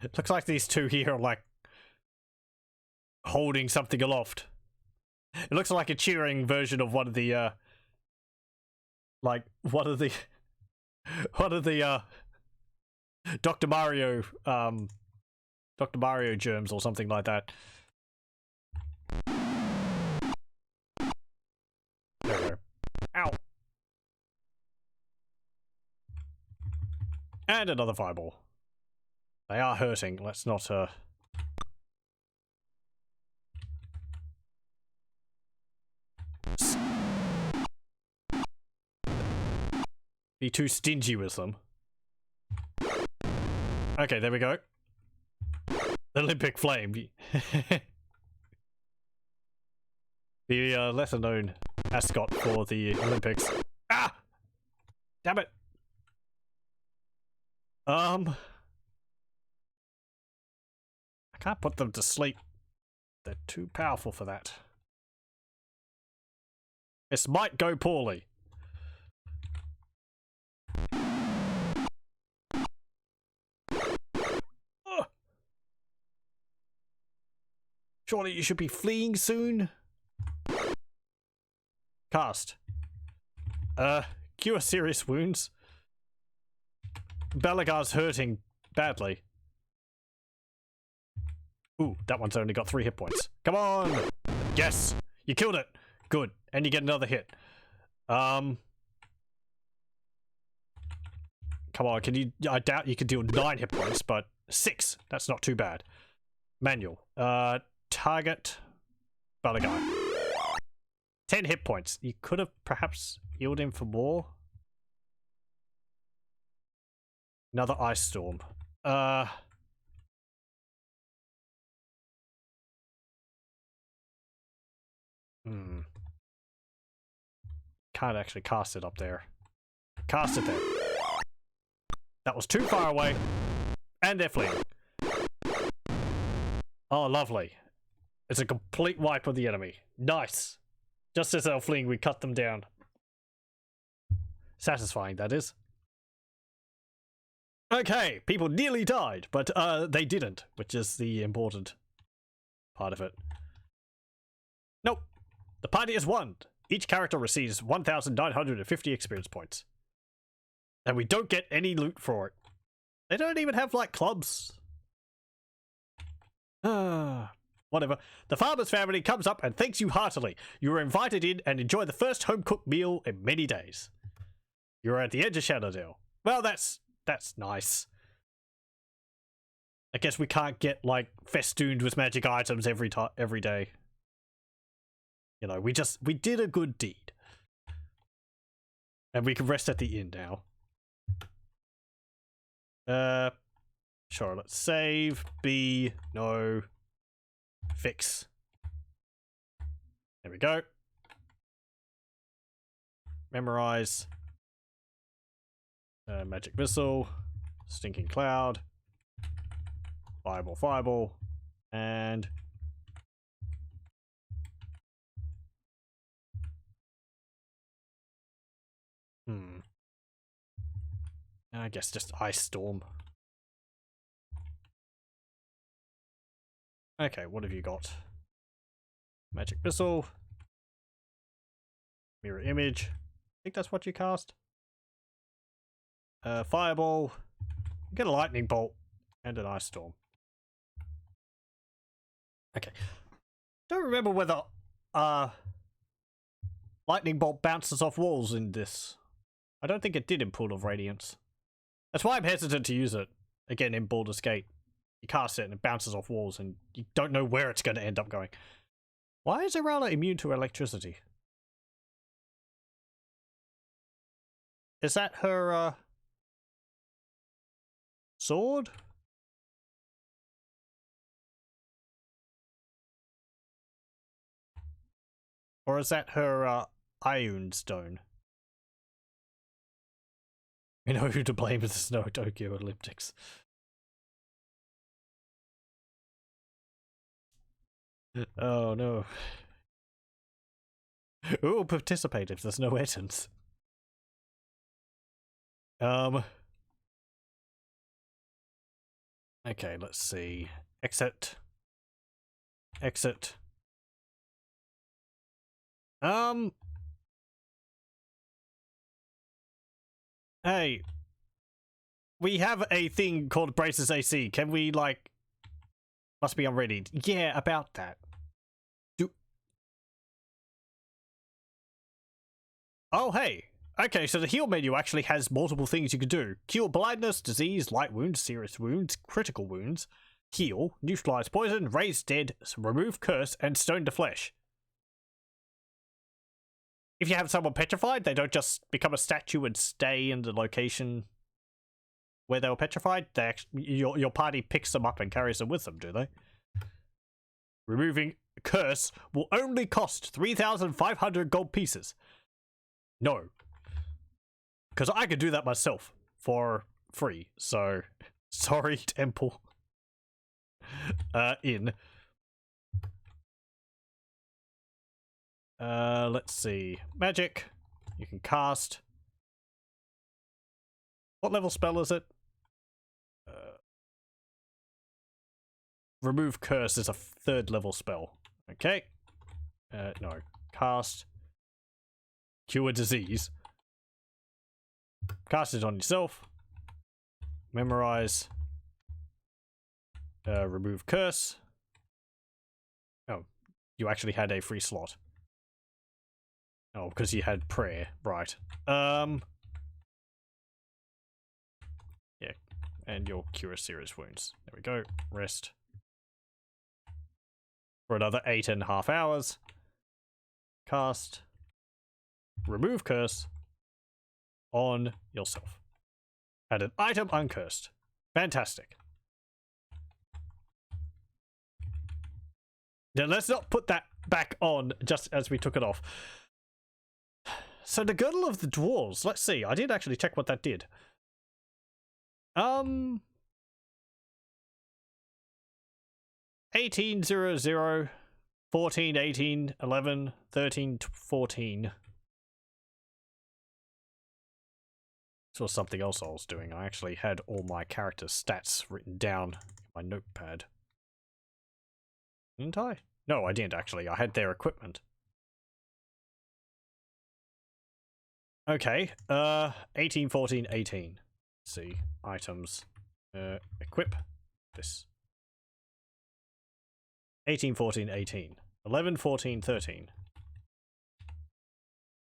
It looks like these 2 here are like holding something aloft. It looks like a cheering version of one of the Dr. Mario germs or something like that. There we go. Ow. And another fireball. They are hurting. Let's not be too stingy with them. Okay, there we go. Olympic Flame. The lesser known mascot for the Olympics. Ah! Damn it! I can't put them to sleep. They're too powerful for that. This might go poorly. Surely you should be fleeing soon. Cast. Cure serious wounds. Belegar's hurting badly. Ooh, that one's only got 3 hit points. Come on! Yes! You killed it! Good. And you get another hit. Come on, can you... I doubt you can deal 9 hit points, but 6. That's not too bad. Manual. Target... Belegar. 10 hit points. You could have perhaps healed him for more. Another Ice Storm. Can't actually cast it up there. Cast it there. That was too far away. And they're fleeing. Oh, lovely. It's a complete wipe of the enemy. Nice. Just as they're fleeing, we cut them down. Satisfying, that is. Okay, people nearly died, but they didn't, which is the important part of it. Nope. The party has won. Each character receives 1,950 experience points. And we don't get any loot for it. They don't even have, like, clubs. Whatever. The farmer's family comes up and thanks you heartily. You are invited in and enjoy the first home-cooked meal in many days. You're at the edge of Shadowdale. Well, that's nice. I guess we can't get, like, festooned with magic items every day. You know, we did a good deed. And we can rest at the inn now. Sure, let's save. B, no. Fix. There we go. Memorize. Magic Missile. Stinking Cloud. Fireball, Fireball. And... I guess just Ice Storm. Okay, what have you got? Magic Missile. Mirror Image. I think that's what you cast. Fireball. Get a Lightning Bolt. And an Ice Storm. Okay. Don't remember whether Lightning Bolt bounces off walls in this. I don't think it did in Pool of Radiance. That's why I'm hesitant to use it. Again, in Baldur's Gate. You cast it and it bounces off walls and you don't know where it's going to end up going. Why is Erala immune to electricity? Is that her, sword? Or is that her, Ion Stone? We know who to blame for the Snow Tokyo Olympics. Oh no. Who will participate if there's no entrance? Okay, let's see. Exit. Exit. Hey. We have a thing called Braces AC. Can we, like... Must be unreadied. Yeah, about that. Oh, hey. Okay, so the heal menu actually has multiple things you can do. Cure blindness, disease, light wounds, serious wounds, critical wounds, heal, neutralize poison, raise dead, remove curse, and stone to flesh. If you have someone petrified, they don't just become a statue and stay in the location where they were petrified. They actually, your party picks them up and carries them with them, do they? Removing curse will only cost 3,500 gold pieces. No. Because I could do that myself for free, so sorry, Temple. In. Let's see. Magic. You can cast. What level spell is it? Remove curse is a 3rd level spell. Okay. No. Cast. Cure disease. Cast it on yourself. Memorize. Remove curse. Oh, you actually had a free slot. Oh, because you had prayer, right? Yeah, and you'll cure serious wounds. There we go. Rest for another 8.5 hours. Cast. Remove curse on yourself. Add an item uncursed. Fantastic. Now let's not put that back on just as we took it off. So the Girdle of the Dwarves. Let's see. I did actually check what that did. 1800, 14, 18, 11, 13, 14. This was something else I was doing. I actually had all my character stats written down in my notepad. Didn't I? No, I didn't actually. I had their equipment. Okay, 18, 14, 18. Let's see, items, equip this. 18, 14, 18. 11, 14, 13.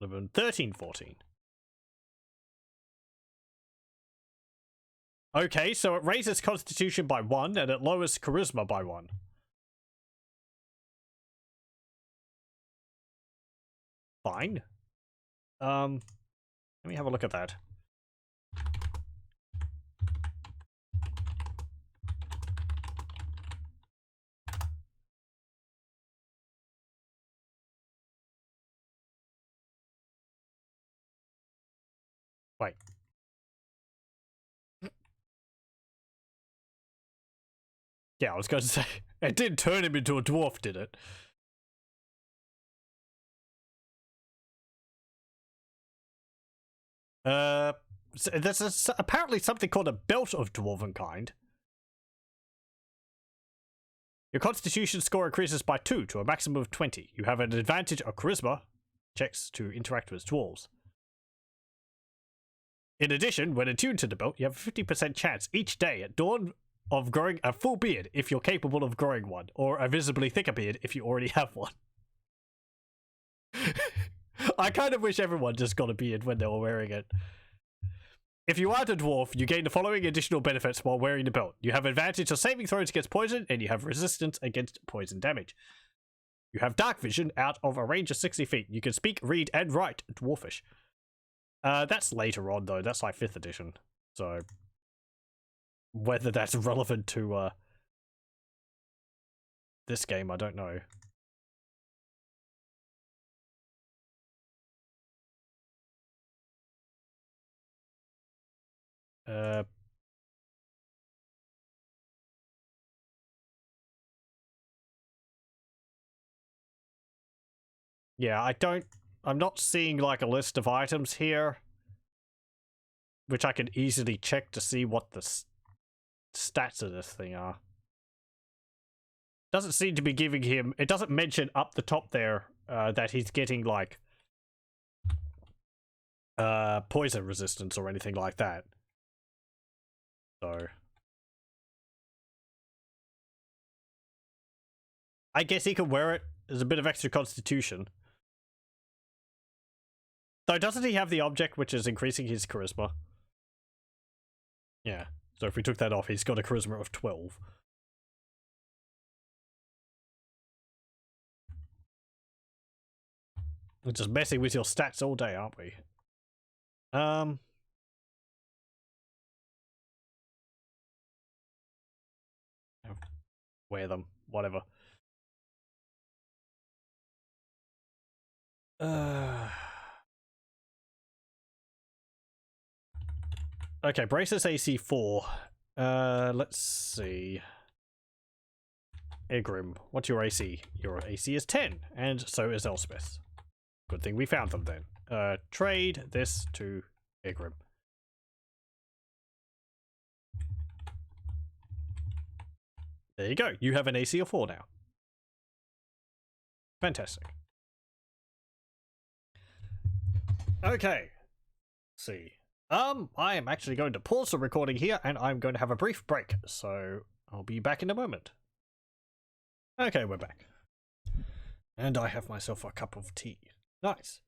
11, 13, 14. Okay, so it raises Constitution by 1 and it lowers Charisma by 1. Fine. Let me have a look at that. Wait. Yeah, I was going to say, it did turn him into a dwarf, did it? So there's apparently something called a belt of dwarven kind. Your constitution score increases by 2 to a maximum of 20. You have an advantage of charisma checks to interact with dwarves. In addition, when attuned to the belt, you have a 50% chance each day at dawn of growing a full beard if you're capable of growing one, or a visibly thicker beard if you already have one. I kind of wish everyone just got a beard when they were wearing it. If you are a dwarf, you gain the following additional benefits while wearing the belt. You have advantage of saving throws against poison, and you have resistance against poison damage. You have dark vision out of a range of 60 feet. You can speak, read, and write dwarfish. That's later on, though. That's like 5th edition. So, whether that's relevant to, this game, I don't know. Yeah, I'm not seeing like a list of items here, which I can easily check to see what the stats of this thing are. Doesn't seem to be giving him, it doesn't mention up the top there that he's getting like poison resistance or anything like that. So I guess he can wear it as a bit of extra constitution. Though, doesn't he have the object which is increasing his charisma? Yeah. So if we took that off, he's got a charisma of 12. We're just messing with your stats all day, aren't we? Wear them. Whatever. Okay, Braces AC 4. Let's see. Egrimm, what's your AC? Your AC is 10, and so is Elspeth. Good thing we found them then. Trade this to Egrimm. There you go. You have an AC of 4 now. Fantastic. Okay. Let's see. I am actually going to pause the recording here, and I'm going to have a brief break, so I'll be back in a moment. Okay, we're back. And I have myself a cup of tea. Nice.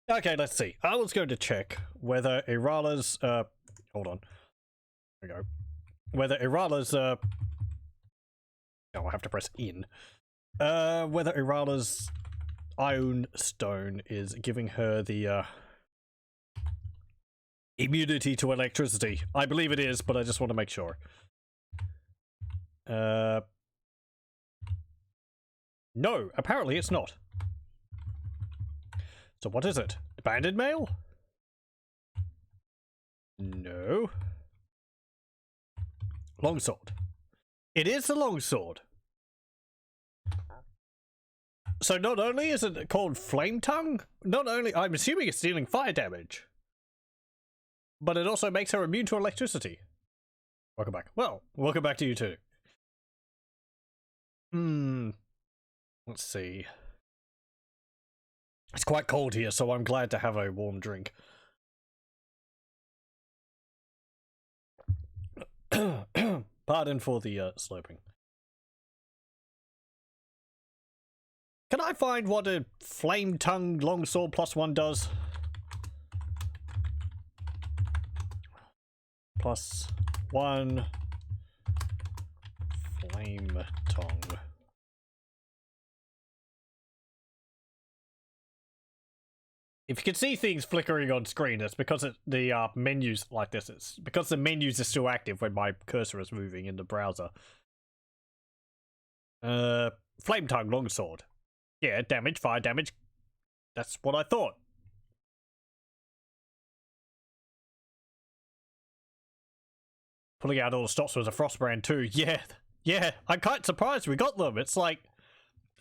Okay, let's see. I was going to check whether Erala's, hold on. There we go. Whether Erala's, oh, I'll have to press in. Whether Erala's Iron Stone is giving her the, immunity to electricity. I believe it is, but I just want to make sure. No, apparently it's not. So what is it? Banded mail? No. Longsword. It is the longsword. So not only is it called Flame Tongue, not only, I'm assuming it's dealing fire damage, but it also makes her immune to electricity. Welcome back. Well, welcome back to you too. Let's see. It's quite cold here, so I'm glad to have a warm drink. Pardon for the sloping. Can I find what a flame tongue longsword +1 does? +1 flame tongue. If you can see things flickering on screen, it's because the menus like this. It's because the menus are still active when my cursor is moving in the browser. Flame Tongue Longsword. Yeah, damage, fire damage. That's what I thought. Pulling out all the stops with a Frostbrand too. Yeah. I'm quite surprised we got them. It's like,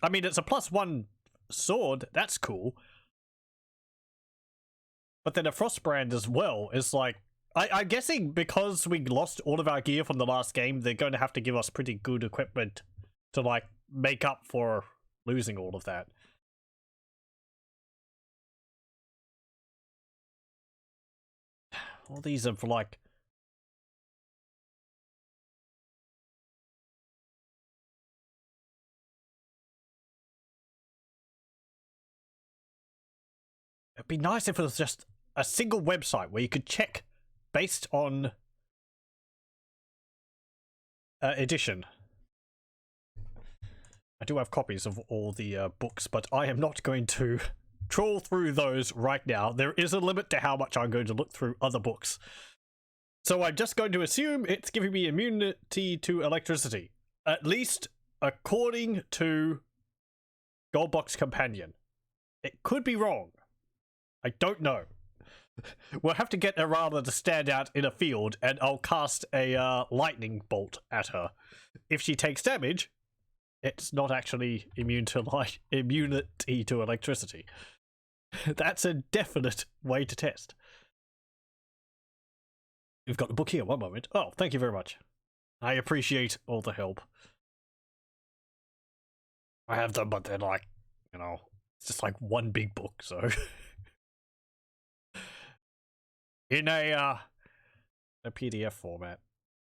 I mean, it's a +1 sword. That's cool. But then a Frostbrand as well is like, I'm guessing because we lost all of our gear from the last game, they're going to have to give us pretty good equipment to, like, make up for losing all of that. All these are for, like... It'd be nice if it was just a single website where you could check based on edition. I do have copies of all the books, but I am not going to trawl through those right now. There is a limit to how much I'm going to look through other books. So I'm just going to assume it's giving me immunity to electricity. At least according to Goldbox Companion. It could be wrong. I don't know. We'll have to get Erala to stand out in a field, and I'll cast a lightning bolt at her. If she takes damage, it's not actually immune to immunity to electricity. That's a definite way to test. We've got the book here, one moment. Oh, thank you very much. I appreciate all the help. I have them, but they're like, you know, it's just like one big book, so... in a PDF format,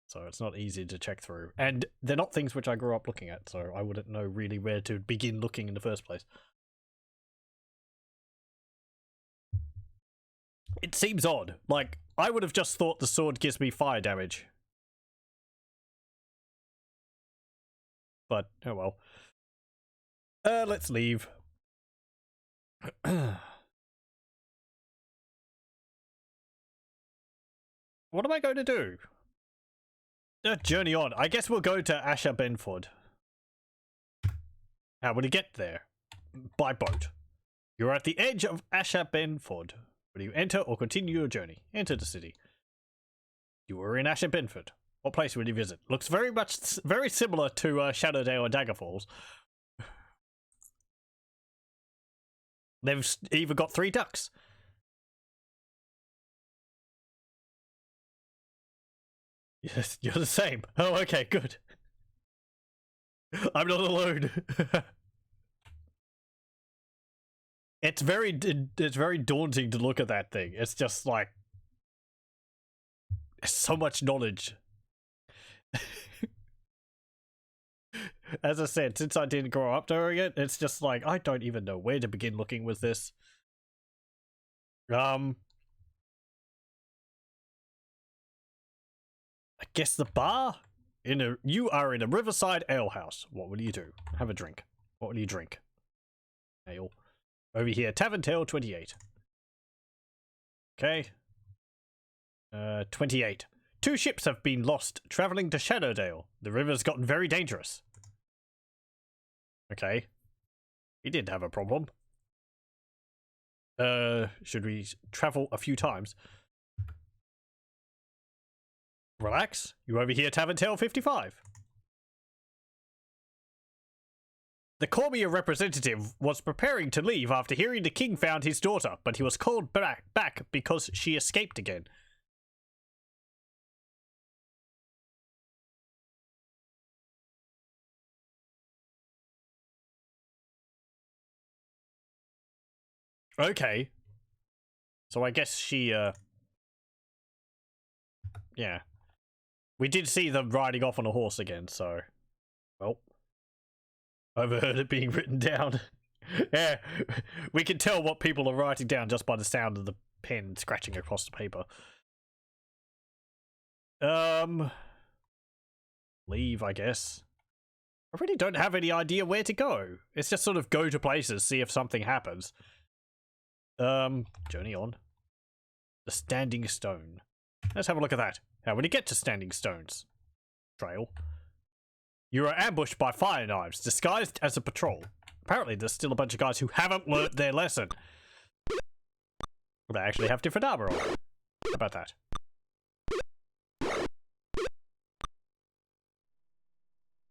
so it's not easy to check through. And they're not things which I grew up looking at, so I wouldn't know really where to begin looking in the first place. It seems odd. Like, I would have just thought the sword gives me fire damage. But, oh well. Let's leave. What am I going to do? Journey on. I guess we'll go to Azure Benford. How will you get there? By boat. You're at the edge of Azure Benford. Will you enter or continue your journey? Enter the city. You are in Azure Benford. What place will you visit? Looks very similar to Shadowdale and Daggerfalls. They've even got 3 ducks. Yes, you're the same. Oh, okay, good. I'm not alone. It's very daunting to look at that thing. It's just like so much knowledge. As I said, since I didn't grow up doing it, it's just like I don't even know where to begin looking with this. I guess the bar? You are in a riverside ale house. What will you do? Have a drink. What will you drink? Ale. Over here, Tavern Tale 28. Okay. 28. 2 ships have been lost traveling to Shadowdale. The river's gotten very dangerous. Okay. He did have a problem. Should we travel a few times? Relax. You over here, Tavern Tale 55. The Cormyr representative was preparing to leave after hearing the king found his daughter, but he was called back because she escaped again. Okay. So I guess she, yeah. We did see them riding off on a horse again, so... Well. Overheard it being written down. Yeah. We can tell what people are writing down just by the sound of the pen scratching across the paper. Leave, I guess. I really don't have any idea where to go. It's just sort of go to places, see if something happens. Journey on. The Standing Stone. Let's have a look at that. How would you get to Standing Stones? Trail. You are ambushed by fire knives, disguised as a patrol. Apparently, there's still a bunch of guys who haven't learnt their lesson. They actually have different armor on. How about that?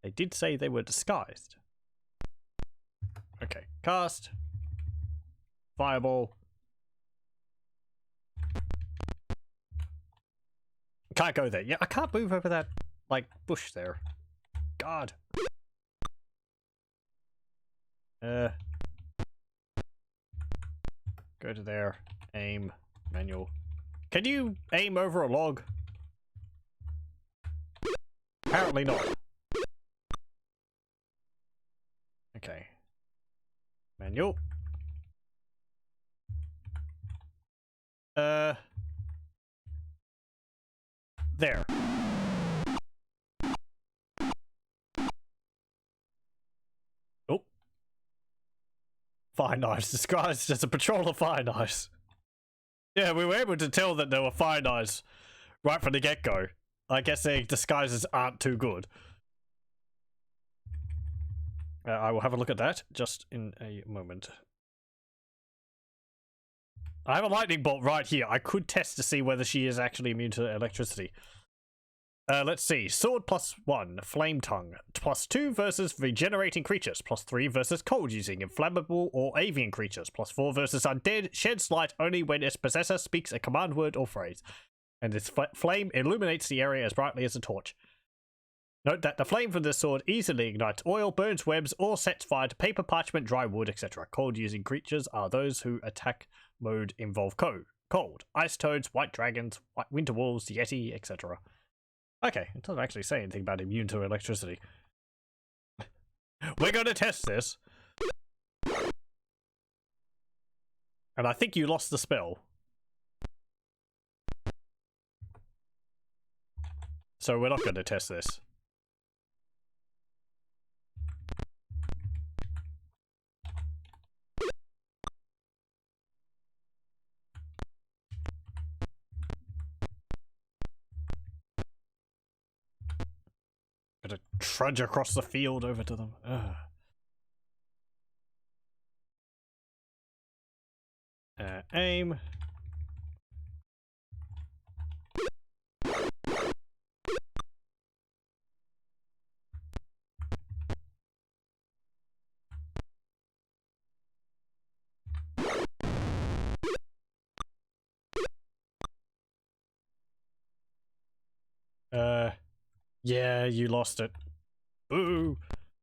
They did say they were disguised. Okay, cast. Fireball. Can't go there. Yeah, I can't move over that, like, bush there. God. Go to there. Aim. Manual. Can you aim over a log? Apparently not. Okay. Manual. There. Oh. Fire knives disguised as a patrol of fire knives. Yeah, we were able to tell that there were fire knives right from the get-go. I guess their disguises aren't too good. I will have a look at that just in a moment. I have a lightning bolt right here. I could test to see whether she is actually immune to electricity. Let's see. Sword +1, Flame Tongue. +2 versus regenerating creatures. +3 versus cold using inflammable or avian creatures. +4 versus undead. Sheds light only when its possessor speaks a command word or phrase. And its flame illuminates the area as brightly as a torch. Note that the flame from this sword easily ignites oil, burns webs, or sets fire to paper, parchment, dry wood, etc. Cold using creatures are those who attack mode involve cold. Ice toads, white dragons, winter wolves, yeti, etc. Okay, it doesn't actually say anything about immune to electricity. We're gonna test this. And I think you lost the spell. So we're not gonna test this. Gotta trudge across the field over to them. Ugh. Aim. Yeah, you lost it. Boo!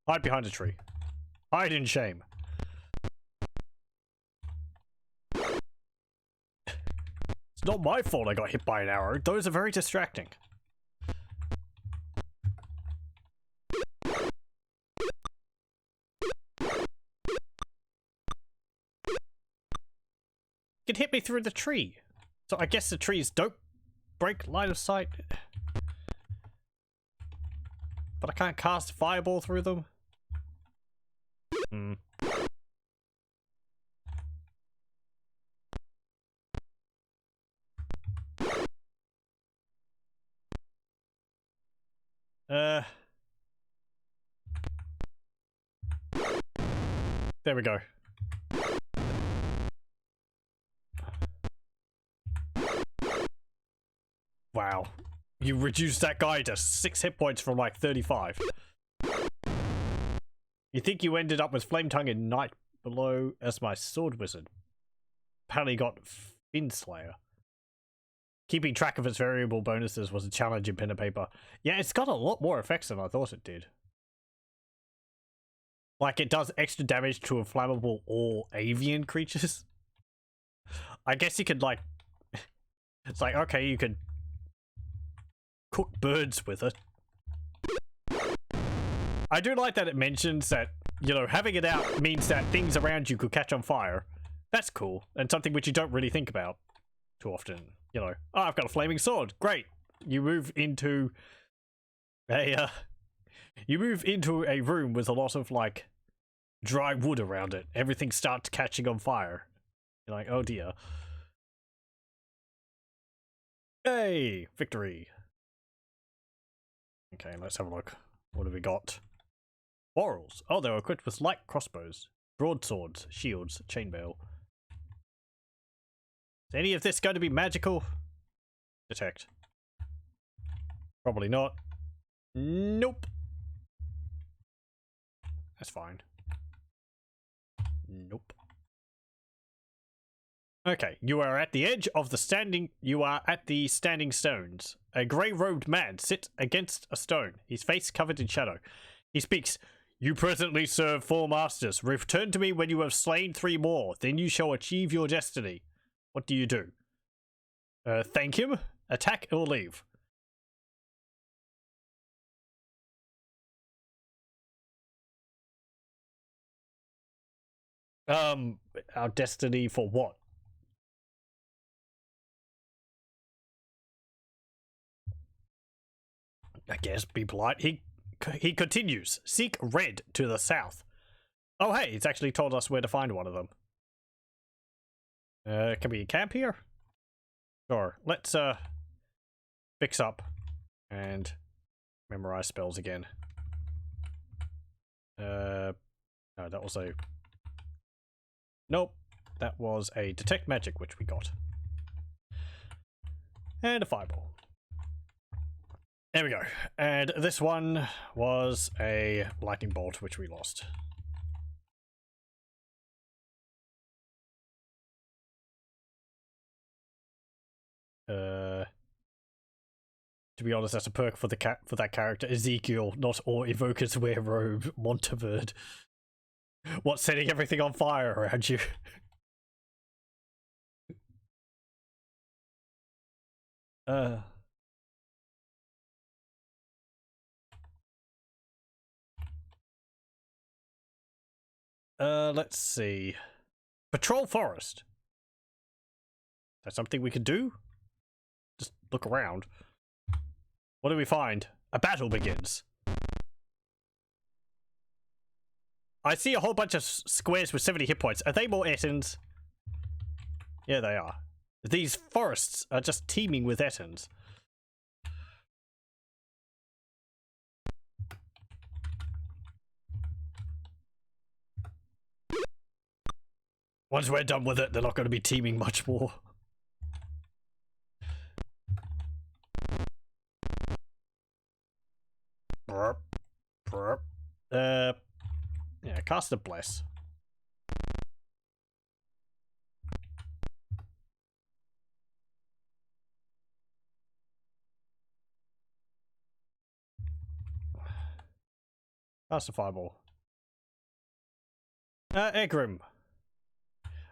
Hide behind a tree. Hide in shame. It's not my fault I got hit by an arrow. Those are very distracting. It hit me through the tree. So I guess the trees don't break line of sight. But I can't cast fireball through them. Hmm. There we go. Wow. You reduced that guy to 6 hit points from like 35. You think you ended up with Flame Tongue and Night Below as my sword wizard. Apparently got Fin Slayer. Keeping track of its variable bonuses was a challenge in pen and paper. Yeah, it's got a lot more effects than I thought it did. Like, it does extra damage to inflammable or avian creatures. I guess you could, like... It's like, okay, you could cook birds with it. I do like that it mentions that, you know, having it out means that things around you could catch on fire. That's cool, and something which you don't really think about too often. You know, oh, I've got a flaming sword. Great. You move into a room with a lot of, like, dry wood around it. Everything starts catching on fire. You're like, oh dear. Hey, victory. Okay, let's have a look. What have we got? Quarrels. Oh, they're equipped with light crossbows, broadswords, shields, chainmail. Is any of this going to be magical? Detect. Probably not. Nope. That's fine. Nope. Okay, you are at the edge of the standing. You are at the standing stones. A grey-robed man sits against a stone, his face covered in shadow. He speaks. You presently serve 4 masters. Return to me when you have slain 3 more. Then you shall achieve your destiny. What do you do? Thank him, attack, or leave. Our destiny for what? I guess be polite. He continues. Seek red to the south. Oh hey, it's actually told us where to find one of them. Can we camp here? Sure. Let's fix up and memorize spells again. No, that was a... Nope. That was a detect magic, which we got. And a fireball. There we go. And this one was a lightning bolt, which we lost. To be honest, that's a perk for that character, Ezekiel. Not all evokers wear robe. Monteverde. What's setting everything on fire around you? Let's see. Patrol forest. Is that something we could do? Just look around. What do we find? A battle begins. I see a whole bunch of squares with 70 hit points. Are they more Ettins? Yeah, they are. These forests are just teeming with Ettins. Once we're done with it, they're not going to be teeming much more. Burp. Burp. Yeah, cast a bless. Cast a fireball. Egrimm.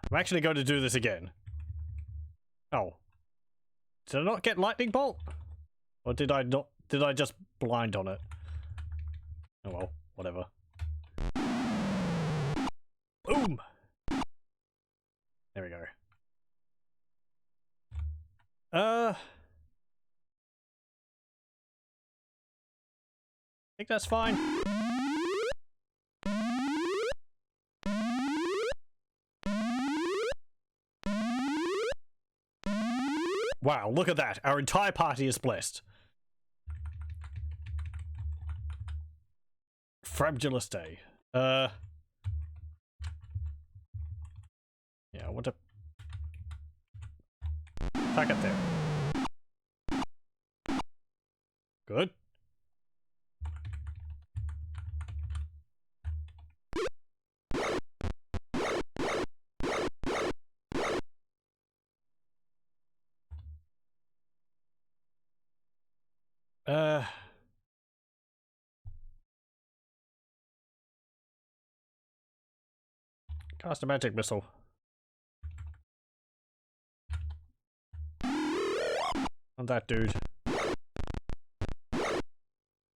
I'm actually going to do this again. Oh. Did I not get lightning bolt? Or did I not? Did I just blind on it? Oh well, whatever. Boom! There we go. I think that's fine. Wow, look at that. Our entire party is blessed. Frabulous day. Yeah, I want to pack it there. Good. Cast a magic missile. On that dude.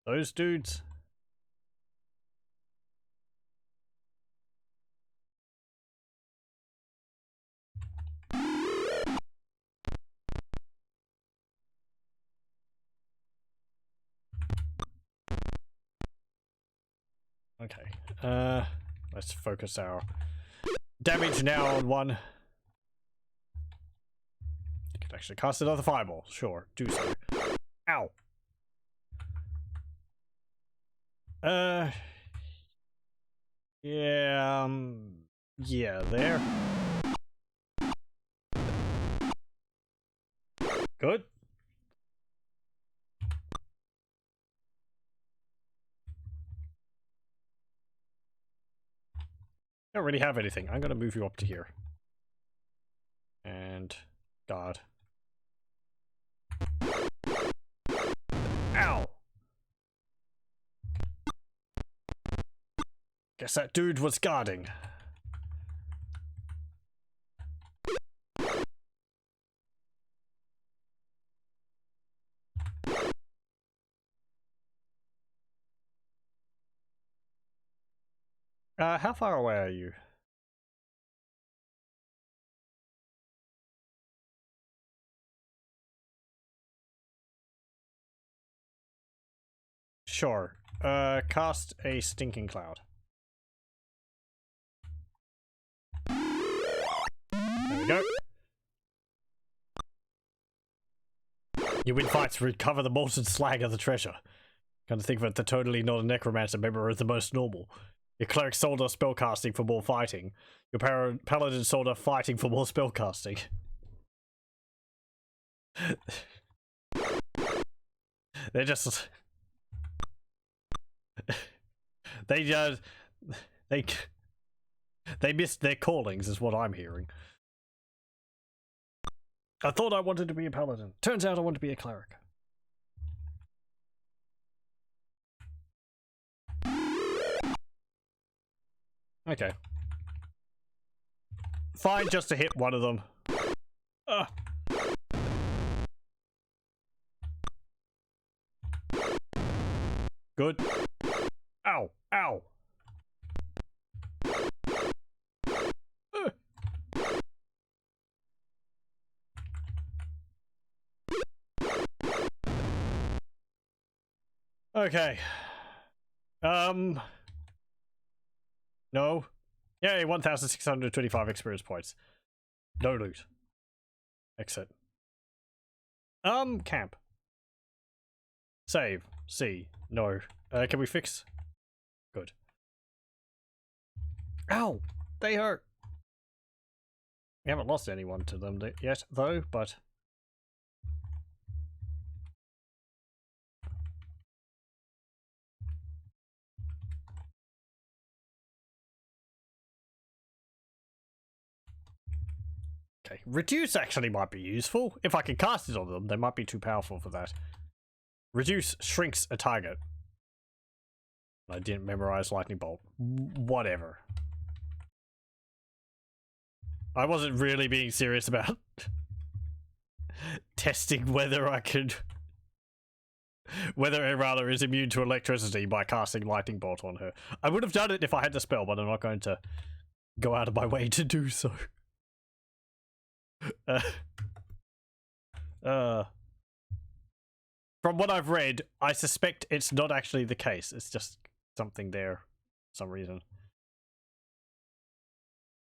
Those dudes. Okay. Let's focus our damage now on one. could actually cast another fireball. Sure, do so. Ow. Yeah, yeah, there. Good. Don't really have anything. I'm gonna move you up to here. And God. Ow! Guess that dude was guarding. How far away are you? Sure. Cast a stinking cloud. There we go. You win fights to recover the molten slag of the treasure. Kind of think that the totally not a necromancer member is the most normal. Your cleric sold us spellcasting for more fighting. Your paladin sold us fighting for more spellcasting. They're just... they missed their callings is what I'm hearing. I thought I wanted to be a paladin. Turns out I want to be a cleric. Okay. Fine just to hit one of them. Good. Ow. Ow. Okay. No. Yay, 1,625 experience points. No loot. Exit. Camp. Save. C. No. Can we fix? Good. Ow! They hurt! We haven't lost anyone to them yet, though, but... Okay, reduce actually might be useful. If I can cast it on them, they might be too powerful for that. Reduce shrinks a target. I didn't memorize lightning bolt. Whatever. I wasn't really being serious about testing whether I could... whether Erala is immune to electricity by casting lightning bolt on her. I would have done it if I had the spell, but I'm not going to go out of my way to do so. From what I've read, I suspect it's not actually the case. It's just something there for some reason.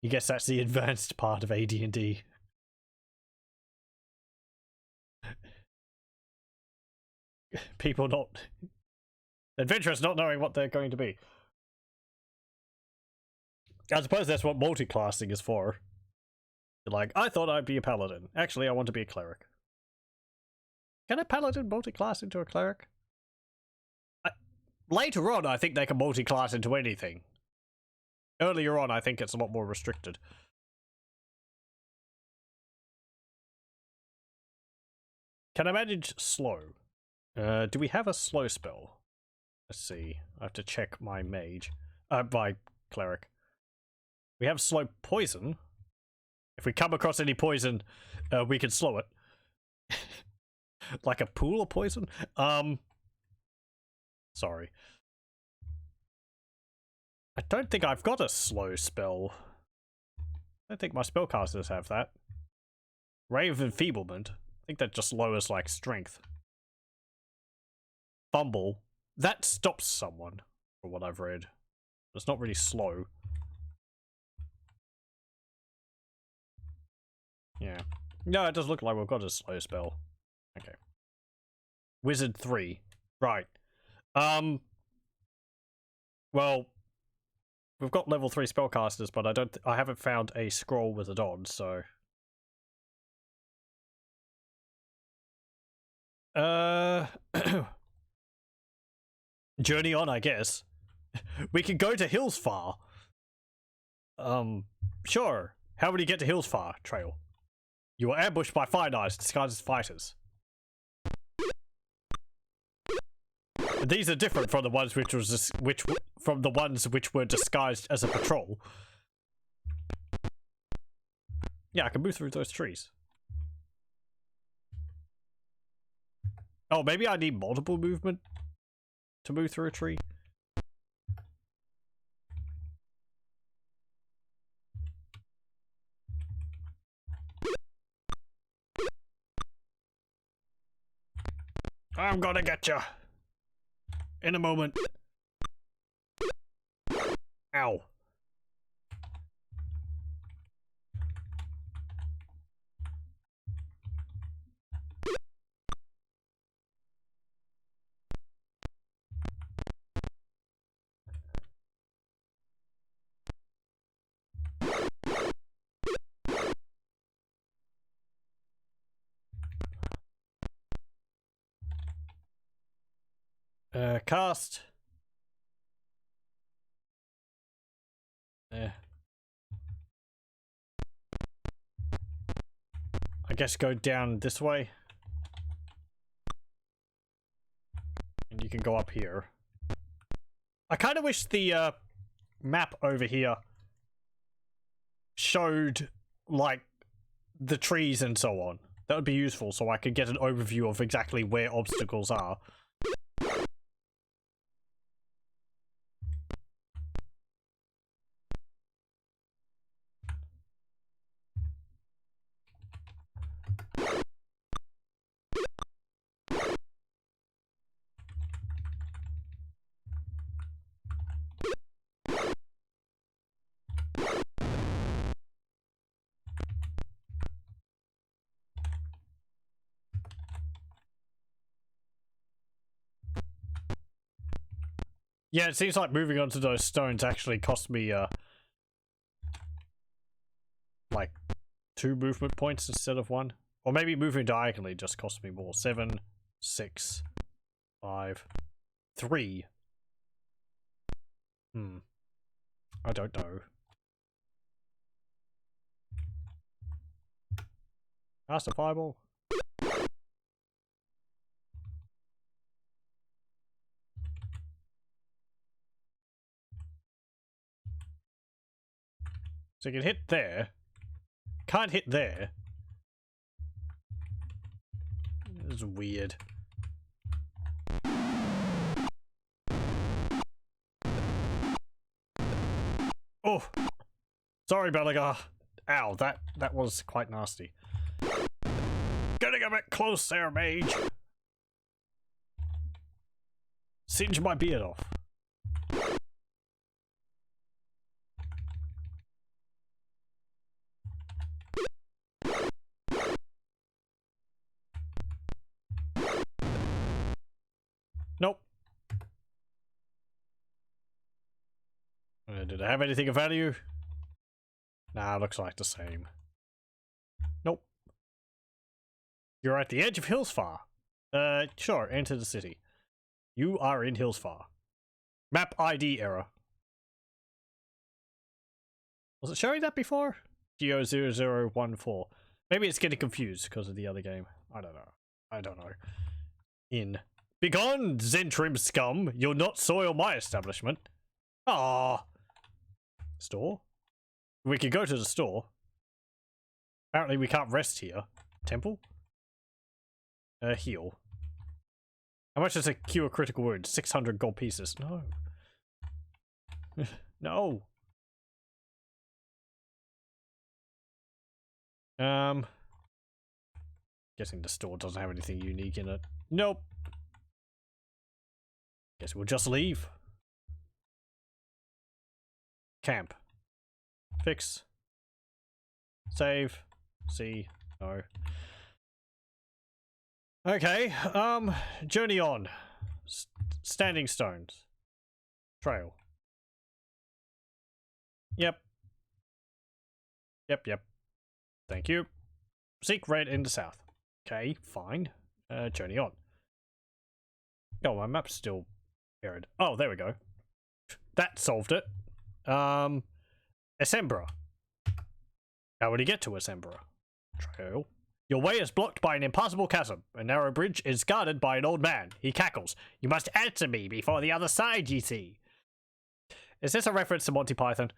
I guess that's the advanced part of AD&D. People not... adventurers not knowing what they're going to be. I suppose that's what multi-classing is for. Like, I thought I'd be a paladin. Actually, I want to be a cleric. Can a paladin multi-class into a cleric? Later on, I think they can multi-class into anything. Earlier on, I think it's a lot more restricted. Can I manage slow? Do we have a slow spell? Let's see. I have to check my mage. My cleric. We have slow poison. If we come across any poison, we can slow it. Like a pool of poison? Sorry. I don't think I've got a slow spell. I don't think my spellcasters have that. Ray of Enfeeblement. I think that just lowers, like, strength. Fumble. That stops someone, from what I've read. It's not really slow. Yeah. No, it does look like we've got a slow spell. Okay. Wizard 3. Right. Well, we've got level 3 spellcasters, but I haven't found a scroll with it on, so journey on, I guess. We can go to Hillsfar. Sure. How would you get to Hillsfar Trail? You were ambushed by Fire Knights disguised as fighters. These are different from the ones which were disguised as a patrol. Yeah, I can move through those trees. Oh, maybe I need multiple movement to move through a tree. I'm gonna get you. In a moment. Ow. Cast. I guess go down this way. And you can go up here. I kind of wish the map over here showed, like, the trees and so on. That would be useful so I could get an overview of exactly where obstacles are. Yeah, it seems like moving onto those stones actually cost me, like, 2 movement points instead of 1. Or maybe moving diagonally just cost me more. 7, 6, 5, 3. I don't know. Cast a fireball. So you can hit there. Can't hit there. This is weird. Oh! Sorry, Belegar. Ow, that was quite nasty. Getting a bit close there, mage. Singe my beard off. Nope. Did I have anything of value? Nah, looks like the same. Nope. You're at the edge of Hillsfar. Sure, enter the city. You are in Hillsfar. Map ID error. Was it showing that before? Geo0014. Maybe it's getting confused because of the other game. I don't know. In. Begone, Zentrim scum! You'll not soil my establishment. Ah. Store? We could go to the store. Apparently we can't rest here. Temple? Heal. How much does a cure critical wound? 600 gold pieces. No. No. Guessing the store doesn't have anything unique in it. Nope. Guess we'll just leave. Camp. Fix. Save. See. No. Okay, journey on. Standing stones. Trail. Yep. Yep. Thank you. Seek red in the south. Okay, fine. Journey on. Oh, my map's still buried. Oh, there we go. That solved it. Assembra. How would he get to Assembra? Trail. Your way is blocked by an impassable chasm. A narrow bridge is guarded by an old man. He cackles. You must answer me before the other side, ye see. Is this a reference to Monty Python?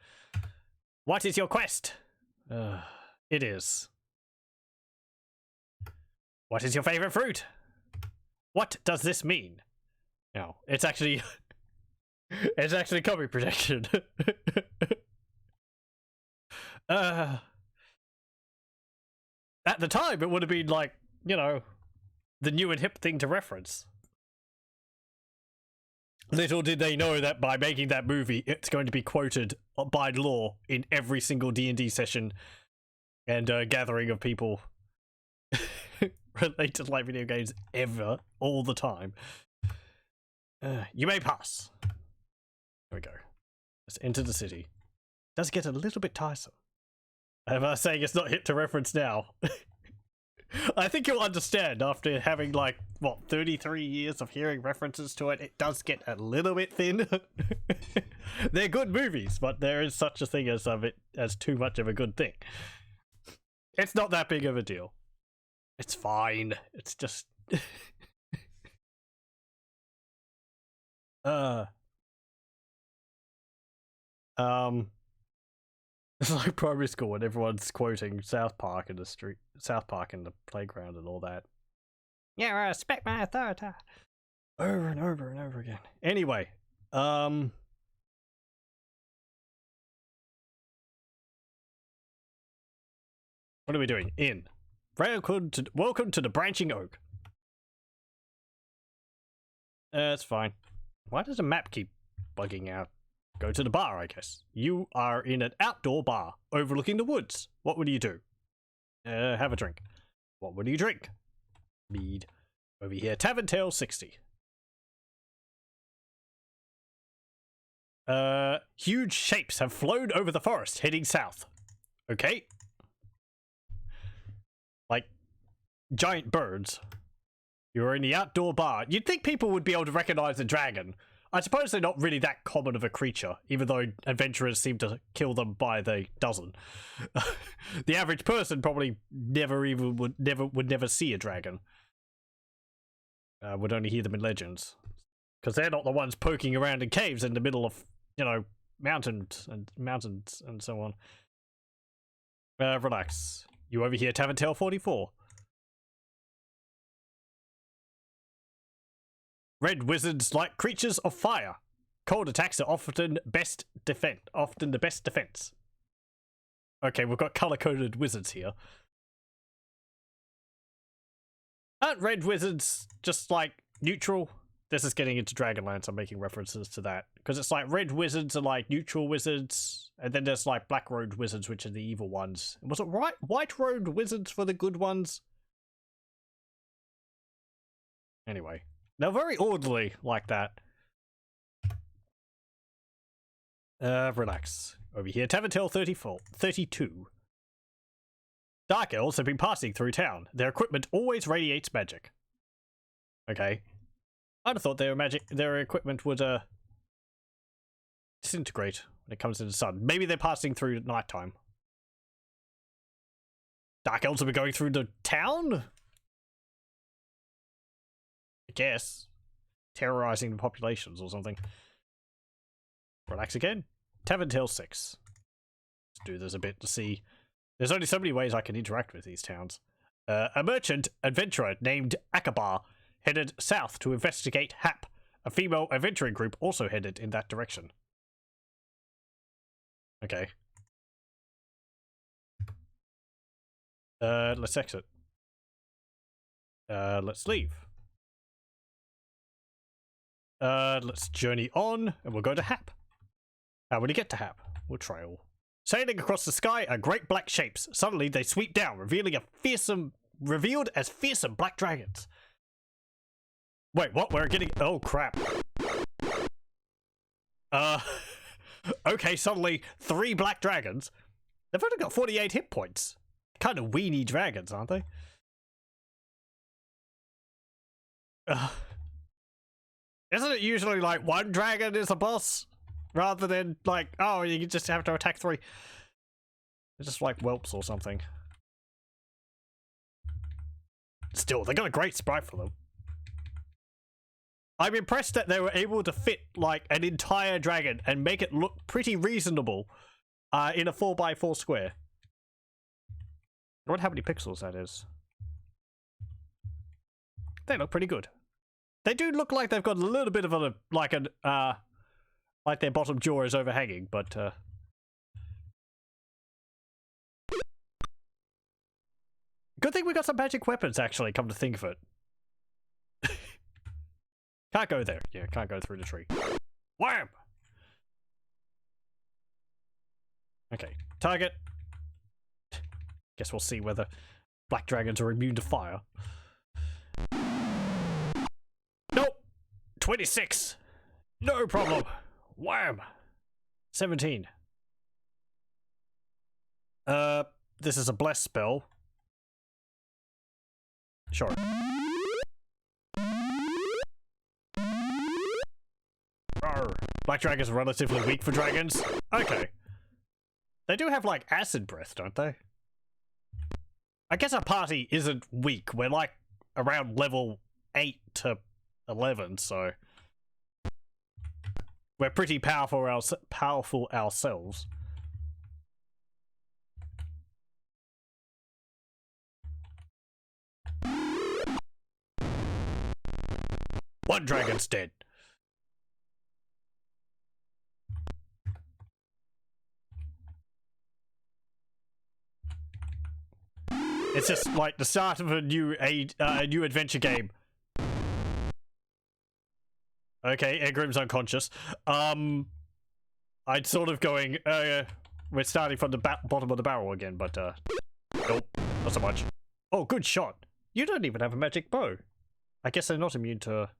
What is your quest? It is. What is your favorite fruit? What does this mean? No, it's actually... it's actually copy protection. At the time, it would have been like, you know, the new and hip thing to reference. Little did they know that by making that movie, it's going to be quoted by law in every single D&D session and gathering of people related to live video games ever, all the time. You may pass. There we go. Let's enter the city. It does get a little bit tiresome. Am I saying it's not hit to reference now? I think you'll understand after having, like, what, 33 years of hearing references to it, it does get a little bit thin. They're good movies, but there is such a thing as too much of a good thing. It's not that big of a deal. It's fine. It's just... It's like primary school when everyone's quoting South Park in the street, South Park in the playground and all that. Yeah, I respect my authority. Over and over and over again. Anyway, what are we doing? Welcome to the Branching Oak. That's fine. Why does the map keep bugging out? Go to the bar, I guess. You are in an outdoor bar overlooking the woods. What would you do? Have a drink. What would you drink? Mead. Over here, Tavern Tale 60. Huge shapes have flown over the forest, heading south. Okay. Like, giant birds. You're in the outdoor bar. You'd think people would be able to recognize a dragon. I suppose they're not really that common of a creature, even though adventurers seem to kill them by the dozen. The average person probably would never see a dragon. Would only hear them in legends, because they're not the ones poking around in caves in the middle of, you know, mountains and so on. Relax. You over here, Tavern Tale 44. Red wizards like creatures of fire. Cold attacks are often the best defense. Okay, we've got color-coded wizards here. Aren't red wizards just like neutral? This is getting into Dragonlance. I'm making references to that because it's like red wizards are like neutral wizards, and then there's like black robed wizards, which are the evil ones. Was it white robed wizards for the good ones? Anyway. They're very orderly like that. Relax. Over here, Tavern Tale 32. Dark elves have been passing through town. Their equipment always radiates magic. Okay. I'd have thought their equipment would, disintegrate when it comes to the sun. Maybe they're passing through at nighttime. Dark elves have been going through the town? I guess. Terrorizing the populations or something. Relax again. Tavern Tale 6. Let's do this a bit to see. There's only so many ways I can interact with these towns. A merchant adventurer named Akabar headed south to investigate Hap. A female adventuring group also headed in that direction. Okay. Let's exit. Let's leave. Let's journey on, and we'll go to Hap. How would he get to Hap? We'll trail. Sailing across the sky are great black shapes. Suddenly, they sweep down, revealed as fearsome black dragons. Wait, what? We're getting... Oh, crap. Okay, suddenly, 3 black dragons. They've only got 48 hit points. Kind of weenie dragons, aren't they? Isn't it usually like 1 dragon is a boss? Rather than like, oh, you just have to attack 3. They're just like whelps or something. Still, they got a great sprite for them. I'm impressed that they were able to fit like an entire dragon and make it look pretty reasonable in a 4x4 square. I wonder how many pixels that is. They look pretty good. They do look like they've got a little bit of a like their bottom jaw is overhanging, but good thing we got some magic weapons actually, come to think of it. Can't go there. Yeah, can't go through the tree. Wham! Okay, target. Guess we'll see whether black dragons are immune to fire. Nope! 26! No problem! Wham! 17. This is a bless spell. Sure. Rawr. Black dragons are relatively weak for dragons. Okay. They do have, like, acid breath, don't they? I guess our party isn't weak. We're, like, around level 8 to 11, so... We're pretty powerful ourselves. One dragon's dead. It's just like the start of a new adventure game. Okay, Egrimm's unconscious. I'd sort of going, we're starting from the bottom of the barrel again, but, nope, not so much. Oh, good shot. You don't even have a magic bow. I guess they're not immune to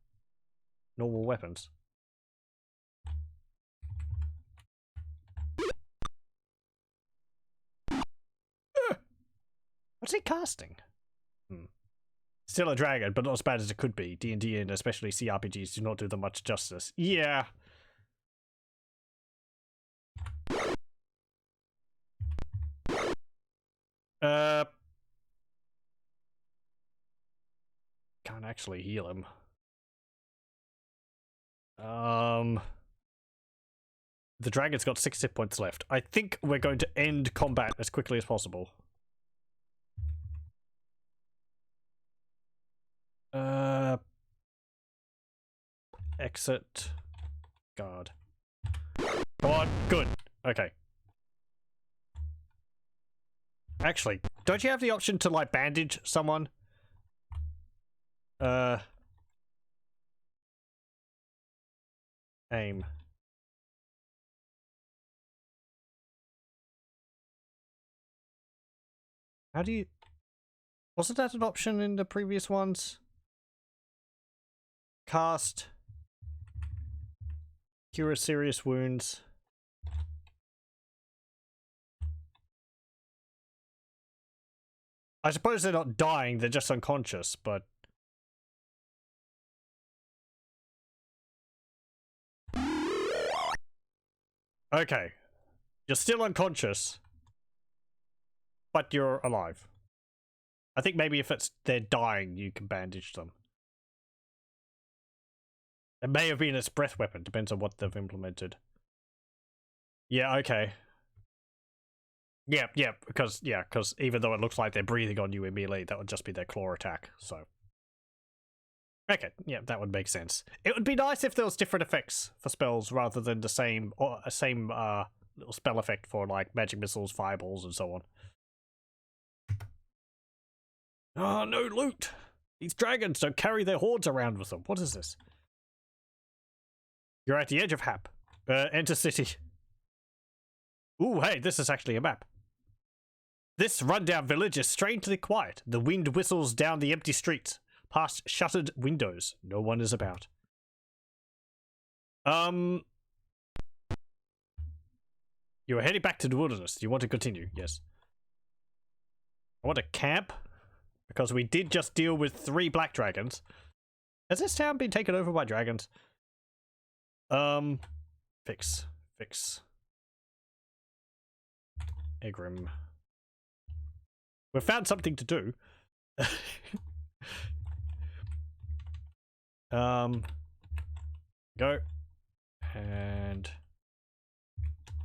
normal weapons. What's he casting? Still a dragon, but not as bad as it could be. D&D and especially CRPGs do not do them much justice. Yeah. Can't actually heal him. The dragon's got 6 hit points left. I think we're going to end combat as quickly as possible. Exit. Guard. Come on. Good. Okay. Actually, don't you have the option to, like, bandage someone? Aim. How do you... Wasn't that an option in the previous ones? Cast. Cure serious wounds. I suppose they're not dying, they're just unconscious, but... Okay. You're still unconscious, but you're alive. I think maybe if they're dying, you can bandage them. It may have been its breath weapon, depends on what they've implemented. Yeah, okay. Yeah, because even though it looks like they're breathing on you in melee, that would just be their claw attack, so. Okay, yeah, that would make sense. It would be nice if there was different effects for spells rather than the same little spell effect for like magic missiles, fireballs, and so on. Oh, no loot! These dragons don't carry their hordes around with them. What is this? You're at the edge of Hap. Enter city. Ooh, hey, this is actually a map. This rundown village is strangely quiet. The wind whistles down the empty streets, past shuttered windows. No one is about. You are heading back to the wilderness. Do you want to continue? Yes. I want to camp, because we did just deal with 3 black dragons. Has this town been taken over by dragons? Fix. Egrimm. We've found something to do. Go. And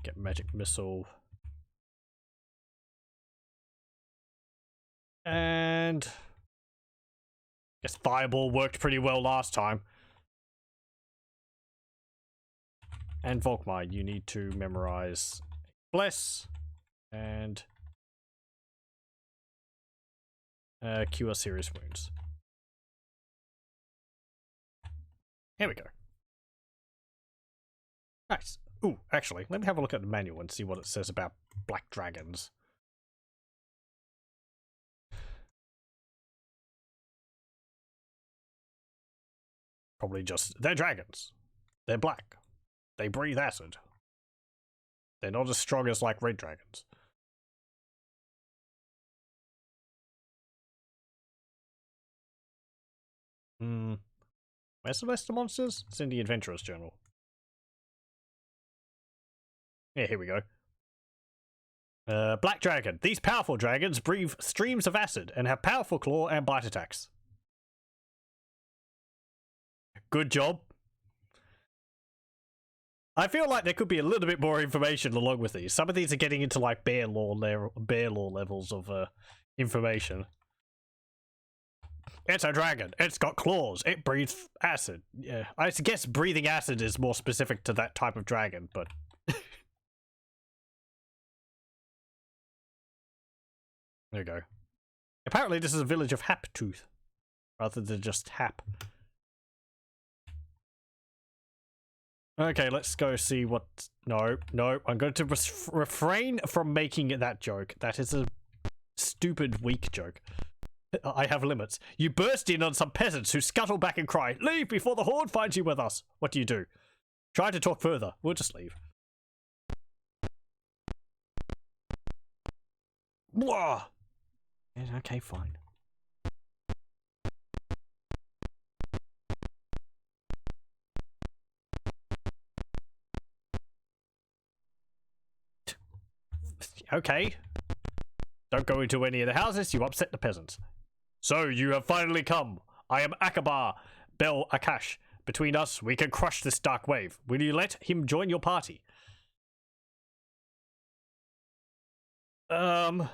get magic missile. And I guess fireball worked pretty well last time. And Volkmar, you need to memorize bless and cure serious wounds. Here we go. Nice. Ooh, actually, let me have a look at the manual and see what it says about black dragons. Probably just, they're dragons. They're black. They breathe acid. They're not as strong as, like, red dragons. Where's the list of monsters? It's in the Adventurer's Journal. Yeah, here we go. Black dragon. These powerful dragons breathe streams of acid and have powerful claw and bite attacks. Good job. I feel like there could be a little bit more information along with these. Some of these are getting into like bear law levels of information. It's a dragon. It's got claws. It breathes acid. Yeah, I guess breathing acid is more specific to that type of dragon, but there you go. Apparently this is a village of Haptooth rather than just Hap. Okay, let's go see what... No, I'm going to refrain from making that joke. That is a stupid, weak joke. I have limits. You burst in on some peasants who scuttle back and cry, "Leave before the horde finds you with us." What do? Try to talk further. We'll just leave. Whoa! Okay, fine. Okay. Don't go into any of the houses, you upset the peasants. So, you have finally come. I am Akabar Bel Akash. Between us, we can crush this dark wave. Will you let him join your party? I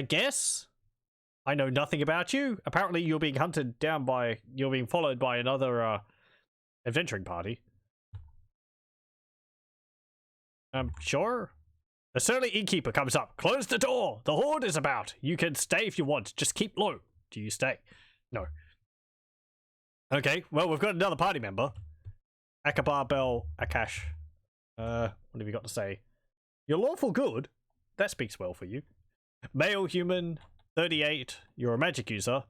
guess? I know nothing about you. Apparently you're being hunted down by... You're being followed by another, adventuring party. Sure. The surly innkeeper comes up. Close the door. The horde is about. You can stay if you want. Just keep low. Do you stay? No. Okay, well, we've got another party member. Akabar Bel Akash. What have you got to say? You're lawful good. That speaks well for you. Male human, 38. You're a magic user.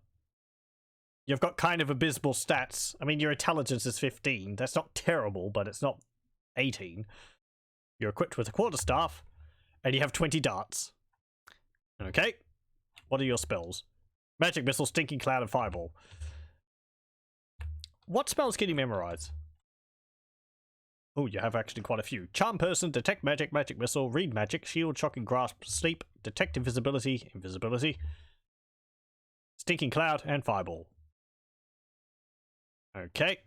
You've got kind of abysmal stats. I mean, your intelligence is 15. That's not terrible, but it's not 18. You're equipped with a quarterstaff, and you have 20 darts. Okay. What are your spells? Magic Missile, Stinking Cloud, and Fireball. What spells can you memorize? Oh, you have actually quite a few. Charm Person, Detect Magic, Magic Missile, Read Magic, Shield, Shocking Grasp, Sleep, Detect Invisibility, Invisibility, Stinking Cloud, and Fireball. Okay.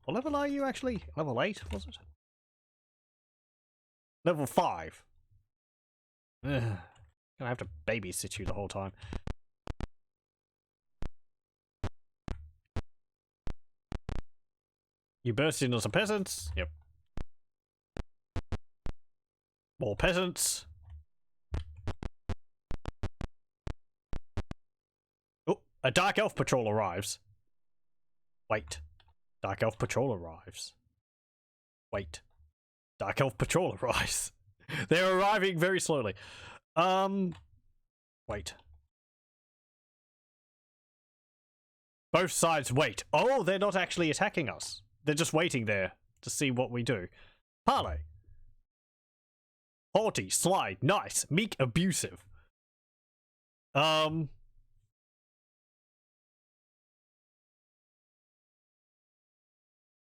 What level are you actually? Level 8, was it? Level 5. Ugh. Gonna have to babysit you the whole time. You burst in on some peasants. Yep. More peasants. Oh, a Dark Elf patrol arrives. Wait. Dark Elf patrol arrives. Wait. Dark Elf Patrol arrives. They're arriving very slowly. Wait. Both sides wait. Oh, they're not actually attacking us. They're just waiting there to see what we do. Parley. Haughty, sly, nice, meek, abusive.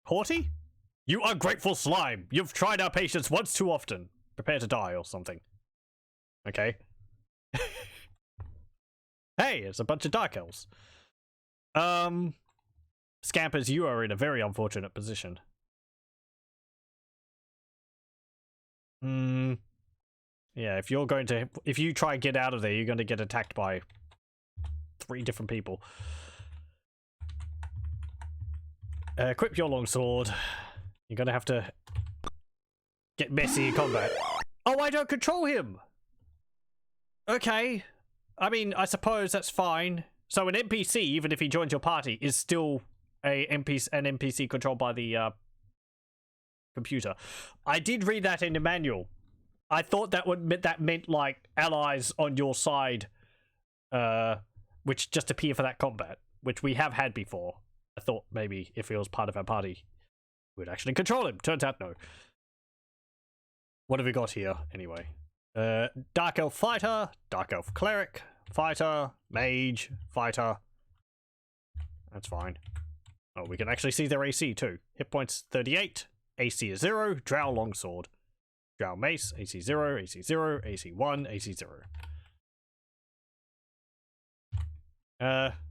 Haughty? You ungrateful slime. You've tried our patience once too often. Prepare to die or something. Okay. Hey, it's a bunch of dark elves. Scampers, you are in a very unfortunate position. Yeah, if you try and get out of there, you're going to get attacked by 3 different people. Equip your longsword. You're going to have to get messy in combat. Oh, I don't control him! Okay. I mean, I suppose that's fine. So an NPC, even if he joins your party, is still an NPC controlled by the computer. I did read that in the manual. I thought that meant like allies on your side, which just appear for that combat, which we have had before. I thought maybe if he was part of our party, we'd actually control him. Turns out no. What have we got here anyway? Dark Elf Fighter, Dark Elf Cleric, Fighter, Mage, Fighter. That's fine. Oh, we can actually see their AC too. Hit points 38, AC is 0, Drow Longsword. Drow Mace, AC 0, AC 0, AC 1, AC 0.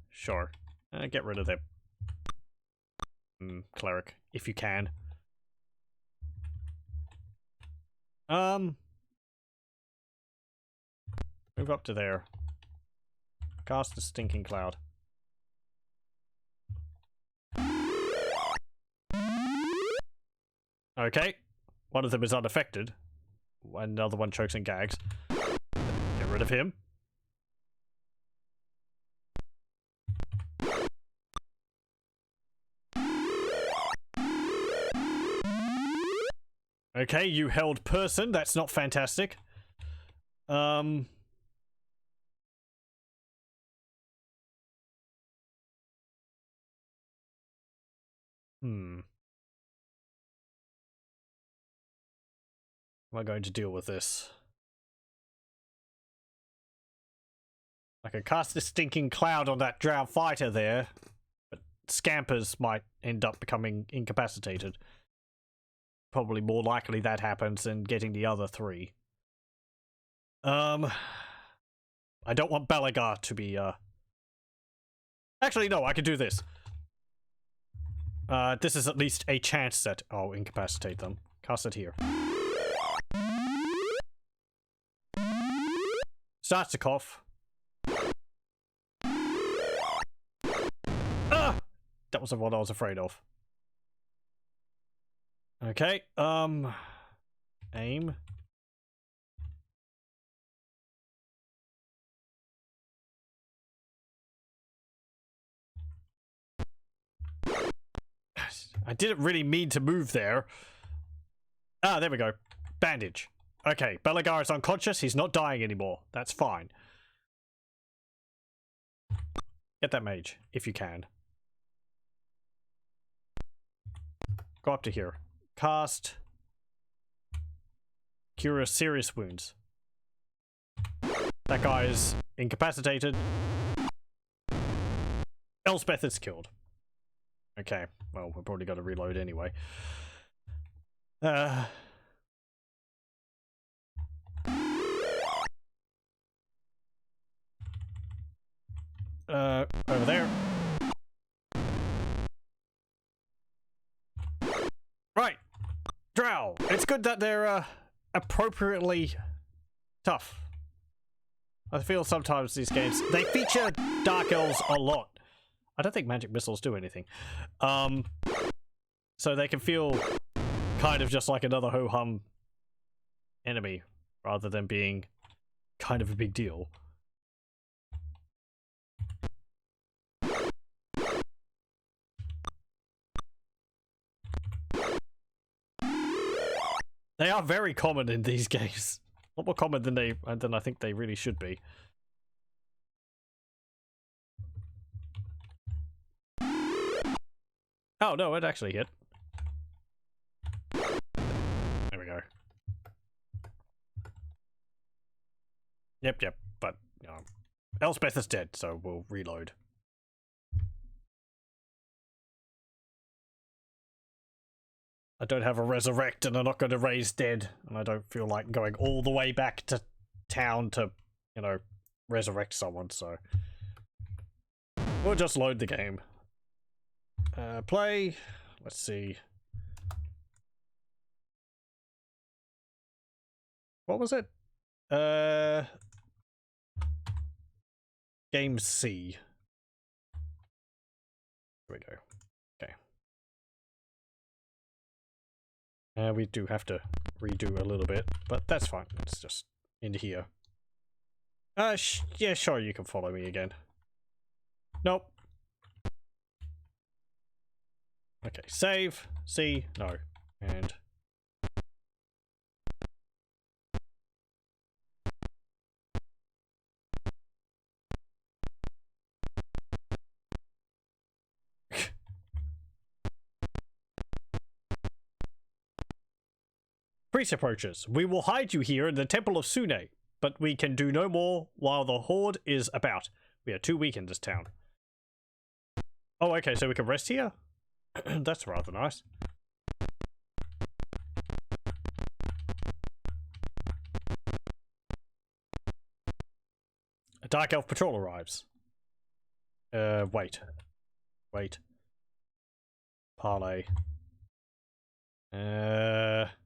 Sure. Get rid of them. Cleric, if you can. Move up to there. Cast a stinking cloud. Okay. One of them is unaffected. Another one chokes and gags. Get rid of him. Okay, you held person. That's not fantastic. Am I going to deal with this? I can cast a stinking cloud on that drow fighter there, but Scampers might end up becoming incapacitated. Probably more likely that happens than getting the other 3. I don't want Belegar to be, Actually, no, I can do this. This is at least a chance that I'll incapacitate them. Cast it here. Starts to cough. Ah! That was the one I was afraid of. Okay, aim. I didn't really mean to move there. Ah, there we go. Bandage. Okay, Belegar is unconscious. He's not dying anymore. That's fine. Get that mage, if you can. Go up to here. Cast. Cure serious wounds. That guy is incapacitated. Elspeth is killed. Okay, well, we're probably got to reload anyway. Over there. Right. Drow. It's good that they're, appropriately tough. I feel sometimes these games, they feature Dark Elves a lot. I don't think magic missiles do anything. So they can feel kind of just like another ho-hum enemy, rather than being kind of a big deal. They are very common in these games. A lot more common than I think they really should be. Oh no, it actually hit. There we go. Yep, but Elspeth is dead, so we'll reload. I don't have a resurrect, and I'm not going to raise dead, and I don't feel like going all the way back to town to, resurrect someone, so we'll just load the game. Play. Let's see. What was it? Game C. Here we go. Okay. We do have to redo a little bit, but that's fine. It's just in here. Yeah, sure, you can follow me again. Nope. Okay, save, C, no, and... Priest approaches. We will hide you here in the Temple of Sune, but we can do no more while the Horde is about. We are too weak in this town. Oh, okay, so we can rest here? That's rather nice. A Dark Elf patrol arrives. Wait. Parlay.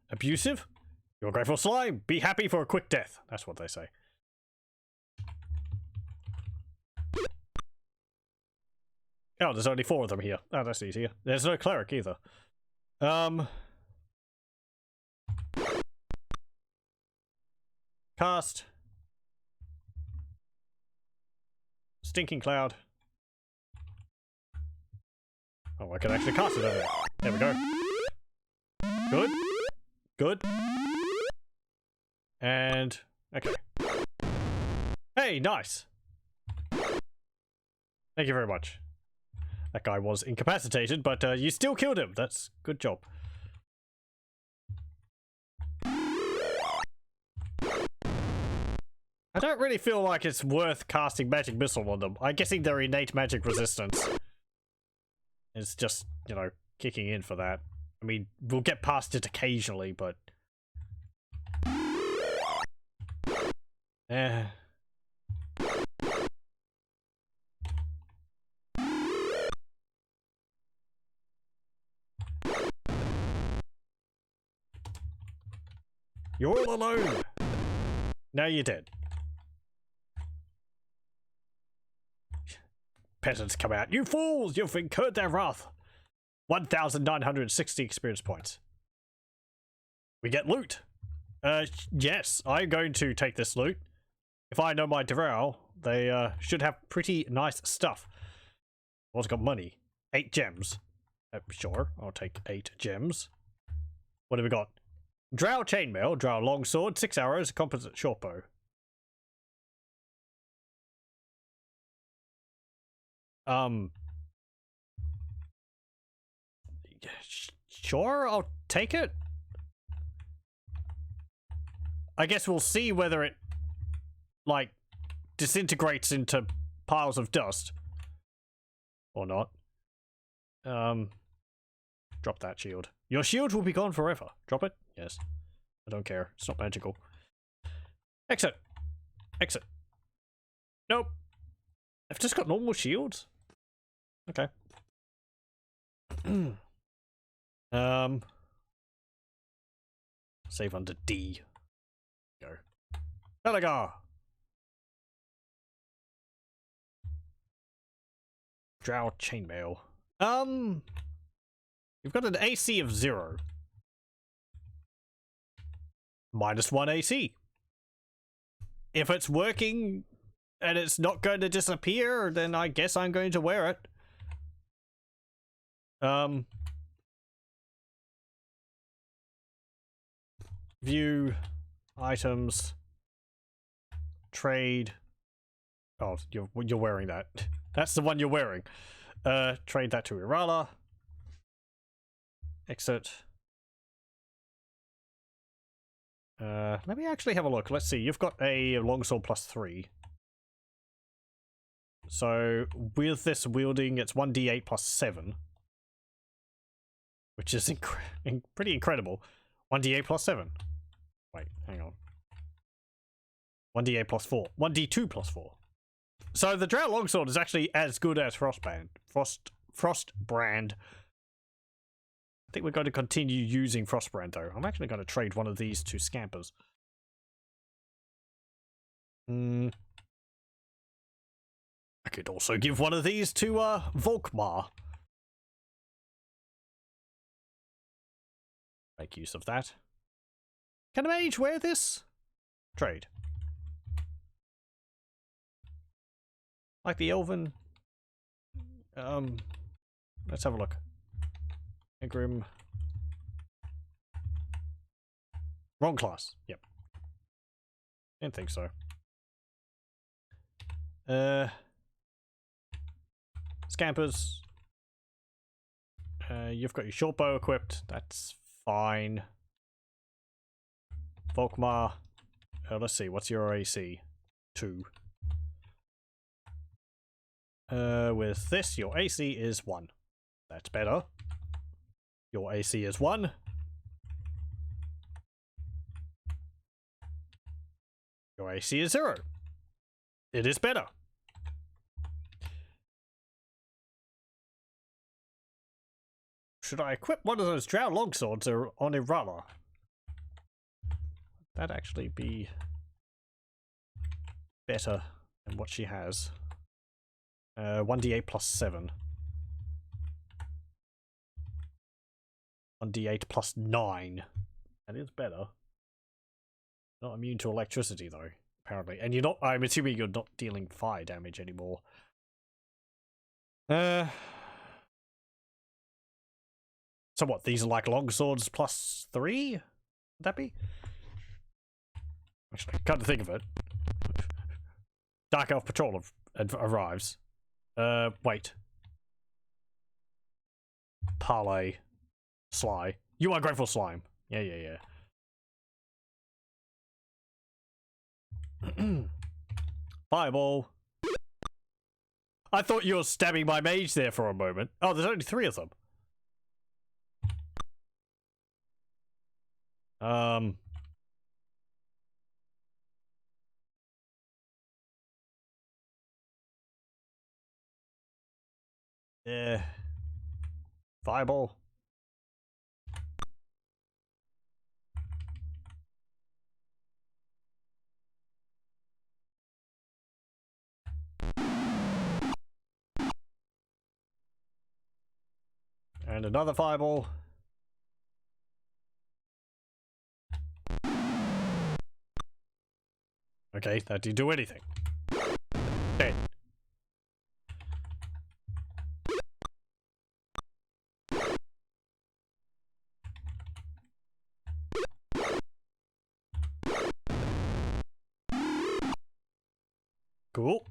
Abusive? Your grateful slime. Be happy for a quick death. That's what they say. Oh, there's only 4 of them here. Oh, that's easier. There's no cleric either. Cast. Stinking Cloud. Oh, I can actually cast it over there. There we go. Good. And... okay. Hey, nice! Thank you very much. That guy was incapacitated, but you still killed him. That's good job. I don't really feel like it's worth casting Magic Missile on them. I'm guessing they're innate magic resistance. It's just, kicking in for that. I mean, we'll get past it occasionally, but... You're all alone! Now you're dead. Peasants come out. You fools! You've incurred their wrath. 1,960 experience points. We get loot. Yes, I'm going to take this loot. If I know my Drow, they should have pretty nice stuff. Also got money. 8 gems. Sure, I'll take 8 gems. What have we got? Drow chainmail, Drow longsword, 6 arrows, composite shortbow. Sure, I'll take it. I guess we'll see whether it, disintegrates into piles of dust. Or not. Drop that shield. Your shield will be gone forever. Drop it? Yes. I don't care. It's not magical. Exit. Nope. I've just got normal shields. Okay. Save under D. Go. Belegar. Drow chainmail. You've got an AC of 0. -1 AC. If it's working and it's not going to disappear, then I guess I'm going to wear it. View, items, trade. Oh, you're wearing that. That's the one you're wearing. Trade that to Erala. Exit. Let me actually have a look. Let's see. You've got a longsword +3. So with this wielding, it's 1d8 +7, which is pretty incredible. 1d8 +7. Wait, hang on. 1d8 +4. 1d2 +4. So the Drow Longsword is actually as good as Frostbrand. Frostbrand. I think we're going to continue using Frostbrand though. I'm actually going to trade one of these to Scampers. I could also give one of these to Volkmar. Make use of that. Can a mage wear this? Trade. Like the elven. Let's have a look. Egrimm. Wrong class. Yep. Didn't think so. Scampers. You've got your short bow equipped. That's fine. Volkmar. Let's see. What's your AC? 2. With this, your AC is 1. That's better. Your AC is 1. Your AC is 0. It is better. Should I equip one of those Drow Longswords on Erala? That'd actually be better than what she has. 1d8 +7. 1d8 +9. That is better. Not immune to electricity though, apparently. And you're not, I'm assuming you're not dealing fire damage anymore. So what, these are like longswords +3? Would that be? Actually, come to think of it. Dark Elf Patrol arrives. Wait. Parlay. Sly. You are Grateful Slime. Yeah. Fireball. I thought you were stabbing my mage there for a moment. Oh, there's only 3 of them. Yeah. Fireball. And another fireball. Okay, that didn't do anything. Dead. Cool.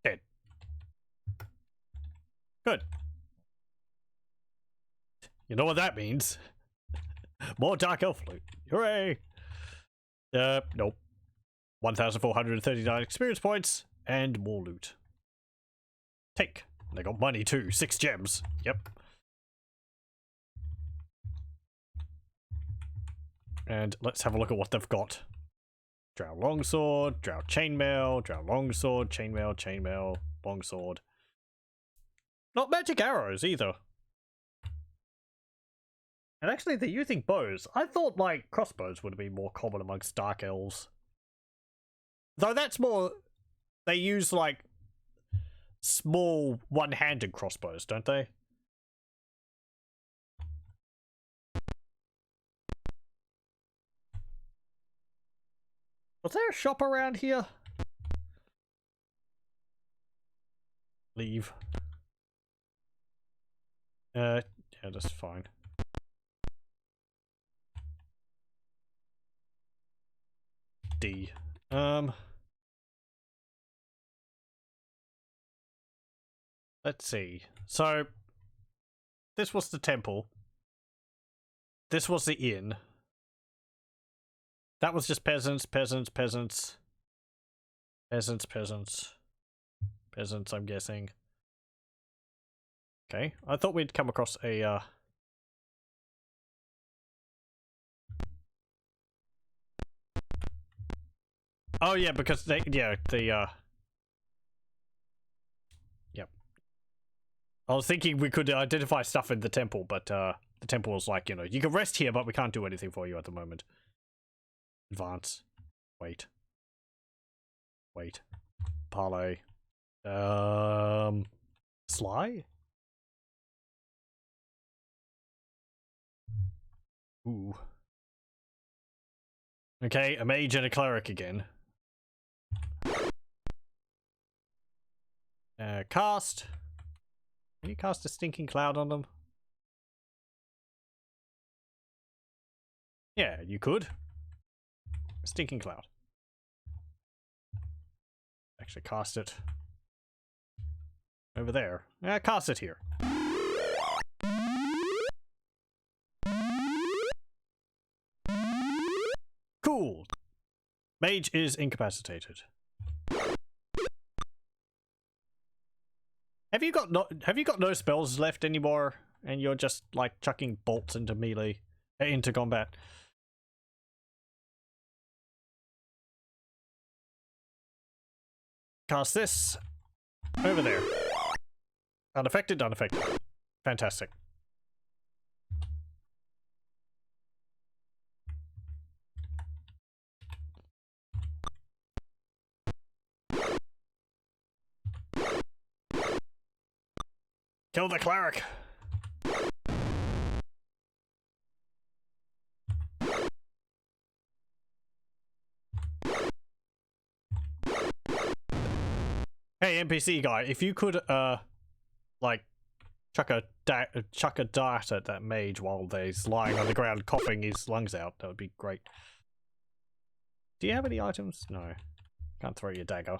Dead. Good. You know what that means. More Dark Elf loot. Hooray! Nope. 1,439 experience points and more loot. Take. They got money too. 6 gems. Yep. And let's have a look at what they've got. Drow Longsword, Drow Chainmail, Drow Longsword, Chainmail, Longsword. Not magic arrows either. And actually, they're using bows. I thought, like, crossbows would be more common amongst Dark Elves. Though that's more... They use, like, small one-handed crossbows, don't they? Was there a shop around here? Leave. Yeah, that's fine. D. Let's see. So, this was the temple. This was the inn. That was just peasants, peasants, peasants. Peasants, peasants. Peasants, I'm guessing. Okay, I thought we'd come across a, Oh yeah, because they, Yep. I was thinking we could identify stuff in the temple, but, the temple was like, you know, you can rest here, but we can't do anything for you at the moment. Advance. Wait. Wait. Parlay. Sly? Ooh. Okay, a mage and a cleric again. Cast. Can you cast a stinking cloud on them? Yeah, you could. A stinking cloud. Actually, cast it over there. Yeah, cast it here. Cool. Mage is incapacitated. Have you got no spells left anymore, and you're just like chucking bolts into melee, into combat? Cast this over there. Unaffected, unaffected. Fantastic. Kill the cleric. Hey, NPC guy, if you could, like, chuck a dart at that mage while he's lying on the ground coughing his lungs out, that would be great. Do you have any items? No. Can't throw your dagger.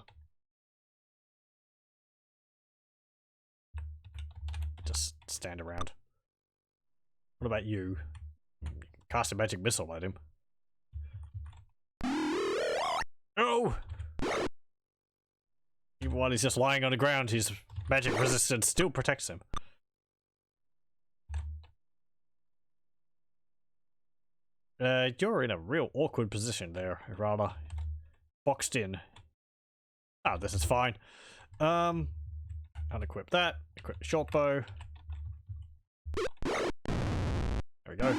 Just stand around. What about you? Cast a magic missile at him. Oh! Even while he's just lying on the ground, his magic resistance still protects him. You're in a real awkward position there, Erala. Boxed in. Ah, this is fine. Unequip that. Equip the short bow. There we go.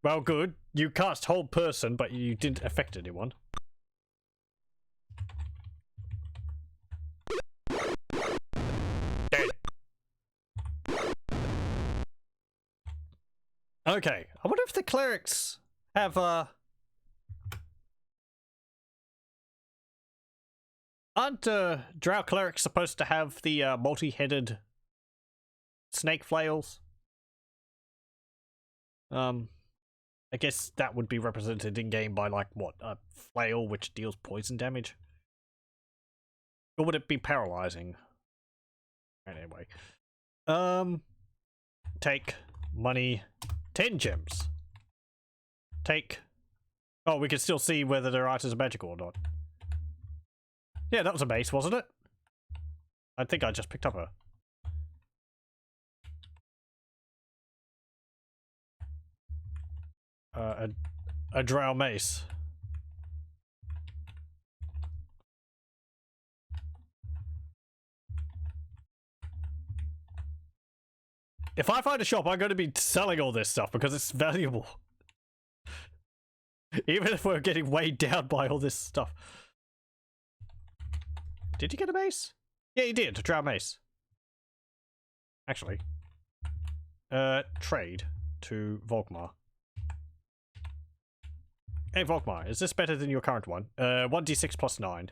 Well, good. You cast hold person, but you didn't affect anyone. Dead. Okay. I wonder if the clerics have, aren't, drow clerics supposed to have the, multi-headed snake flails? I guess that would be represented in-game by, like, what? A flail which deals poison damage? Or would it be paralyzing? Anyway. Take money. 10 gems. Take... Oh, we can still see whether their items are magical or not. Yeah, that was a base, wasn't it? I think I just picked up a drow mace. If I find a shop, I'm going to be selling all this stuff because it's valuable. Even if we're getting weighed down by all this stuff. Did you get a mace? Yeah, you did. A drow mace. Actually. Trade to Volkmar. Hey Volkmar, is this better than your current one? 1d6 plus 9.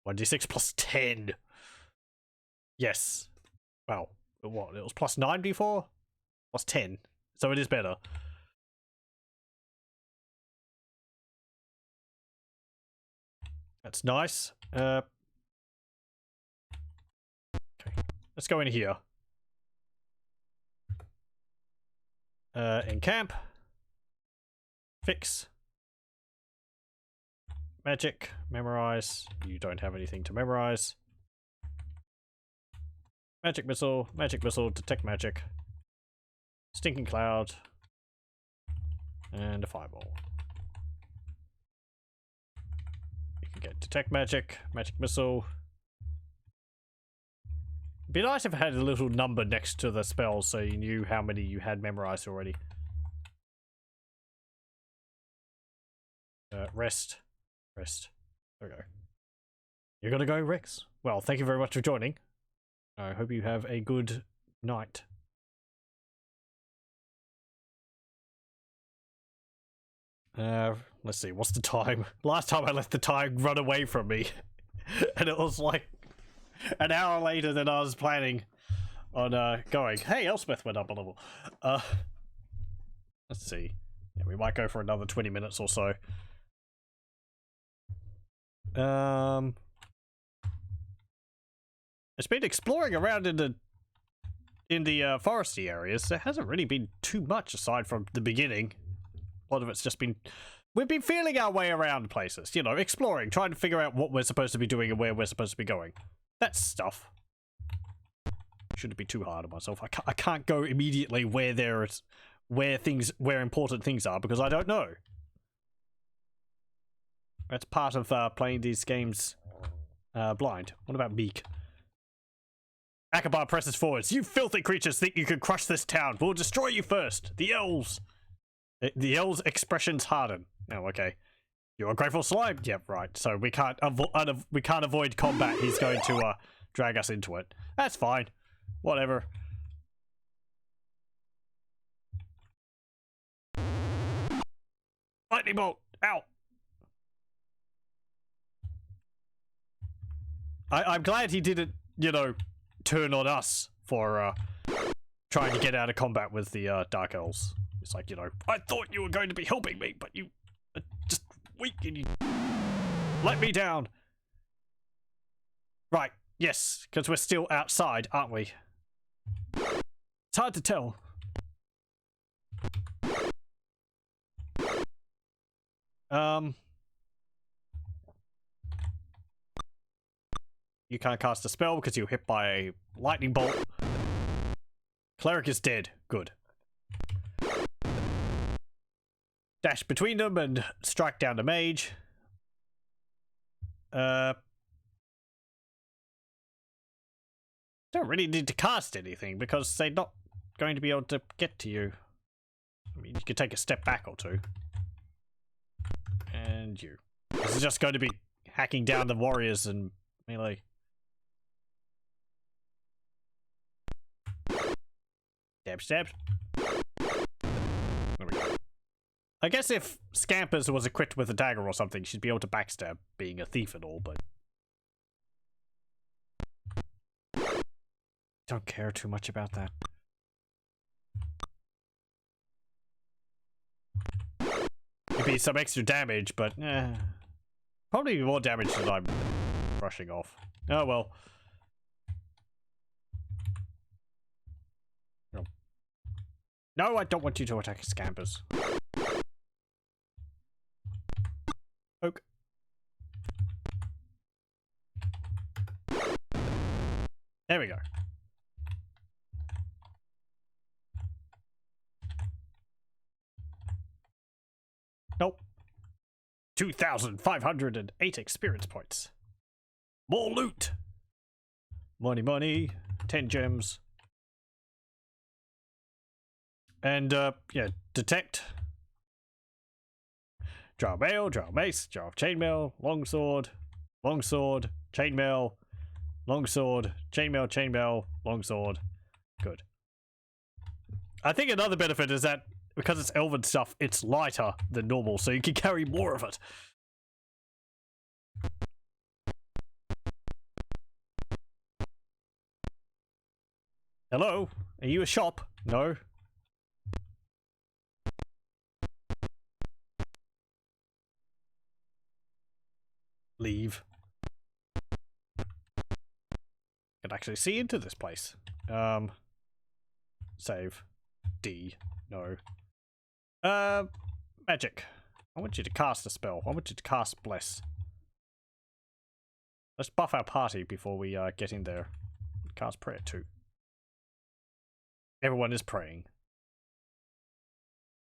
1d6 plus 10. Yes. Well, what? It was plus 9 before? Plus 10. So it is better. That's nice. Okay. Let's go in here. Encamp. Fix. Magic. Memorize. You don't have anything to memorize. Magic missile. Magic missile. Detect magic. Stinking cloud. And a fireball. You can get detect magic. Magic missile. It'd be nice if it had a little number next to the spells so you knew how many you had memorized already. Rest. Rest. There we go. You're gonna go, Rex? Well, thank you very much for joining. I hope you have a good night. Let's see, what's the time? Last time I let the time run away from me. And it was like an hour later than I was planning on going. Hey, Elspeth went up a level. Let's see. Yeah, we might go for another 20 minutes or so. It's been exploring around in the foresty areas. There hasn't really been too much aside from the beginning. A lot of it's just been... We've been feeling our way around places. You know, exploring, trying to figure out what we're supposed to be doing and where we're supposed to be going. That's stuff. Shouldn't be too hard on myself. I can't go immediately where important things are because I don't know. That's part of playing these games blind. What about Meek? Akabar presses forwards. You filthy creatures think you can crush this town. We'll destroy you first. The elves. The elves' expressions harden. Oh, okay. You're a grateful slime. Yep, right. So we can't avoid combat. He's going to drag us into it. That's fine. Whatever. Lightning bolt. Ow. I'm glad he didn't, you know, turn on us for trying to get out of combat with the Dark Elves. It's like, you know, I thought you were going to be helping me, but you are just weak and you let me down. Right, yes, because we're still outside, aren't we? It's hard to tell. You can't cast a spell because you're hit by a lightning bolt. Cleric is dead. Good. Dash between them and strike down the mage. Don't really need to cast anything because they're not going to be able to get to you. I mean, you could take a step back or two. And you. This is just going to be hacking down the warriors and melee. Stab, stab. There we go. I guess if Scampers was equipped with a dagger or something, she'd be able to backstab, being a thief and all, but... Don't care too much about that. It'd be some extra damage, but probably more damage than I'm brushing off. Oh well. No, I don't want you to attack Scampers. Oak. There we go. Nope. 2,508 experience points. More loot. Money, money. 10 gems. And, yeah, detect. Draw mail, draw mace, draw chainmail, longsword, chainmail, longsword, chainmail, longsword. Good. I think another benefit is that because it's elven stuff, it's lighter than normal, so you can carry more of it. Hello? Are you a shop? No. Leave. Can actually see into this place. Save. D. No. Magic. I want you to cast a spell. I want you to cast Bless. Let's buff our party before we get in there. Cast Prayer too. Everyone is praying.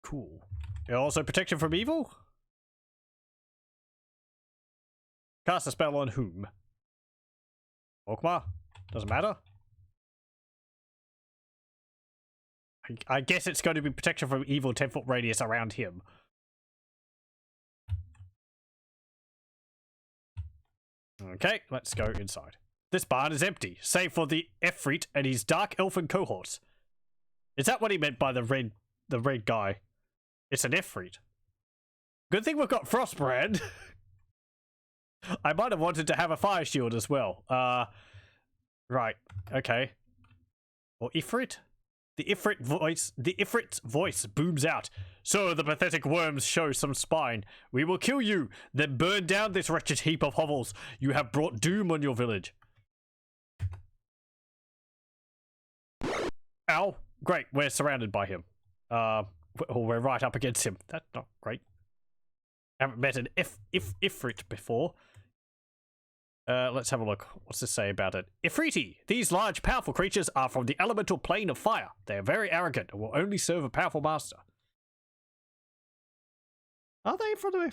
Cool. Also protection from evil? Cast a spell on whom? Volkmar? Doesn't matter. I guess it's going to be protection from evil 10-foot radius around him. Okay, let's go inside. This barn is empty, save for the Efreet and his dark elfin cohorts. Is that what he meant by the red guy? It's an Efreet. Good thing we've got Frostbrand. I might have wanted to have a fire shield as well. Right. Okay. Or Ifrit? The Ifrit's voice booms out. So the pathetic worms show some spine. We will kill you, then burn down this wretched heap of hovels. You have brought doom on your village. Ow. Great, we're surrounded by him. We're right up against him. That's not great. Haven't met an Ifrit before. Let's have a look. What's this say about it? Ifriti! These large, powerful creatures are from the elemental plane of fire. They are very arrogant and will only serve a powerful master. Are they from the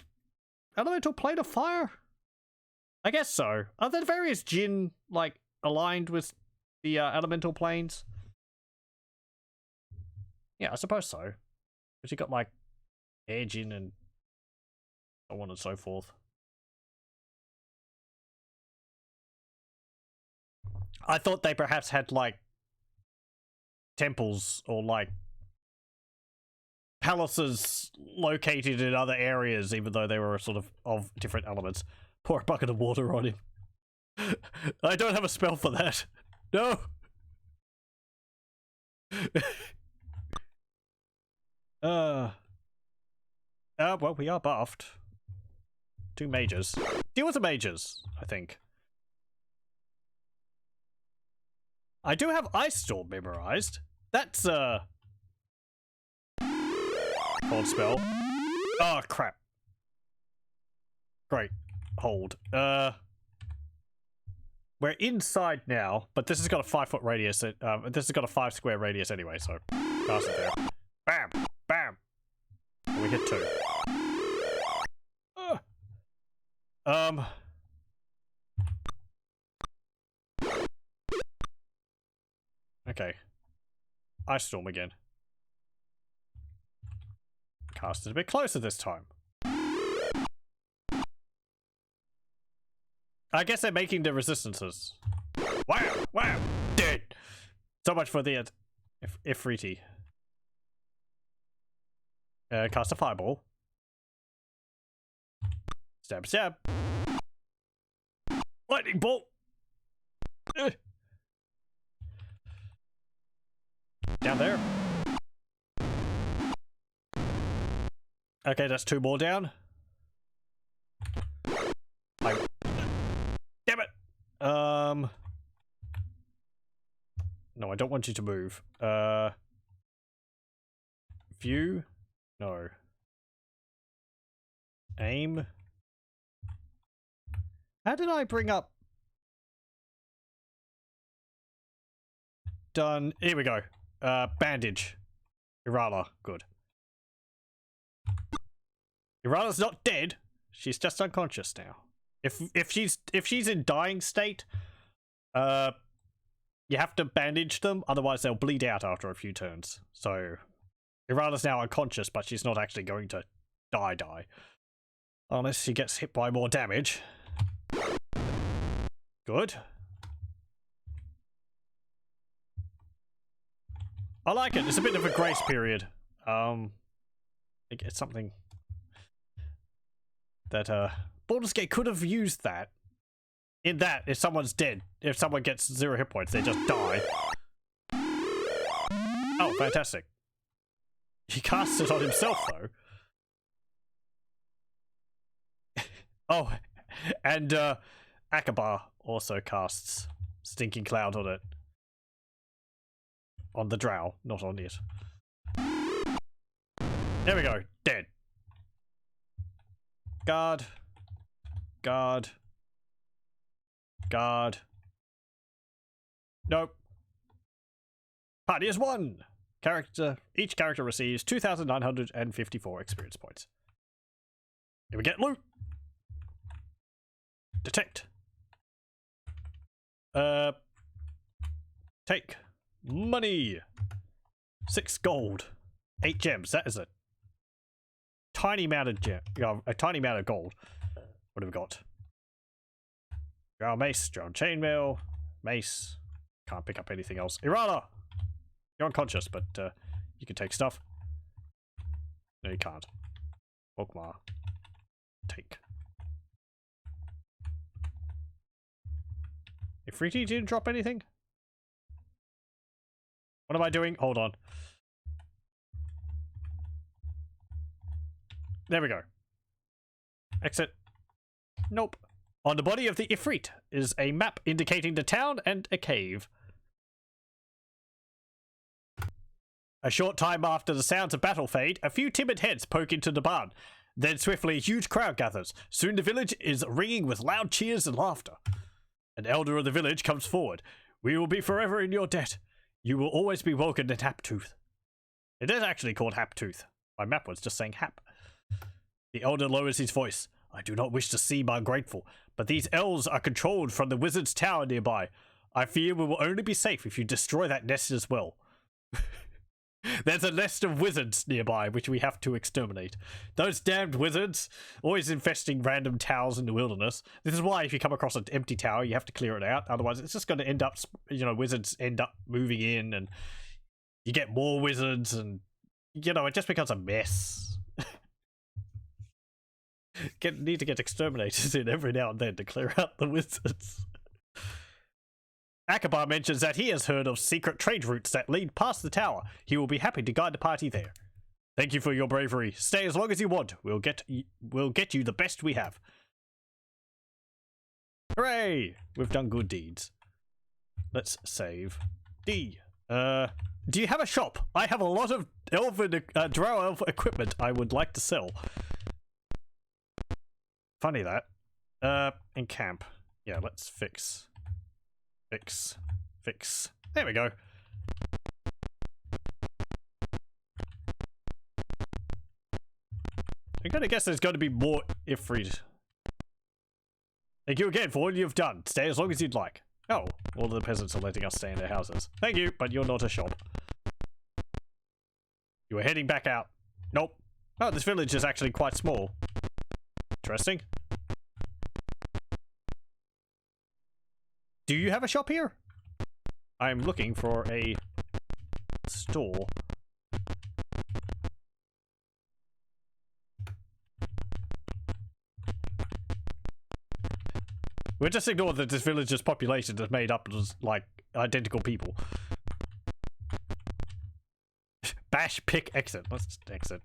elemental plane of fire? I guess so. Are there various djinn, like, aligned with the elemental planes? Yeah, I suppose so. Because you got, like, air djinn and so on and so forth. I thought they perhaps had, like, temples or, like, palaces located in other areas, even though they were sort of different elements. Pour a bucket of water on him. I don't have a spell for that. No! Well, we are buffed. 2 mages. Deal with the mages, I think. I do have Ice Storm memorized. That's, cold spell. Oh, crap. Great. Hold. We're inside now, but this has got a 5-foot radius. This has got a 5 square radius anyway, so cast it there. Bam! Bam! And we hit 2. Okay. Ice Storm again. Cast it a bit closer this time. I guess they're making the resistances. Wow! Wow! Dead! So much for the Ifriti. Cast a fireball. Stab, stab. Lightning bolt! Down there. Okay, that's 2 more down. Damn it! No, I don't want you to move. View? No. Aim? How did I bring up? Done. Here we go. Bandage. Erala. Good. Erala's not dead. She's just unconscious now. If she's in dying state, you have to bandage them, otherwise they'll bleed out after a few turns. So Erala's now unconscious, but she's not actually going to die. Unless she gets hit by more damage. Good. I like it. It's a bit of a grace period. It's something that Baldur's Gate could have used that. In that, if someone's dead, if someone gets 0 hit points, they just die. Oh, fantastic. He casts it on himself, though. Oh, and Akbar also casts Stinking Cloud on it. On the drow, not on it. There we go. Dead. Guard. Guard. Guard. Nope. Party is 1. Each character receives 2,954 experience points. Here we get loot. Detect. Take. Money. 6 gold. 8 gems. That is a tiny amount of a tiny amount of gold. What have we got? Drow mace, drow chainmail, mace. Can't pick up anything else. Erala! You're unconscious, but you can take stuff. No, you can't. Volkmar. Take. Ifriti didn't drop anything? What am I doing? Hold on. There we go. Exit. Nope. On the body of the Ifrit is a map indicating the town and a cave. A short time after the sounds of battle fade, a few timid heads poke into the barn. Then swiftly a huge crowd gathers. Soon the village is ringing with loud cheers and laughter. An elder of the village comes forward. We will be forever in your debt. You will always be welcomed at Haptooth. It is actually called Haptooth. My map was just saying Hap. The elder lowers his voice. I do not wish to seem ungrateful, but these elves are controlled from the wizard's tower nearby. I fear we will only be safe if you destroy that nest as well. There's a nest of wizards nearby, which we have to exterminate. Those damned wizards, always infesting random towers in the wilderness. This is why if you come across an empty tower, you have to clear it out. Otherwise, it's just going to end up, wizards end up moving in, and you get more wizards, and, it just becomes a mess. Need to get exterminators in every now and then to clear out the wizards. Akbar mentions that he has heard of secret trade routes that lead past the tower. He will be happy to guide the party there. Thank you for your bravery. Stay as long as you want. We'll get you the best we have. Hooray! We've done good deeds. Let's save. D. Do you have a shop? I have a lot of drow elf equipment I would like to sell. Funny that. In camp. Yeah, let's fix. Fix. There we go. I'm gonna guess there's gonna be more Ifrit. Thank you again for all you've done. Stay as long as you'd like. Oh, all the peasants are letting us stay in their houses. Thank you, but you're not a shop. You were heading back out. Nope. Oh, this village is actually quite small. Interesting. Do you have a shop here? I'm looking for a store. We'll just ignore that this village's population is made up of, like, identical people. Bash, pick, exit. Let's just exit.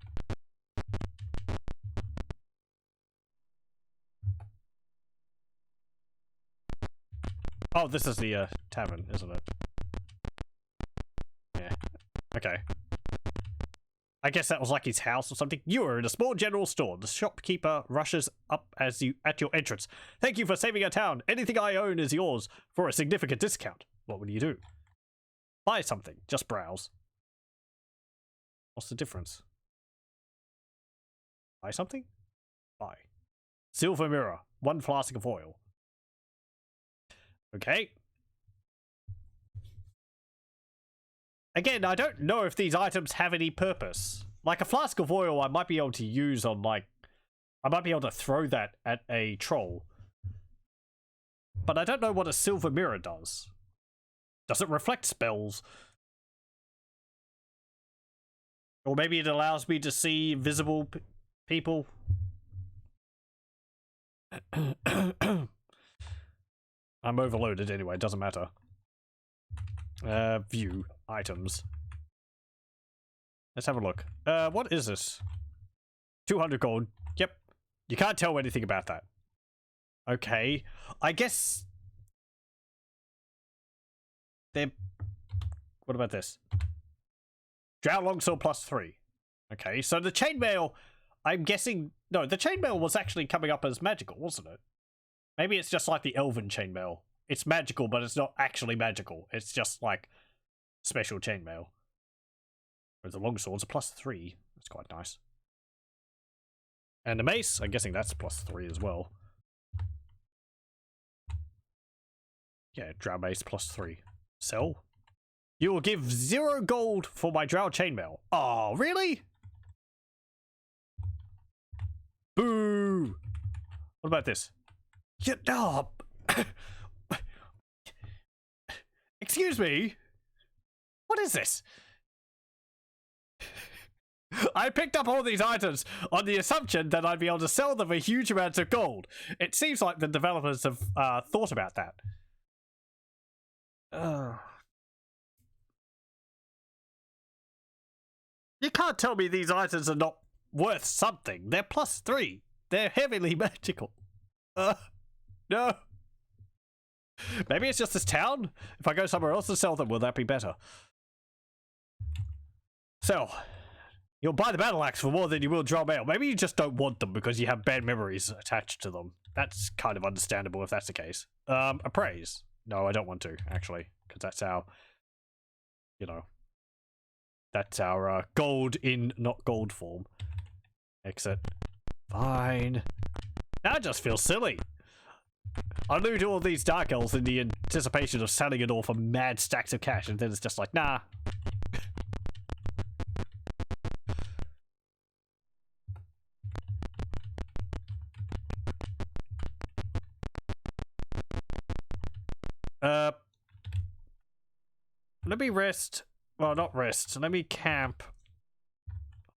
Oh, this is the tavern, isn't it? Yeah. Okay. I guess that was like his house or something. You are in a small general store. The shopkeeper rushes up at your entrance. Thank you for saving our town. Anything I own is yours for a significant discount. What would you do? Buy something. Just browse. What's the difference? Buy something? Buy. Silver mirror. 1 flask of oil. Okay. Again, I don't know if these items have any purpose. Like a flask of oil, I might be able to use on, like... I might be able to throw that at a troll. But I don't know what a silver mirror does. Does it reflect spells? Or maybe it allows me to see invisible people. I'm overloaded anyway, it doesn't matter. View. Items. Let's have a look. What is this? 200 gold. Yep. You can't tell anything about that. Okay. I guess... They're... What about this? Drow Longsword +3. Okay, so the chainmail... I'm guessing... No, the chainmail was actually coming up as magical, wasn't it? Maybe it's just like the elven chainmail. It's magical, but it's not actually magical. It's just like special chainmail. Whereas the longsword's a +3. That's quite nice. And the mace, I'm guessing that's +3 as well. Yeah, drow mace +3. Sell. You will give 0 gold for my drow chainmail. Oh, really? Boo! What about this? Yeah, no. Excuse me? What is this? I picked up all these items on the assumption that I'd be able to sell them for huge amounts of gold. It seems like the developers have thought about that. You can't tell me these items are not worth something. They're +3. They're heavily magical. No. Maybe it's just this town? If I go somewhere else to sell them, will that be better? So, you'll buy the battle axe for more than you will drow mail. Maybe you just don't want them because you have bad memories attached to them. That's kind of understandable if that's the case. Appraise. No, I don't want to, actually. Because that's our... You know... That's our gold in not gold form. Exit. Fine. That just feels silly. I loot all these dark elves in the anticipation of selling it all for mad stacks of cash, and then it's just like, nah. Let me rest. Well, not rest. Let me camp.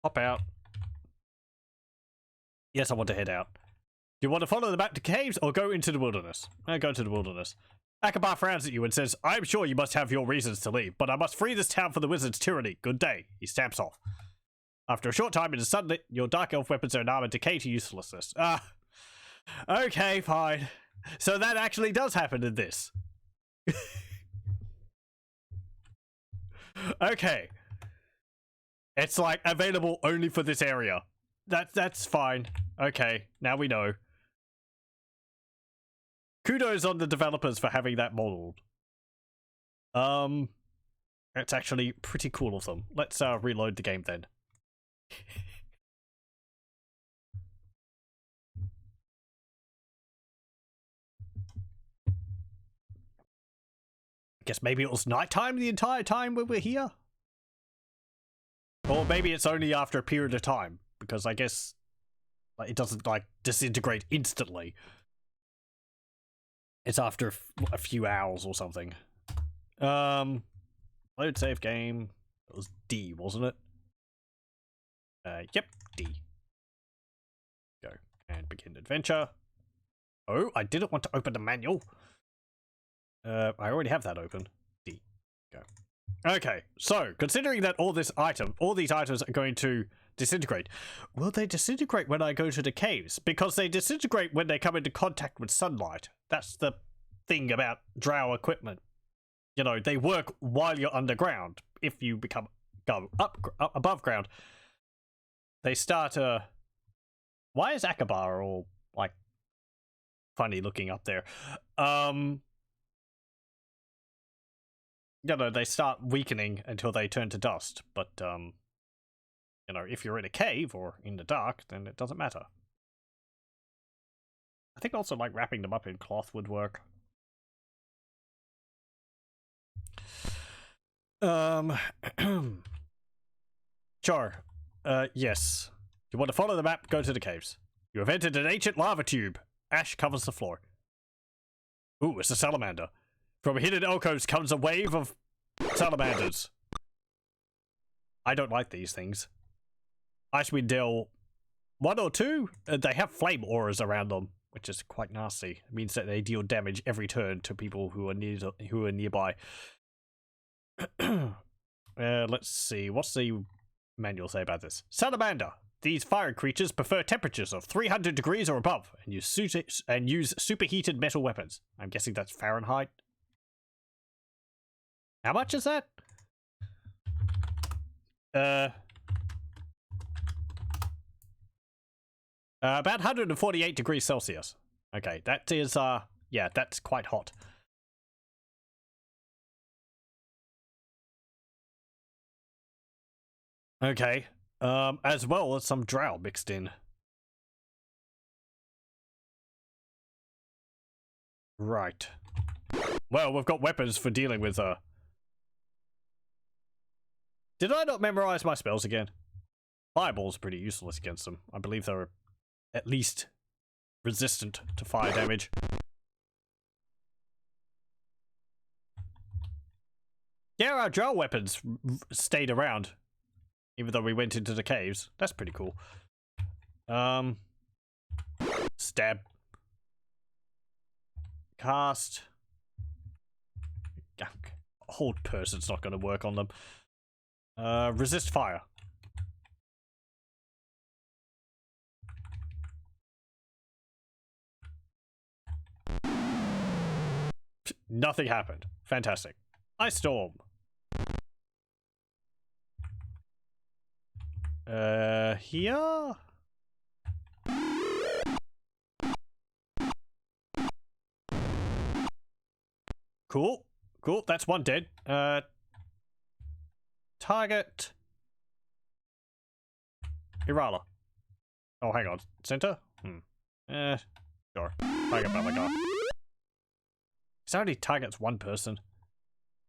Hop out. Yes, I want to head out. Do you want to follow the map to caves or go into the wilderness? I go to the wilderness. Akabar frowns at you and says, I'm sure you must have your reasons to leave, but I must free this town from the wizard's tyranny. Good day. He stamps off. After a short time in the sunlit, your dark elf weapons and armor decay to uselessness. Okay, fine. So that actually does happen in this. Okay. It's like available only for this area. That's fine. Okay, now we know. Kudos on the developers for having that modeled. It's actually pretty cool of them. Let's reload the game then. Guess maybe it was nighttime the entire time when we're here? Or maybe it's only after a period of time, because I guess like, it doesn't like disintegrate instantly. It's after a few hours or something. Load save game. It was D, wasn't it? Yep, D. Go and begin adventure. Oh, I didn't want to open the manual. I already have that open. D. Go. Okay, so considering that all these items are going to disintegrate, will they disintegrate when I go to the caves? Because they disintegrate when they come into contact with sunlight. That's the thing about drow equipment. You know, they work while you're underground. If you go up above ground, they start why is Akabar all like funny looking up there? You know, they start weakening until they turn to dust, but you know, if you're in a cave or in the dark, then it doesn't matter. I think also like wrapping them up in cloth would work. Sure. Yes. You want to follow the map, go to the caves. You have entered an ancient lava tube. Ash covers the floor. Ooh, it's a salamander. From hidden alcoves comes a wave of salamanders. I don't like these things. Icewind Dale 1 or 2, they have flame auras around them, which is quite nasty. It means that they deal damage every turn to people who are nearby. Let's see. What's the manual say about this? Salamander. These fire creatures prefer temperatures of 300 degrees or above and use superheated metal weapons. I'm guessing that's Fahrenheit. How much is that? About 148 degrees Celsius. Okay, that is, yeah, that's quite hot. Okay, as well as some drow mixed in. Right. Well, we've got weapons for dealing with, Did I not memorize my spells again? Fireball's pretty useless against them. I believe they're at least resistant to fire damage. Yeah, our drow weapons stayed around, even though we went into the caves. That's pretty cool. Stab. Cast. Hold person's not going to work on them. Resist fire. Nothing happened. Fantastic. Ice Storm. Here? Cool. Cool, that's one dead. Target. Erala. Oh, hang on. Center? Sure. Target Belegar. This only targets one person.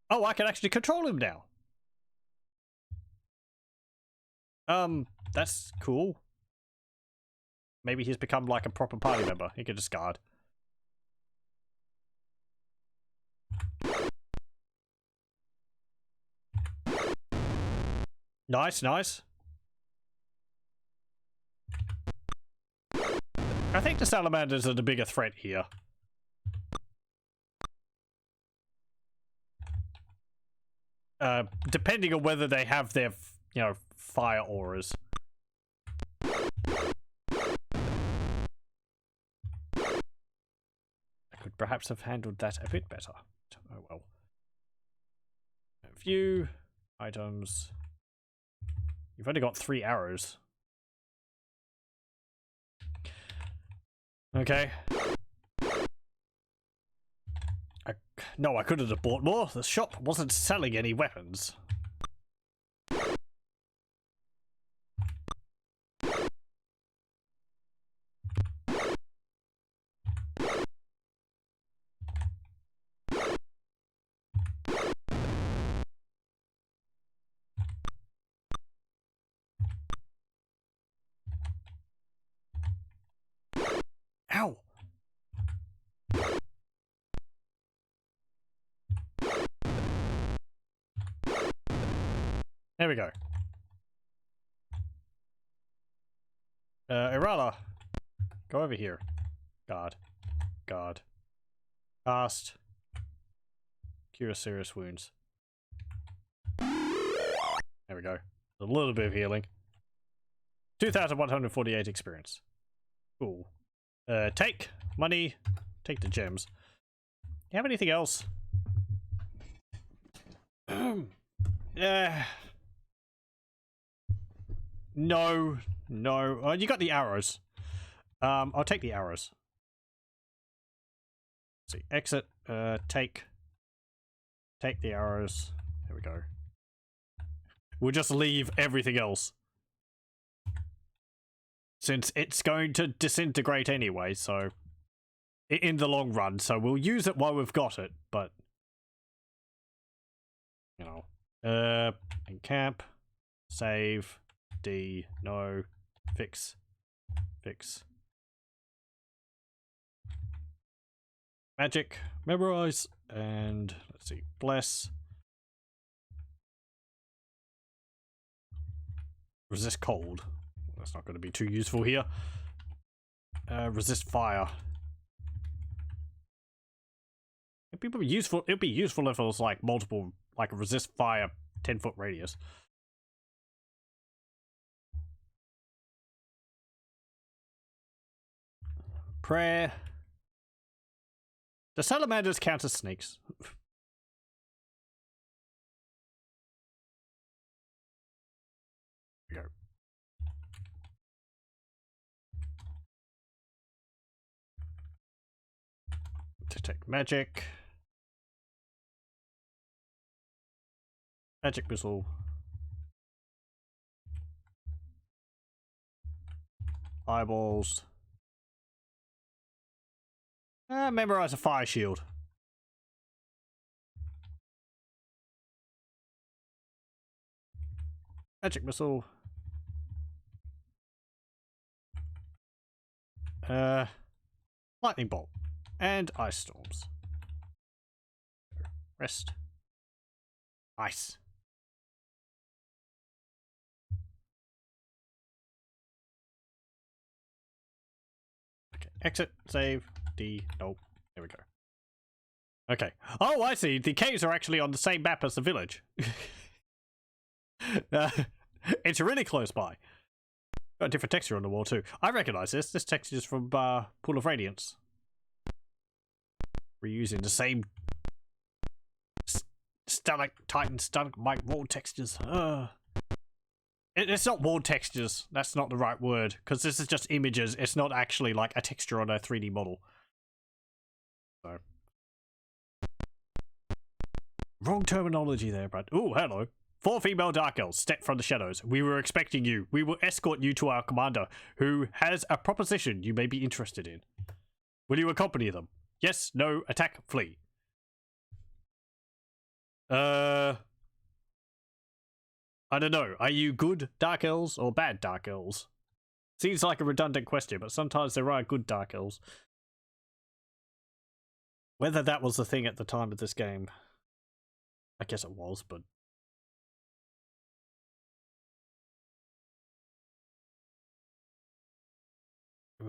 Oh, I can actually control him now. That's cool. Maybe he's become like a proper party member. He can discard. Nice, nice. I think the salamanders are the bigger threat here. Depending on whether they have their, you know, fire auras. I could perhaps have handled that a bit better. Oh well. View. Items. You've only got 3 arrows. Okay. No, I couldn't have bought more. The shop wasn't selling any weapons. Ow! There we go. Erala, go over here. God. God. Cast. Cure serious wounds. There we go. A little bit of healing. 2,148 experience. Cool. Take money. Take the gems. Do you have anything else? No. No. Oh, you got the arrows. I'll take the arrows. Let's see. Exit. Take the arrows. There we go. We'll just leave everything else. Since it's going to disintegrate anyway, so... in the long run, so we'll use it while we've got it, but... you know. Encamp. Save. D. No. Fix. Fix. Magic. Memorize. And, let's see. Bless. Resist cold. That's not going to be too useful here. Resist fire. It'd be useful. It'd be useful if it was like multiple, like resist fire, 10-foot radius. Prayer. The salamanders count as snakes. There we go. Detect magic. Magic missile. Eyeballs. Memorize a fire shield. Magic missile. Lightning bolt. And ice storms. Rest. Nice. Okay, exit, save, D, nope. There we go. Okay. Oh, I see. The caves are actually on the same map as the village. It's really close by. Got a different texture on the wall too. I recognize this. This texture is from Pool of Radiance. Reusing the same stalactite wall textures. It's not wall textures. That's not the right word, because this is just images. It's not actually like a texture on a 3D model. So. Wrong terminology there, Brad. Oh, hello. 4 female dark elves step from the shadows. We were expecting you. We will escort you to our commander, who has a proposition you may be interested in. Will you accompany them? Yes, no, attack, flee. I don't know. Are you good dark elves or bad dark elves? Seems like a redundant question, but sometimes there are good dark elves. Whether that was the thing at the time of this game, I guess it was, but...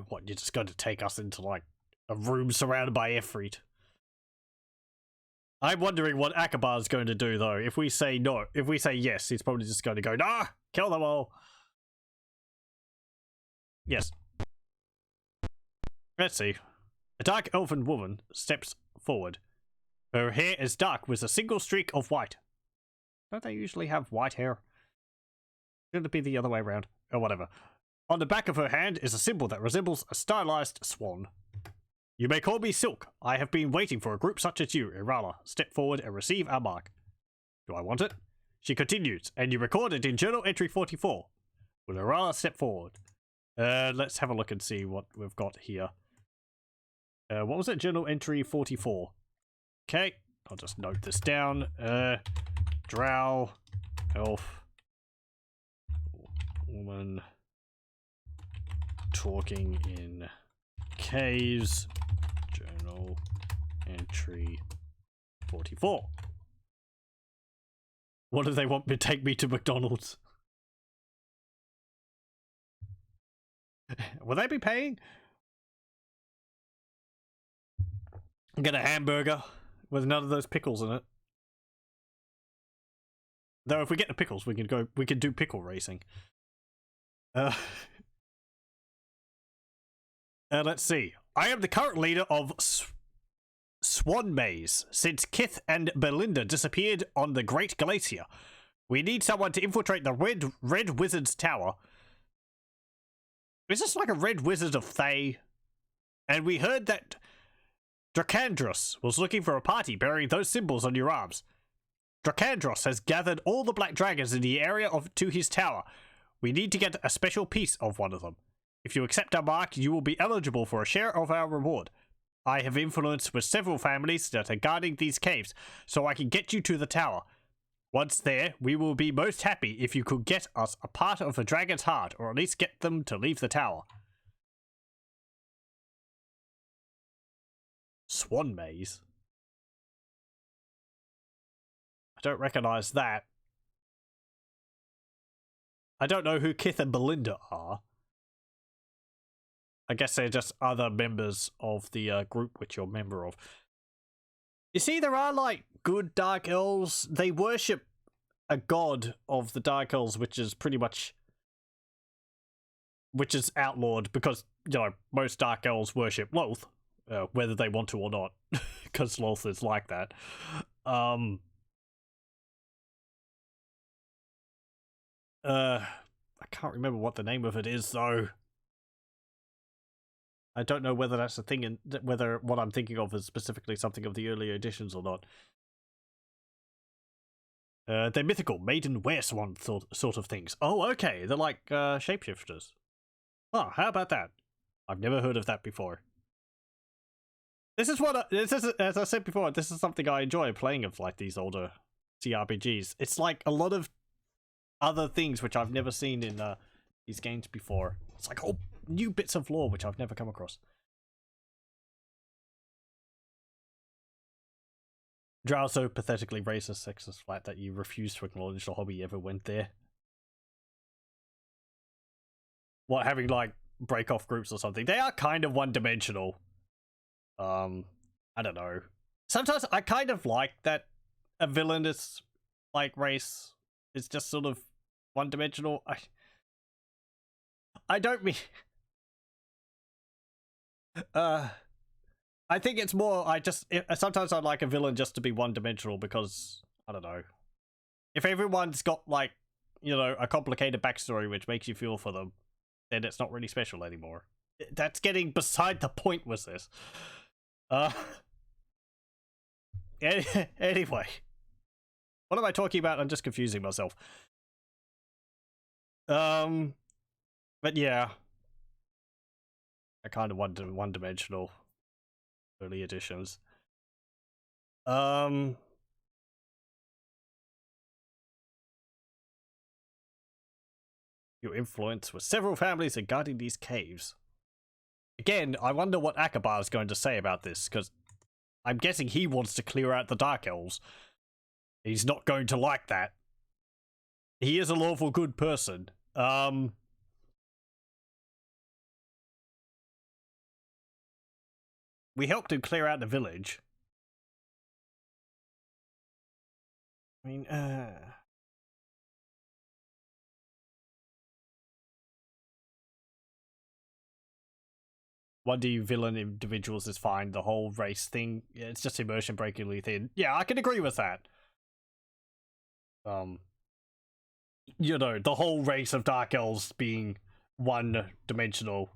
What, you're just going to take us into, like, a room surrounded by Efreet? I'm wondering what Akabar's going to do, though. If we say no, if we say yes, he's probably just going to go, nah, kill them all. Yes. Let's see. A dark elven woman steps forward. Her hair is dark with a single streak of white. Don't they usually have white hair? Shouldn't it be the other way around? Or whatever. On the back of her hand is a symbol that resembles a stylized swan. You may call me Silk. I have been waiting for a group such as you, Erala. Step forward and receive our mark. Do I want it? She continues, and you record it in journal entry 44. Will Erala step forward? Let's have a look and see what we've got here. What was it? Journal entry 44. Okay, I'll just note this down. Drow, elf, woman, talking in caves, journal entry 44. What do they want me to take me to McDonald's? Will they be paying? Get a hamburger with none of those pickles in it. Though if we get the pickles, we can do pickle racing. Let's see. I am the current leader of Swan Maze since Kith and Belinda disappeared on the Great Glacier. We need someone to infiltrate the Red Wizard's tower. Is this like a Red Wizard of Thay? And we heard that Dracandros was looking for a party bearing those symbols on your arms. Dracandros has gathered all the black dragons in the area to his tower. We need to get a special piece of one of them. If you accept our mark, you will be eligible for a share of our reward. I have influence with several families that are guarding these caves, so I can get you to the tower. Once there, we will be most happy if you could get us a part of a dragon's heart, or at least get them to leave the tower. Swan Maze? I don't recognize that. I don't know who Kith and Belinda are. I guess they're just other members of the group which you're a member of. You see, there are, like, good Dark Elves. They worship a god of the Dark Elves, which is pretty much... which is outlawed, because, you know, most Dark Elves worship Loth, whether they want to or not, because Loth is like that. I can't remember what the name of it is, though. I don't know whether that's a thing, and whether what I'm thinking of is specifically something of the earlier editions or not. They're mythical, maiden wereswan sort of things. Oh, okay, they're like shapeshifters. Oh, how about that? I've never heard of that before. This is as I said before, this is something I enjoy playing of, like, these older CRPGs. It's like a lot of other things which I've never seen in these games before. It's like, oh, new bits of lore which I've never come across. Drow so pathetically racist, sexist, flat that you refuse to acknowledge the hobby ever went there. What, having, like, break-off groups or something? They are kind of one-dimensional. I don't know. Sometimes I kind of like that a villainous, like, race is just sort of one-dimensional. I don't mean... I think it's more, sometimes I like a villain just to be one-dimensional because, I don't know. If everyone's got, like, you know, a complicated backstory which makes you feel for them, then it's not really special anymore. That's getting beside the point with this. Anyway. What am I talking about? I'm just confusing myself. But yeah. I kind of one-dimensional early editions. Your influence with several families in guarding these caves. Again, I wonder what Akabar is going to say about this, because I'm guessing he wants to clear out the Dark Elves. He's not going to like that. He is a lawful good person. We helped him clear out the village. I mean, One D villain individuals is fine. The whole race thing, it's just immersion breakingly thin. Yeah, I can agree with that. You know, the whole race of Dark Elves being one-dimensional,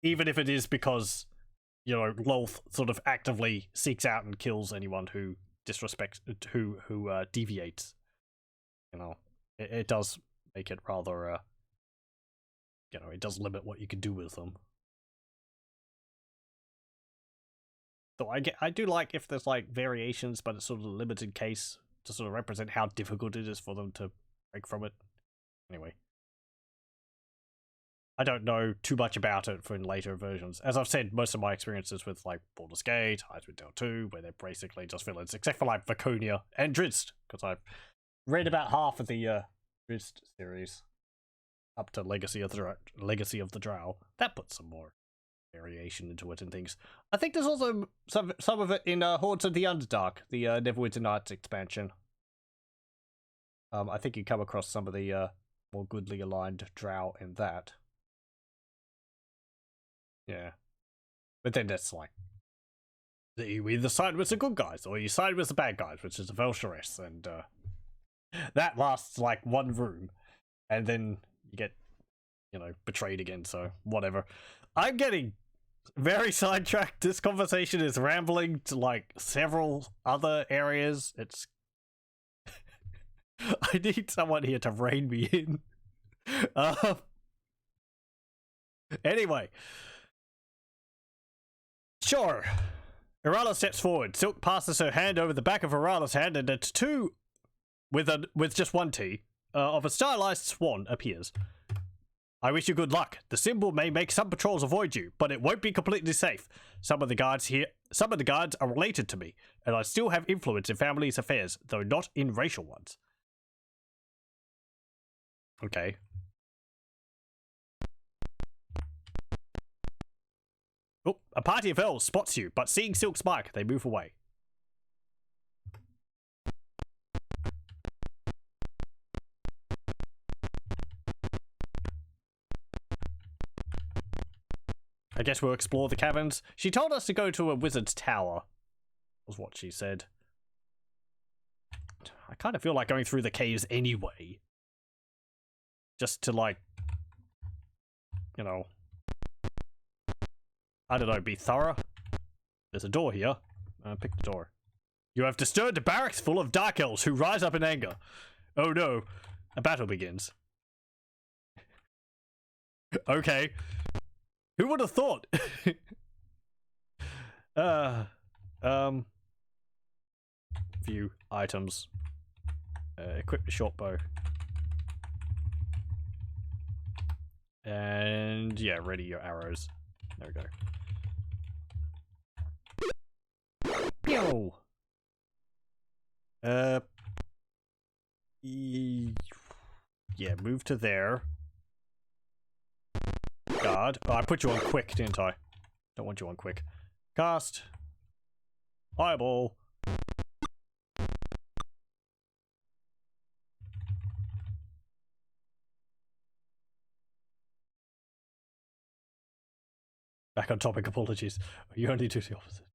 even if it is because, you know, Loth sort of actively seeks out and kills anyone who disrespects, who deviates. You know, it does make it rather, you know, it does limit what you can do with them. So I do like if there's, like, variations, but it's sort of a limited case to sort of represent how difficult it is for them to break from it. Anyway. I don't know too much about it for in later versions. As I've said, most of my experiences with, like, Baldur's Gate, Icewind Dale 2, where they're basically just villains, except for, like, Viconia and Drizzt, because I've read about half of the Drizzt series up to Legacy of the Drow. That puts some more variation into it and things. I think there's also some of it in Hordes of the Underdark, the Neverwinter Nights expansion. I think you come across some of the more goodly aligned Drow in that. Yeah. But then that's like, you either side with the good guys or you side with the bad guys, which is the Vel'Sharess, and that lasts like one room, and then you get, you know, betrayed again, so whatever. I'm getting very sidetracked. This conversation is rambling to, like, several other areas. It's... I need someone here to rein me in. Anyway. Sure. Erala steps forward. Silk passes her hand over the back of Erala's hand, and a tattoo with just one T of a stylized swan appears. I wish you good luck. The symbol may make some patrols avoid you, but it won't be completely safe. Some of the guards are related to me, and I still have influence in family's affairs, though not in racial ones. Okay. Oh, a party of elves spots you, but seeing Silk Spike, they move away. I guess we'll explore the caverns. She told us to go to a wizard's tower, was what she said. I kind of feel like going through the caves anyway. Just to, like, you know, I don't know, be thorough. There's a door here. Pick the door. You have disturbed a barracks full of dark elves who rise up in anger. Oh no, a battle begins. Okay. Who would have thought? View items. Equip the short bow. And yeah, ready your arrows. There we go. Pew! Yeah, move to there. Guard. Oh, I put you on quick, didn't I? Don't want you on quick. Cast. Fireball. Back on topic, apologies. You only do the opposite.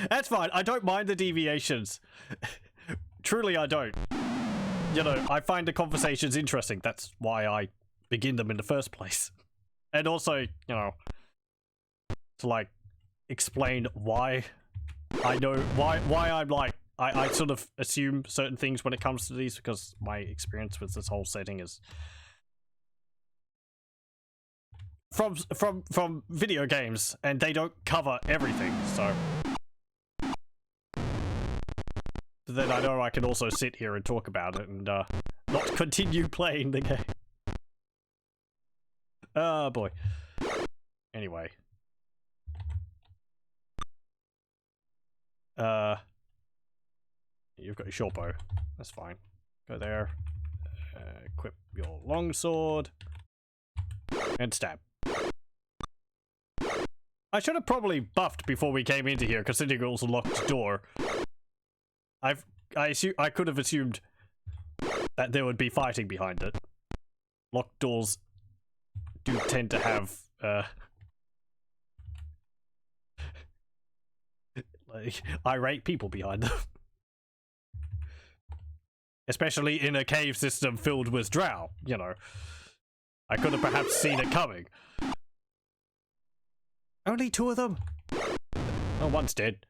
That's fine, I don't mind the deviations. Truly, I don't. You know, I find the conversations interesting. That's why I begin them in the first place. And also, you know, to, like, explain why I know, why I'm like, I sort of assume certain things when it comes to these, because my experience with this whole setting is from video games, and they don't cover everything, so then I know I can also sit here and talk about it and not continue playing the game. Oh boy. Anyway. You've got your short bow. That's fine. Go there. Equip your longsword. And stab. I should have probably buffed before we came into here, considering it was a locked door. I could have assumed that there would be fighting behind it. Locked doors do tend to have like irate people behind them. Especially in a cave system filled with drow, you know. I could have perhaps seen it coming. Only two of them? Oh, one's dead.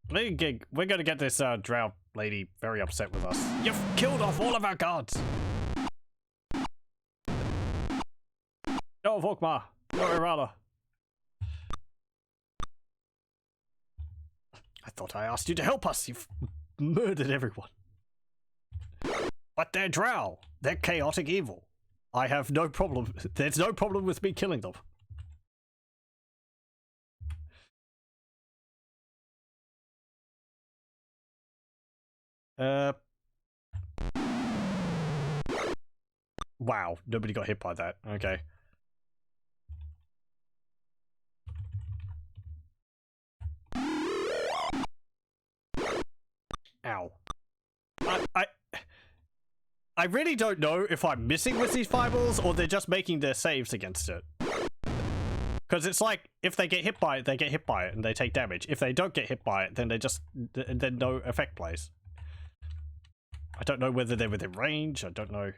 We're gonna get this drow lady very upset with us. You've killed off all of our guards! No, Volkmar! No, Erala! I thought I asked you to help us. You've murdered everyone. But they're drow. They're chaotic evil. I have no problem. There's no problem with me killing them. Wow, nobody got hit by that. Okay. Ow. I really don't know if I'm missing with these fireballs or they're just making their saves against it. Because it's like, if they get hit by it, they get hit by it and they take damage. If they don't get hit by it, then then no effect plays. I don't know whether they're within range. I don't know,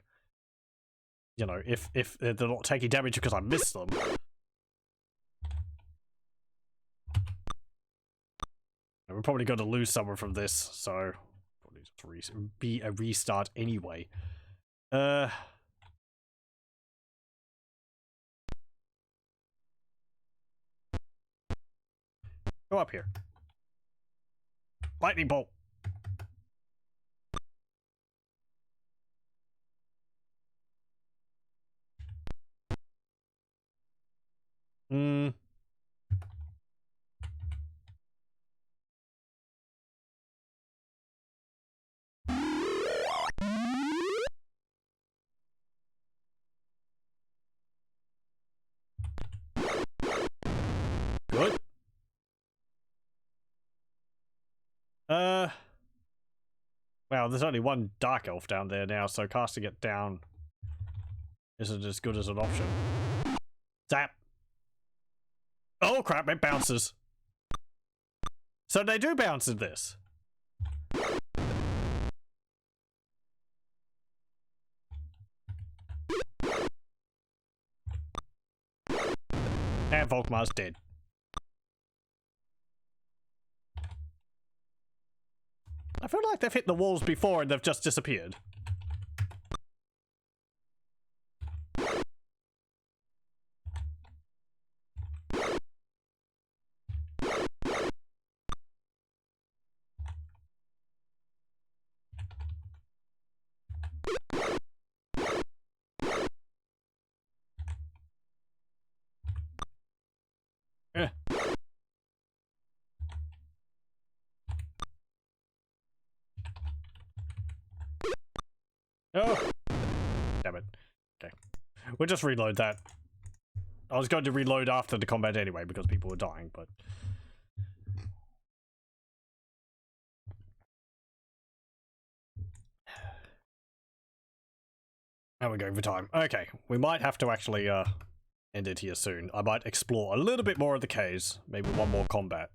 you know, if they're not taking damage because I missed them. We're probably going to lose someone from this, so probably just be a restart anyway. Go up here. Lightning bolt. Well, there's only one dark elf down there now, so casting it down isn't as good as an option. Zap. Oh crap, it bounces. So they do bounce in this. And Volkmar's dead. I feel like they've hit the walls before and they've just disappeared. Eh. Oh! Damn it. Okay. We'll just reload that. I was going to reload after the combat anyway because people were dying, but... How are we going for time? Okay, we might have to actually end it here soon. I might explore a little bit more of the caves. Maybe one more combat.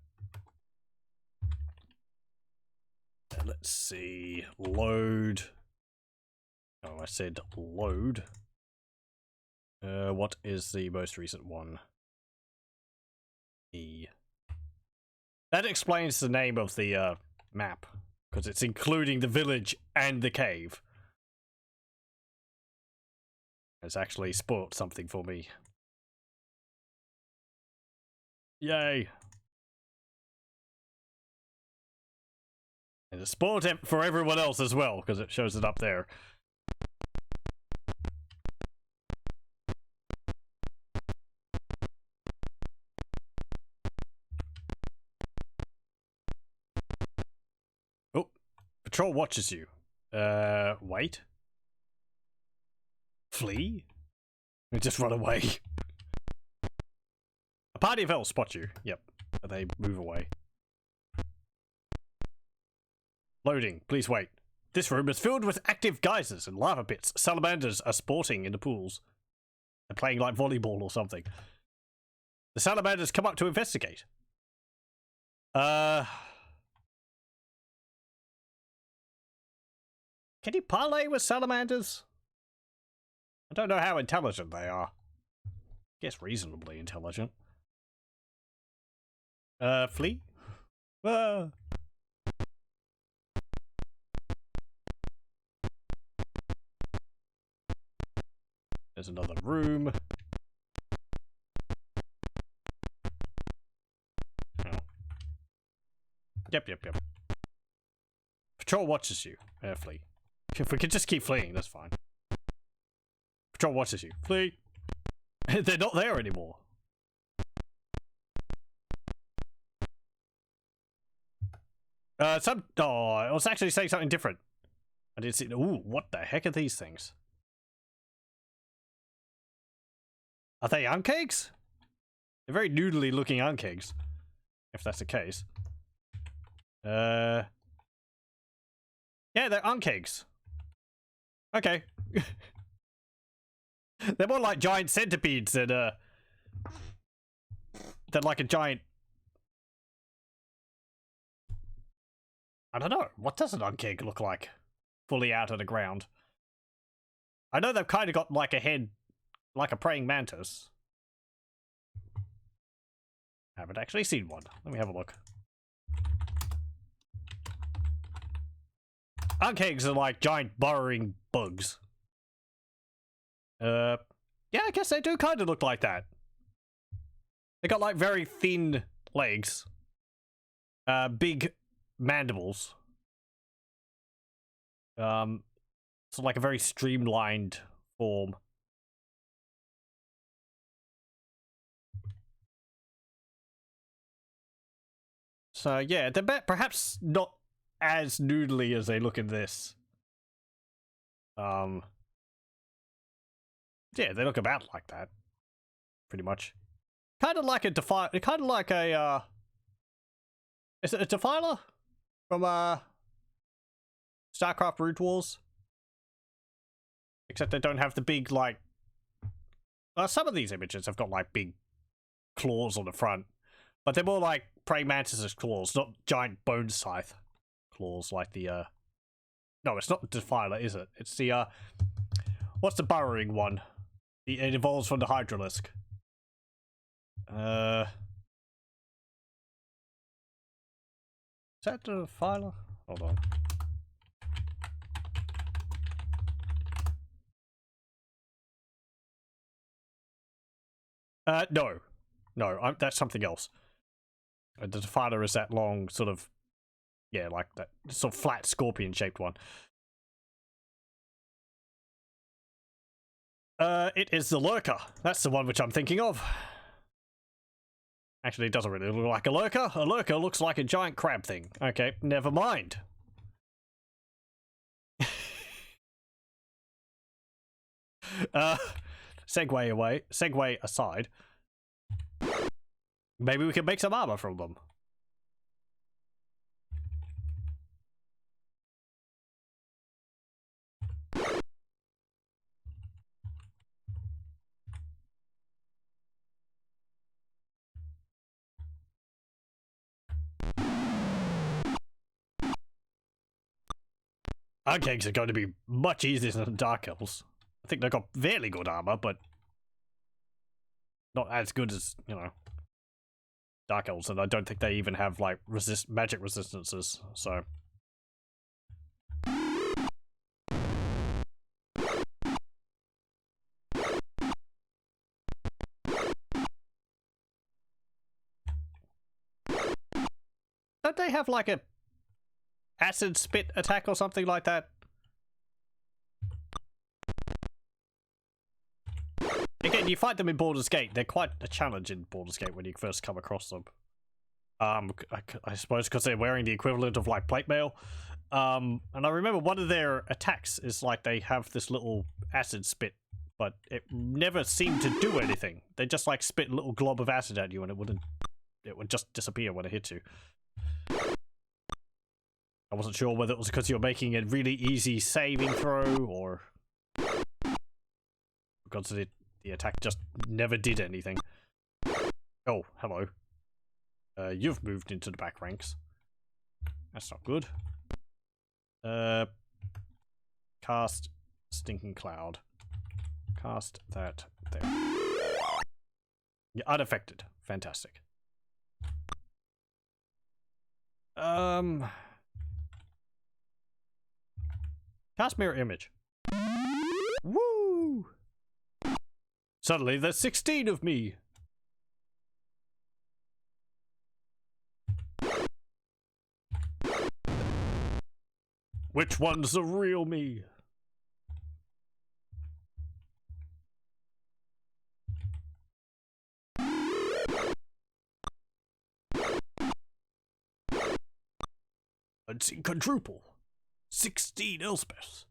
Let's see. Load. Oh, I said load. What is the most recent one? E. That explains the name of the map, because it's including the village and the cave. It's actually spoiled something for me. Yay! And it's spoiled it for everyone else as well, because it shows it up there. Oh, patrol watches you. Wait. Flee? Or just run away? A party of elves spot you. Yep. They move away. Loading. Please wait. This room is filled with active geysers and lava pits. Salamanders are sporting in the pools. They're playing like volleyball or something. The salamanders come up to investigate. Can you parlay with salamanders? I don't know how intelligent they are. I guess reasonably intelligent. Flee? Ah. There's another room. Oh. Yep. Patrol watches you. Flee. If we could just keep fleeing, that's fine. Patrol watches you. Flee. They're not there anymore. Oh, I was actually saying something different. I didn't see. Ooh, what the heck are these things? Are they unkegs? They're very noodly looking unkegs. If that's the case. Yeah, they're unkegs. Okay. They're more like giant centipedes than like a giant... I don't know. What does an unkeg look like? Fully out of the ground. I know they've kind of got like a head, like a praying mantis. I haven't actually seen one. Let me have a look. Unkegs are like giant burrowing bugs. Yeah, I guess they do kind of look like that. They got like very thin legs. Big mandibles. So like a very streamlined form. So yeah, they're perhaps not as noodly as they look in this. Yeah, they look about like that. Pretty much. Kind of like a kind of like a, is it a defiler? from StarCraft Root Wars. Except they don't have the big, like... some of these images have got, like, big claws on the front. But they're more like praying mantis' claws, not giant bone scythe claws like the, No, it's not the Defiler, is it? It's the, What's the burrowing one? It evolves from the Hydralisk. Is that the Defiler? Hold on. No. No, that's something else. The Defiler is that long, sort of... Yeah, like that sort of flat scorpion-shaped one. It is the Lurker. That's the one which I'm thinking of. Actually, it doesn't really look like a Lurker. A Lurker looks like a giant crab thing. Okay, never mind. Segue aside. Maybe we can make some armor from them. Archegs are going to be much easier than Dark Elves. I think they've got fairly good armor, but not as good as, you know, Dark Elves, and I don't think they even have, like, magic resistances, so... Don't they have, like, a acid spit attack or something like that? Again, you fight them in Baldur's Gate. They're quite a challenge in Baldur's Gate when you first come across them. I suppose because they're wearing the equivalent of, like, plate mail. And I remember one of their attacks is, like, they have this little acid spit, but it never seemed to do anything. They just, like, spit a little glob of acid at you and it would just disappear when it hit you. I wasn't sure whether it was because you were making a really easy saving throw, or because the attack just never did anything. Oh, hello. You've moved into the back ranks. That's not good. Cast Stinking Cloud. Cast that there. You're unaffected. Fantastic. Cast Mirror Image. Woo! Suddenly there's 16 of me! Which one's the real me? Unseen Quadruple. 16 Elspeth.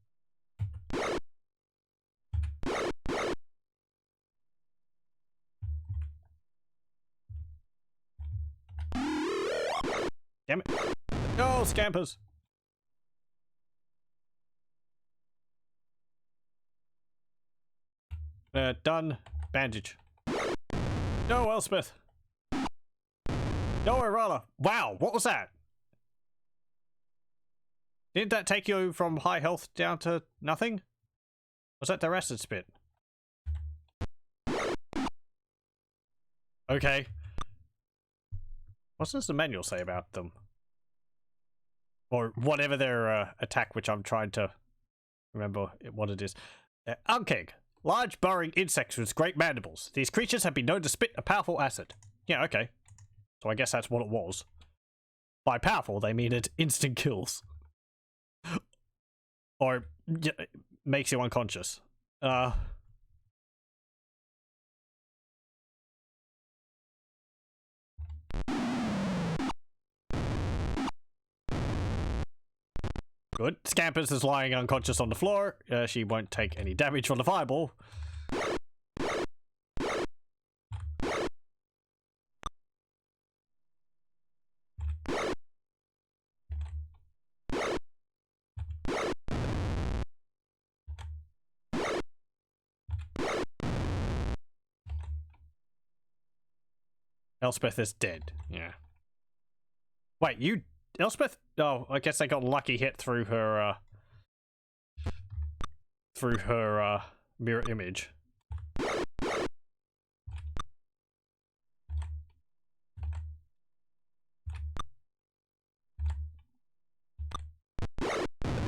Damn it. No, Scampers. Done. Bandage. No, Elspeth. No, Erala. Wow, what was that? Didn't that take you from high health down to nothing? Was that their acid spit? Okay. What does the manual say about them? Or whatever their attack, which I'm trying to remember what it is. Unkeg. Large burrowing insects with great mandibles. These creatures have been known to spit a powerful acid. Yeah, okay. So I guess that's what it was. By powerful, they mean it instant kills. Or makes you unconscious. Good. Scampers is lying unconscious on the floor. She won't take any damage from the fireball. Elspeth is dead. Yeah. Wait, Elspeth? Oh, I guess I got lucky hit through her mirror image.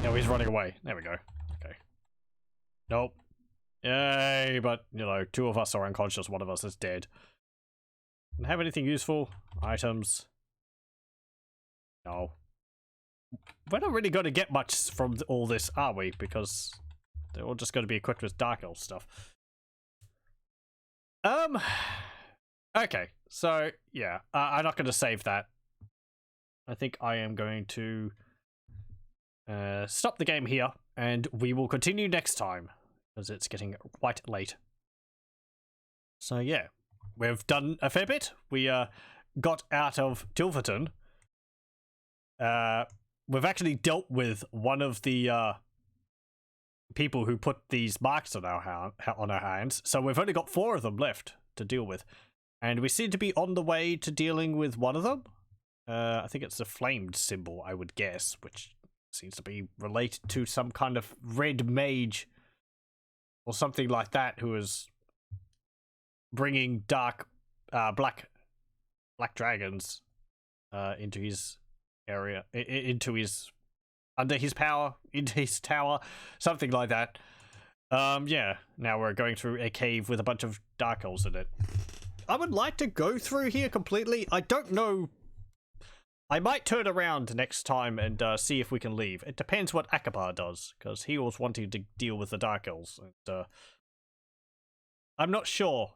Now he's running away. There we go. Okay. Nope. Yay, but, you know, 2 of us are unconscious, 1 of us is dead. Don't have anything useful? Items? No. We're not really going to get much from all this, are we? Because they're all just going to be equipped with Dark Elf stuff. Okay, so, yeah, I'm not going to save that. I think I am going to stop the game here, and we will continue next time, because it's getting quite late. So, yeah, we've done a fair bit. We got out of Tilverton. We've actually dealt with one of the people who put these marks on our hands, so we've only got 4 of them left to deal with. And we seem to be on the way to dealing with one of them. I think it's the flamed symbol, I would guess, which seems to be related to some kind of red mage or something like that, who is bringing dark, black dragons into his area, under his power, into his tower, something like that. Yeah, now we're going through a cave with a bunch of dark elves in it. I would like to go through here completely. I don't know. I might turn around next time and see if we can leave. It depends what Akbar does, because he was wanting to deal with the Dark Elves. And, I'm not sure.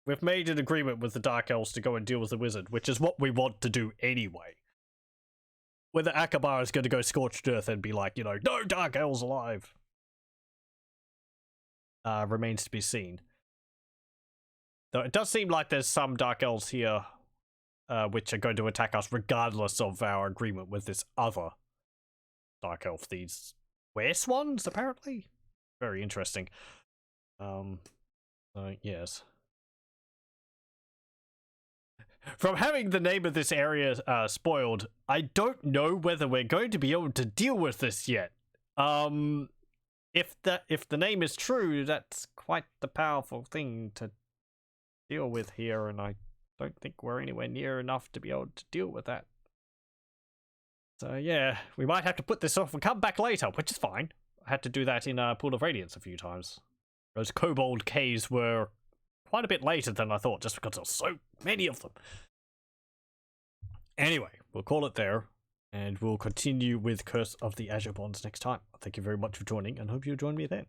We've made an agreement with the Dark Elves to go and deal with the Wizard, which is what we want to do anyway. Whether Akbar is going to go scorched earth and be like, you know, no Dark Elves alive, remains to be seen. Though it does seem like there's some Dark Elves here which are going to attack us regardless of our agreement with this other Dark Elf. These Were-Swans, apparently? Very interesting. Yes. From having the name of this area spoiled, I don't know whether we're going to be able to deal with this yet. If the name is true, that's quite the powerful thing to deal with here, and I don't think we're anywhere near enough to be able to deal with that. So yeah, we might have to put this off and come back later, which is fine. I had to do that in Pool of Radiance a few times. Those kobold caves were quite a bit later than I thought, just because there were so many of them. Anyway, we'll call it there, and we'll continue with Curse of the Azure Bonds next time. Thank you very much for joining, and hope you'll join me then.